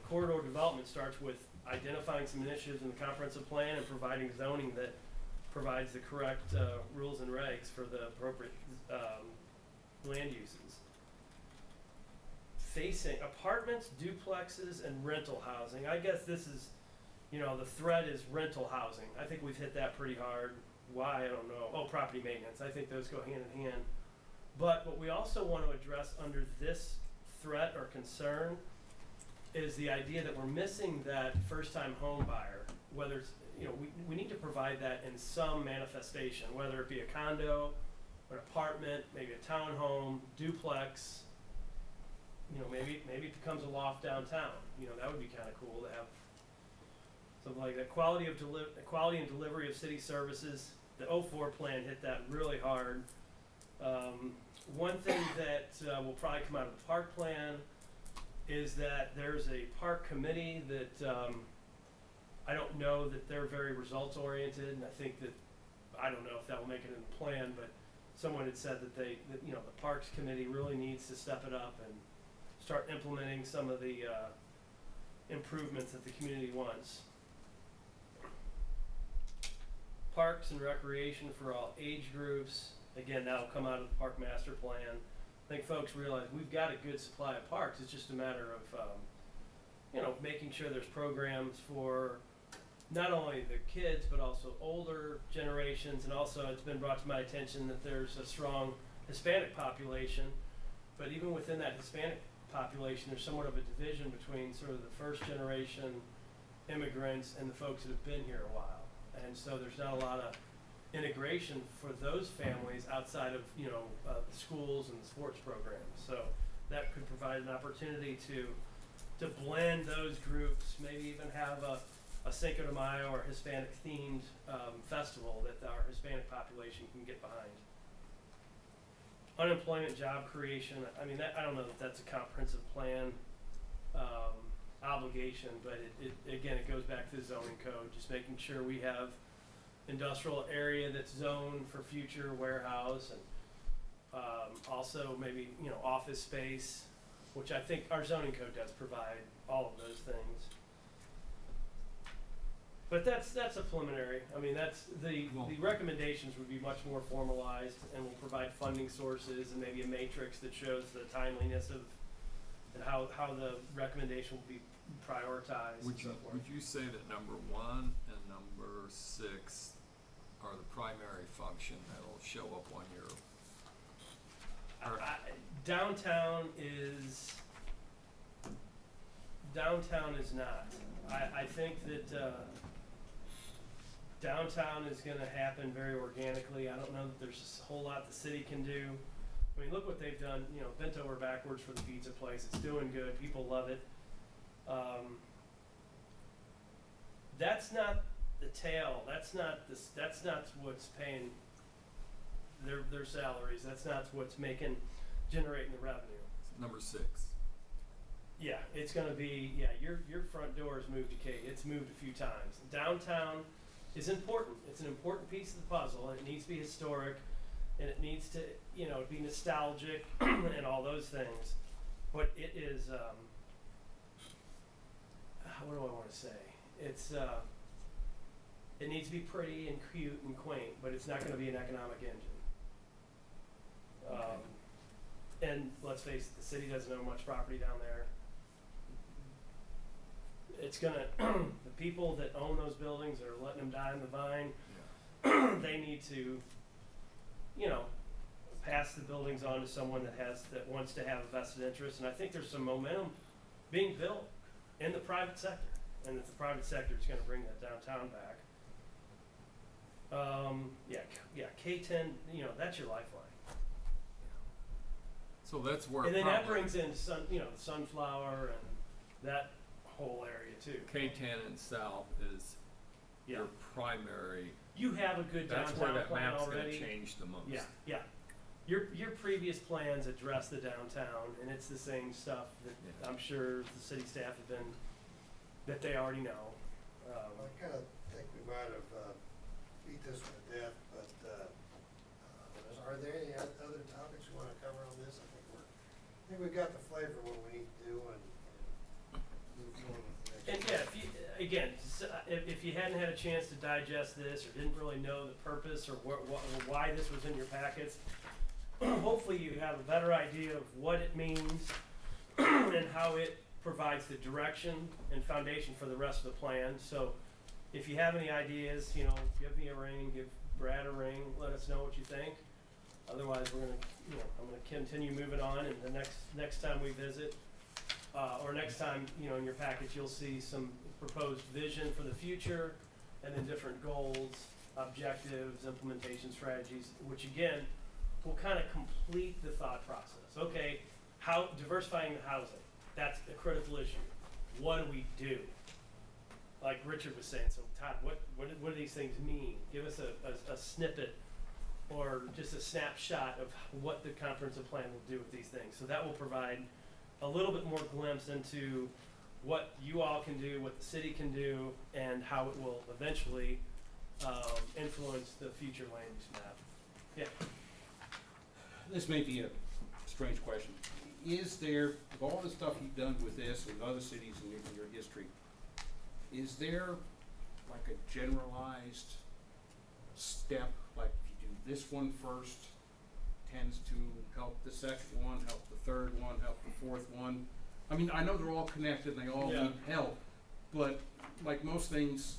corridor development starts with identifying some initiatives in the comprehensive plan and providing zoning that provides the correct rules and regs for the appropriate land uses. Facing apartments, duplexes, and rental housing. I guess this is, the thread is rental housing. I think we've hit that pretty hard. Why? I don't know. Oh, property maintenance. I think those go hand in hand. But what we also want to address under this threat or concern is the idea that we're missing that first-time home buyer, whether it's, we need to provide that in some manifestation, whether it be a condo, an apartment, maybe a townhome, duplex. you know, maybe it becomes a loft downtown. You know, that would be kind of cool to have something like that. Quality and delivery of city services. The 04 plan hit that really hard. One thing that will probably come out of the park plan is that there's a park committee that I don't know that they're very results oriented, and I think that I don't know if that will make it in the plan, but someone had said that the parks committee really needs to step it up and start implementing some of the improvements that the community wants. Parks and recreation for all age groups. Again, that'll come out of the park master plan. I think folks realize we've got a good supply of parks. It's just a matter of, making sure there's programs for not only the kids, but also older generations. And also it's been brought to my attention that there's a strong Hispanic population. But even within that Hispanic population, there's somewhat of a division between sort of the first generation immigrants and the folks that have been here a while. And so there's not a lot of integration for those families outside of the schools and the sports programs. So that could provide an opportunity to blend those groups, maybe even have a Cinco de Mayo or Hispanic themed festival that our Hispanic population can get behind. Unemployment, job creation. I mean, I don't know if that's a comprehensive plan obligation, but it goes back to the zoning code, just making sure we have industrial area that's zoned for future warehouse, and also maybe office space, which I think our zoning code does provide all of those things. But that's a preliminary. I mean, that's the recommendations would be much more formalized, and will provide funding sources and maybe a matrix that shows the timeliness of and how the recommendation will be prioritized. Would you say that number 1 and number 6 are the primary function that'll show up on your? Downtown is not. I think that downtown is going to happen very organically. I don't know that there's a whole lot the city can do. I mean, look what they've done, bent over backwards for the pizza place. It's doing good. People love it. That's not the tail. That's not what's paying their salaries. That's not what's generating the revenue. Number 6. Yeah, it's gonna be, your front door has moved to Kate. It's moved a few times. Downtown is important. It's an important piece of the puzzle, and it needs to be historic, and it needs to, be nostalgic and all those things. But it is, what do I want to say? It's, it needs to be pretty and cute and quaint, but it's not going to be an economic engine. And let's face it, the city doesn't own much property down there. It's gonna, the people that own those buildings are letting them die on the vine. They need to, pass the buildings on to someone that wants to have a vested interest. And I think there's some momentum being built in the private sector, and that the private sector is going to bring that downtown back. K10, that's your lifeline. So that's where. And then that brings in Sunflower and that whole area too. K10 and South is your primary. You have a good downtown That's where that plan map's already. going to change the most. Yeah. Your previous plans address the downtown, and it's the same stuff that I'm sure the city staff have been, that they already know. I kind of think we might have beat this one to death, but are there any other topics you want to cover on this? I think we've got the flavor of what we need to do, and move forward with the next. And if you hadn't had a chance to digest this, or didn't really know the purpose or why this was in your packets, hopefully you have a better idea of what it means and how it provides the direction and foundation for the rest of the plan. So if you have any ideas, give me a ring, give Brad a ring, let us know what you think. Otherwise, we're gonna, I'm gonna continue moving on, and the next time we visit, or next time, in your package, you'll see some proposed vision for the future, and then different goals, objectives, implementation strategies, which again, will kind of complete the thought process. Okay, how diversifying the housing, that's a critical issue. What do we do? Like Richard was saying, so Todd, what do these things mean? Give us a snippet or just a snapshot of what the comprehensive plan will do with these things. So that will provide a little bit more glimpse into what you all can do, what the city can do, and how it will eventually influence the future land use map. Yeah. This may be a strange question. Is there, with all the stuff you've done with this and other cities in your history, is there like a generalized step, like if you do this one first, tends to help the second one, help the third one, help the fourth one? I mean, I know they're all connected and they all Yeah. need help, but like most things,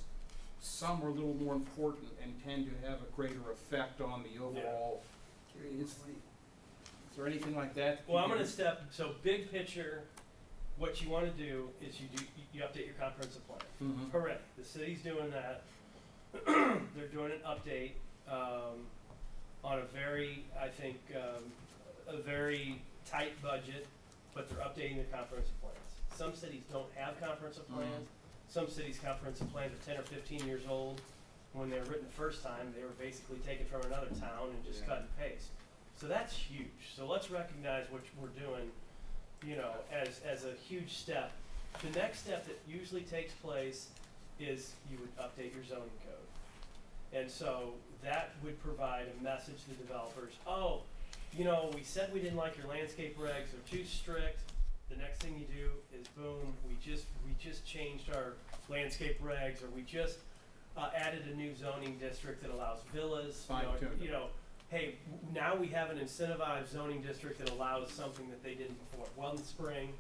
some are a little more important and tend to have a greater effect on the overall. Is there anything like that? Well, I'm gonna so big picture, what you wanna do is you update your comprehensive plan. Mhm. Hooray, the city's doing that. They're doing an update, on a very, I think, a very tight budget, but they're updating their comprehensive plans. Some cities don't have comprehensive plans. Some cities' comprehensive plans are 10 or 15 years old. When they were written the first time, they were basically taken from another town and just cut and paste. So that's huge. So let's recognize what we're doing, you know, as a huge step. The next step that usually takes place is you would update your zoning code. And so that would provide a message to developers. Oh, you know, we said we didn't like your landscape regs, they're too strict. The next thing you do is boom, we just changed our landscape regs, or we just added a new zoning district that allows villas. You know, hey, now we have an incentivized zoning district that allows something that they didn't before. Weldon Spring,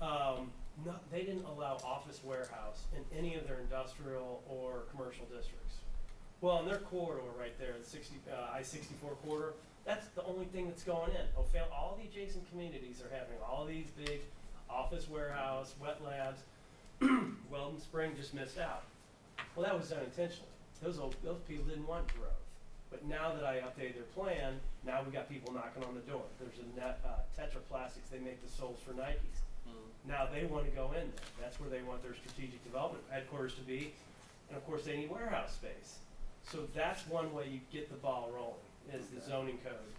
they didn't allow office warehouse in any of their industrial or commercial districts. Well, in their corridor right there, the I-64 corridor, that's the only thing that's going in. All the adjacent communities are having all these big office warehouse, wet labs. Weldon Spring just missed out. Well, that was done intentionally. Those people didn't want growth. But now that I updated their plan, now we got people knocking on the door. There's a Tetra Plastics, they make the soles for Nikes. Now they want to go in there. That's where they want their strategic development headquarters to be. And of course they need warehouse space. So that's one way you get the ball rolling, is the zoning code.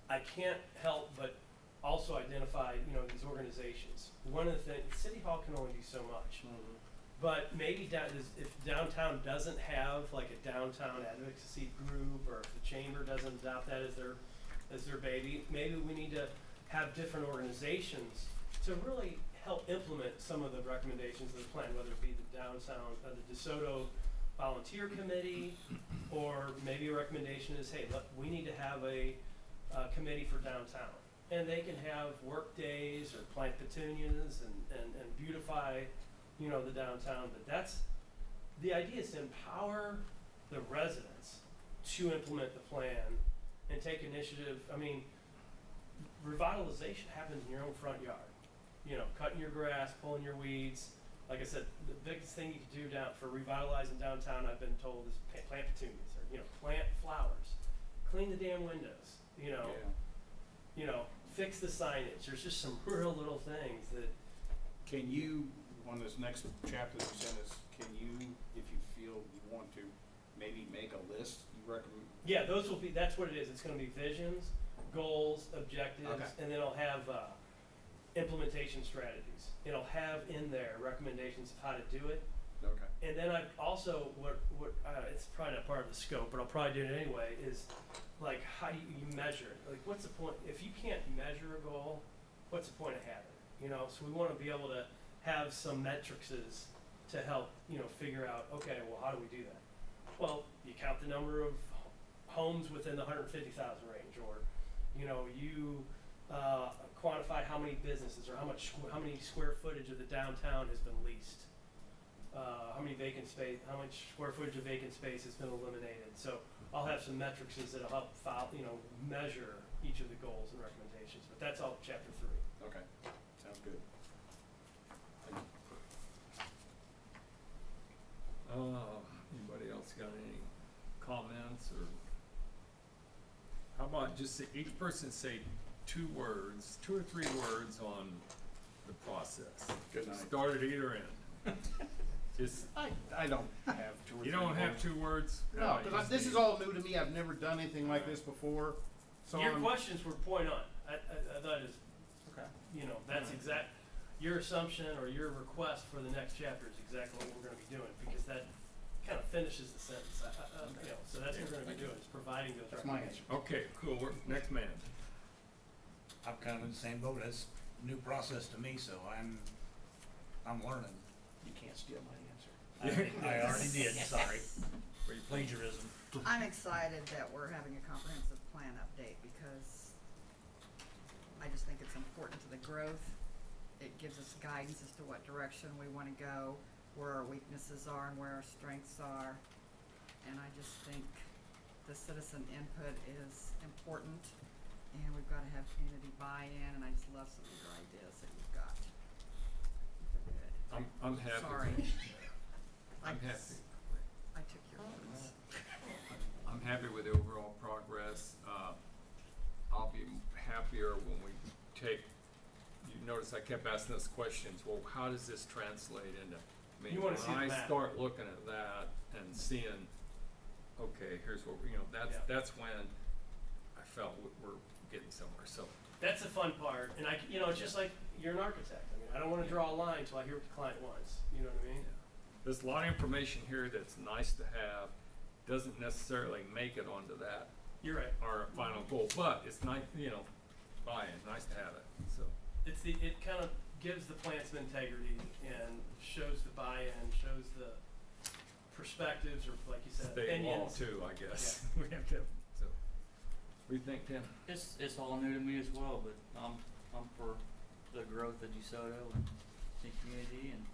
I can't help but also identify, you know, these organizations. One of the things, City Hall can only do so much. But maybe if downtown doesn't have like a downtown advocacy group, or if the chamber doesn't adopt that as their baby, maybe we need to have different organizations to really help implement some of the recommendations of the plan, whether it be the downtown, the DeSoto Volunteer Committee, or maybe a recommendation is, hey, look, we need to have a committee for downtown. And they can have work days or plant petunias and beautify, you know, the downtown. But that's, the idea is to empower the residents to implement the plan and take initiative. I mean, revitalization happens in your own front yard. You know, cutting your grass, pulling your weeds. Like I said, the biggest thing you can do for revitalizing downtown, I've been told, is plant petunias, or, you know, plant flowers, clean the damn windows, you know, fix the signage. There's just some real little things that. Can you, on this next chapter that you sent us, can you, if you feel you want to, maybe make a list you recommend? Yeah, those will be, that's what it is. It's gonna be visions, goals, objectives, and then it'll have implementation strategies. It'll have in there recommendations of how to do it. Okay. And then I've also, it's probably not part of the scope, but I'll probably do it anyway, is like how you measure it. Like, what's the point? If you can't measure a goal, what's the point of having it? You know, so we want to be able to have some metrics to help, you know, figure out, okay, well, how do we do that? Well, you count the number of homes within the 150,000 range, or, you know, you quantify how many businesses or how many square footage of the downtown has been leased. How much square footage of vacant space has been eliminated. So I'll have some metrics that'll help measure each of the goals and recommendations. But that's all chapter 3. Okay, sounds good. Thank you. Anybody else got any comments, or how about just each person say 2 words, 2 or 3 words on the process. Good night. Start at either end. Just, I don't have two or you three don't have words. 2 words? No, you because just this is need- all new to me. I've never done anything like this before. So Your I'm- questions were point on. I thought it was, Okay. you know, that's exact, your assumption or your request for the next chapter is exactly what we're gonna be doing, because that kind of finishes the sentence. You know, so that's what we're gonna be doing, is providing those That's my recommendations. answer. Okay, cool, next man. I'm kind of in the same boat. It's new process to me, so I'm learning. You can't steal my answer. I already did, sorry. For your plagiarism. I'm excited that we're having a comprehensive plan update because I just think it's important to the growth. It gives us guidance as to what direction we wanna go, where our weaknesses are and where our strengths are. And I just think the citizen input is important, and we've gotta have community buy-in, and I just love some of your ideas that you've got. They're good. I'm happy. Sorry. I'm I- happy. I took your words. I'm happy with the overall progress. I'll be happier when we take, you notice I kept asking us questions, well, how does this translate into, I mean, You when wanna see the I map. start looking at that and seeing, okay, here's what, Yeah. that's when I felt we're getting somewhere, so. That's the fun part, and you know, it's just like, you're an architect. I mean, I don't wanna draw a line until I hear what the client wants, you know what I mean? There's a lot of information here that's nice to have, doesn't necessarily make it onto that, You're right. our final goal, but it's nice, buy-in, nice to have it, so. It kind of gives the plan some integrity and shows the buy-in, shows the perspectives, or like you said, State law opinions. too, I guess. We have to, so. What do you think, Tim? It's all new to me as well, but I'm for the growth of DeSoto and the community, and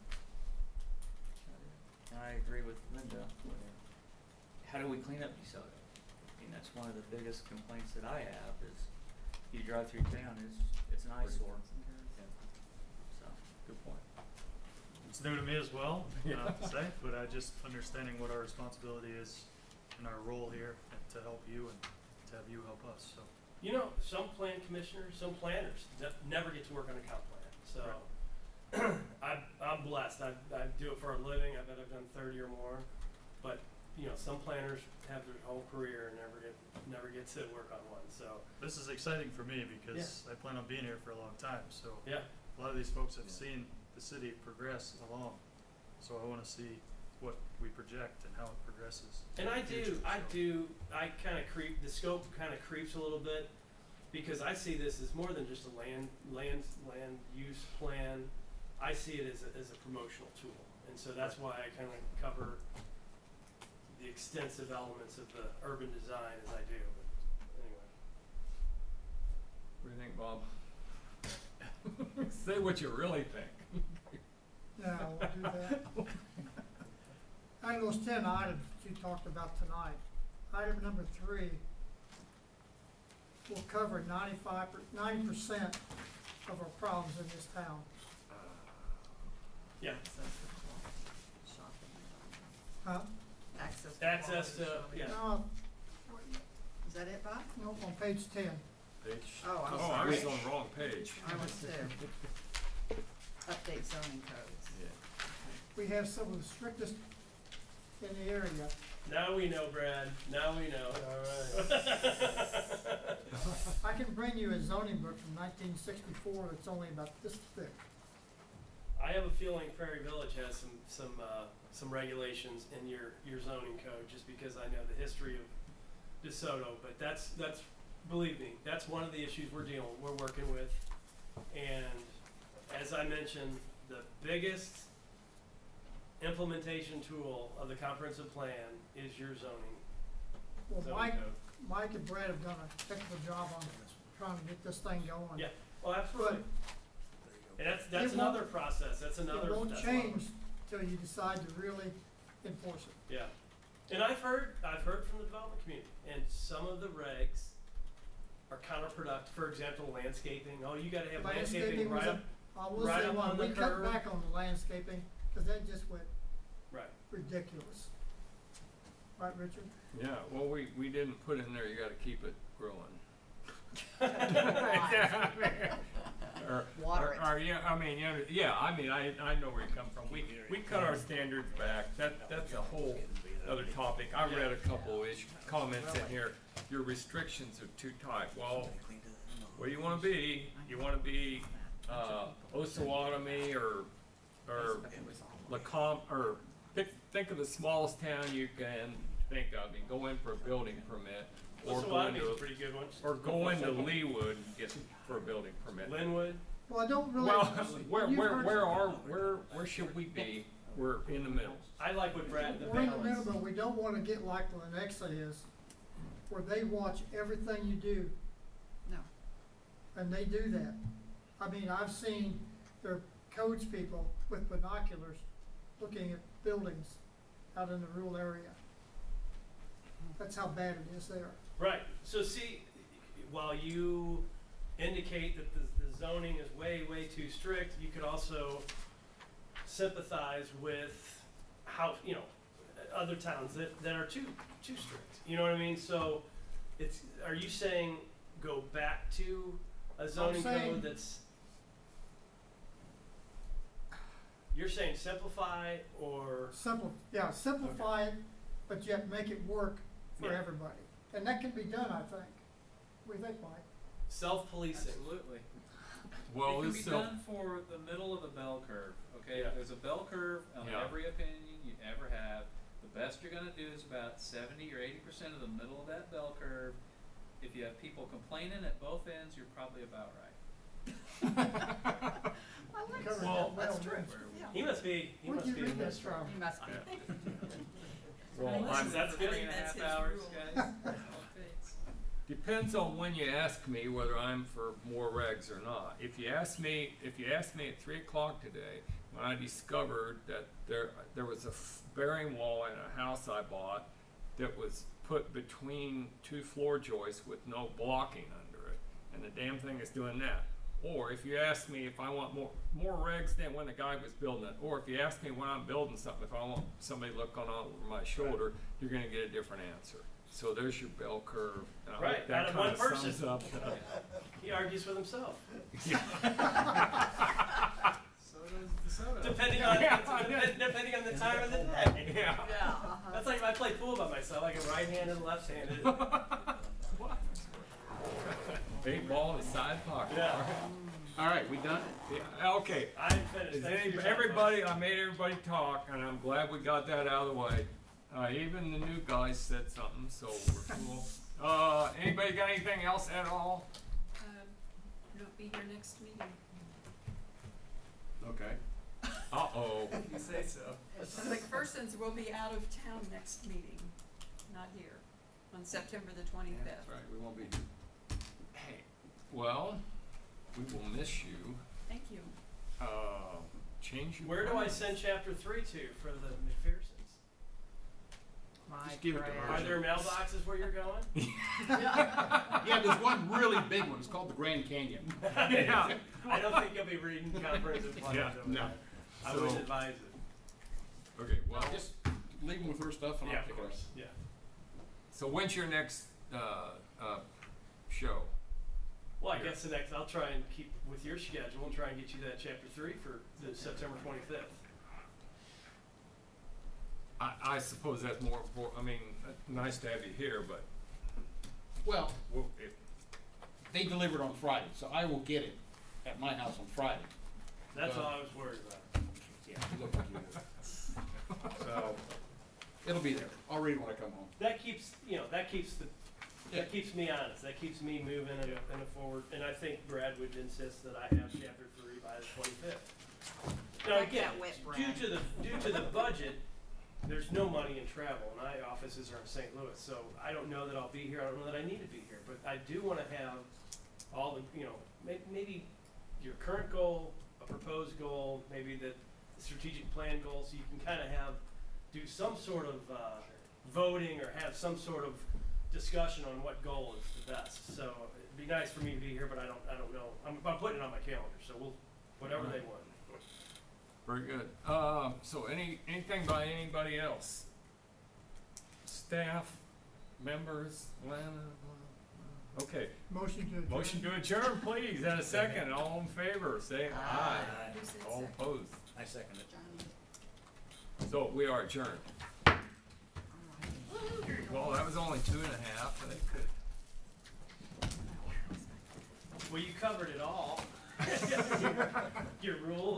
I agree with Linda. How do we clean up DeSoto? I mean, that's one of the biggest complaints that I have is you drive through town, it's an eyesore. So, Good point. It's new to me as well, Yeah. to say, but I just understanding what our responsibility is and our role here and to help you and to have you help us, so. You know, some plan commissioners, some planners never get to work on a comp plan, so. I'm blessed, I do it for a living, I bet I've done 30 or more, but, you know, some planners have their whole career and never get to work on one, so. This is exciting for me because I plan on being here for a long time, so. Yeah. A lot of these folks have Yeah. seen the city progress along, so I wanna see what we project and how it progresses. And in the future, so. I kinda the scope kinda creeps a little bit, because I see this as more than just a land use plan. I see it as a promotional tool, and so that's why I kinda cover the extensive elements of the urban design as I do, but anyway. What do you think, Bob? Say what you really think. Yeah, we'll do that. Out of those 10 items that you talked about tonight, item number 3 will cover 90% of our problems in this town. Yeah, Shopping. Huh? access to, yeah. No, Is that it, Bob? no, on page 10. Page. Oh, I'm I was sorry. on the wrong page. I was too. Update zoning codes. Yeah. We have some of the strictest in the area. Now we know, Brad, now we know. Alright. I can bring you a zoning book from 1964 that's only about this thick. I have a feeling Prairie Village has some regulations in your zoning code, just because I know the history of DeSoto, but that's, believe me, that's one of the issues we're working with. And as I mentioned, the biggest implementation tool of the comprehensive plan is your zoning Well, Mike, code. Mike and Brad have done a technical job on trying to get this thing going. Yeah, well, absolutely. And that's It won't- another process, that's another. It won't that's one of them. change till you decide to really enforce it. Yeah, and I've heard from the development community, and some of the regs are counterproductive. For example, landscaping, oh, you gotta have landscaping was right up, I will right say up one, on the we cut curb. back on the landscaping, cause that just went right. ridiculous. Right, Richard? Yeah, well, we didn't put in there, you gotta keep it growing. Water it. Yeah, I mean, yeah, I mean, I know where you come from. We cut our standards back. That's a whole other topic. I read a couple of comments in here. Your restrictions are too tight. Well, where do you want to be? You want to be Osawatomie or Lacombe, or think of the smallest town you can think of and go in for a building permit, or go Osawatomie's into a pretty good one. or go into Leewood and get for a building permit. Linwood. Well, I don't really. Well, you've heard- where should we be? We're in the middle. I like what Brad, the We're in the balance. middle, but we don't wanna get like Lenexa is, where they watch everything you do, No. and they do that. I mean, I've seen their codes people with binoculars looking at buildings out in the rural area. That's how bad it is there. Right, so see, while you indicate that the zoning is way, way too strict, you could also sympathize with how, other towns that are too strict, you know what I mean? So, are you saying go back to a zoning saying- code that's, you're saying simplify or, Simplify it, but yet make it work for Yeah. everybody. And that can be done, I think. What do you think, Mike? self-policing? Absolutely. Well, It can it's be self. done for the middle of a bell curve, okay? Yeah. There's a bell curve on Yeah. every opinion you ever have. The best you're gonna do is about 70 or 80% of the middle of that bell curve. If you have people complaining at both ends, you're probably about right. I like Covered Well, that that's well, true. didn't Yeah. He must be Where'd you the read this minister. from? You must be. Well, Listen, that's good. 3.5 hours, guys. That's all it takes. depends on when you ask me whether I'm for more regs or not. If you ask me at 3 o'clock today, when I discovered that there was a bearing wall in a house I bought that was put between two floor joists with no blocking under it, and the damn thing is doing that. Or if you ask me if I want more regs than when the guy was building it, or if you ask me when I'm building something, if I want somebody looking over my shoulder, you're gonna get a different answer. So there's your bell curve. And I hope Right, that out of kinda one person. sums up the- He argues with himself. So does the soda. Depending on depending on the time of the day. Yeah. Yeah. That's like if I play pool by myself, I get right-handed and left-handed. Big ball in the side pocket. Yeah. All right, we done? Yeah, okay. I'm finished. Is Thanks for your time, everybody, I made everybody talk, and I'm glad we got that out of the way. Even the new guys said something, so we're cool. Anybody got anything else at all? Not be here next meeting. Okay. Uh-oh. You say so. The McPhersons will be out of town next meeting, not here, on September the 25th. That's right, we won't be. Hey, well, we will miss you. Thank you. Change your Where do I plans. send chapter 3 to for the McPhersons? Just give it to her. Are there mailboxes where you're going? Yeah, there's one really big one, it's called the Grand Canyon. Yeah. I don't think you'll be reading comprehensive plans Yeah, over no. there. I So- wouldn't advise it. Okay, well, Just leave them with her stuff and Yeah, I'll of pick it up. course, yeah. so when's your next, show? Well, I guess I'll try and keep with your schedule and try and get you that chapter 3 for the September 25th. I suppose that's more, nice to have you here, but Well, if, they delivered on Friday, so I will get it at my house on Friday. That's all I was worried about. Yeah, you look like you would. So, it'll be there. I'll read it when I come home. That keeps, that keeps me honest. That keeps me moving in a forward. And I think Brad would insist that I have chapter 3 by the 25th. Now Like again, that whip, Brad. due to the budget, there's no money in travel, and my offices are in St. Louis, so I don't know that I'll be here. I don't know that I need to be here, but I do want to have all the, maybe your current goal, a proposed goal, maybe the strategic plan goal, so you can kind of do some sort of voting or have some sort of discussion on what goal is the best. So it'd be nice for me to be here, but I don't know. I'm putting it on my calendar, so whatever they want. very good. So anything by anybody else? Staff, members, Lana? Okay, Motion to adjourn. motion to adjourn, please, and a second, all in favor, say aye. Who said All second? opposed. I second it. Johnny. So we are adjourned. All right. Well, that was only 2.5, and it could. Well, you covered it all. Your rules.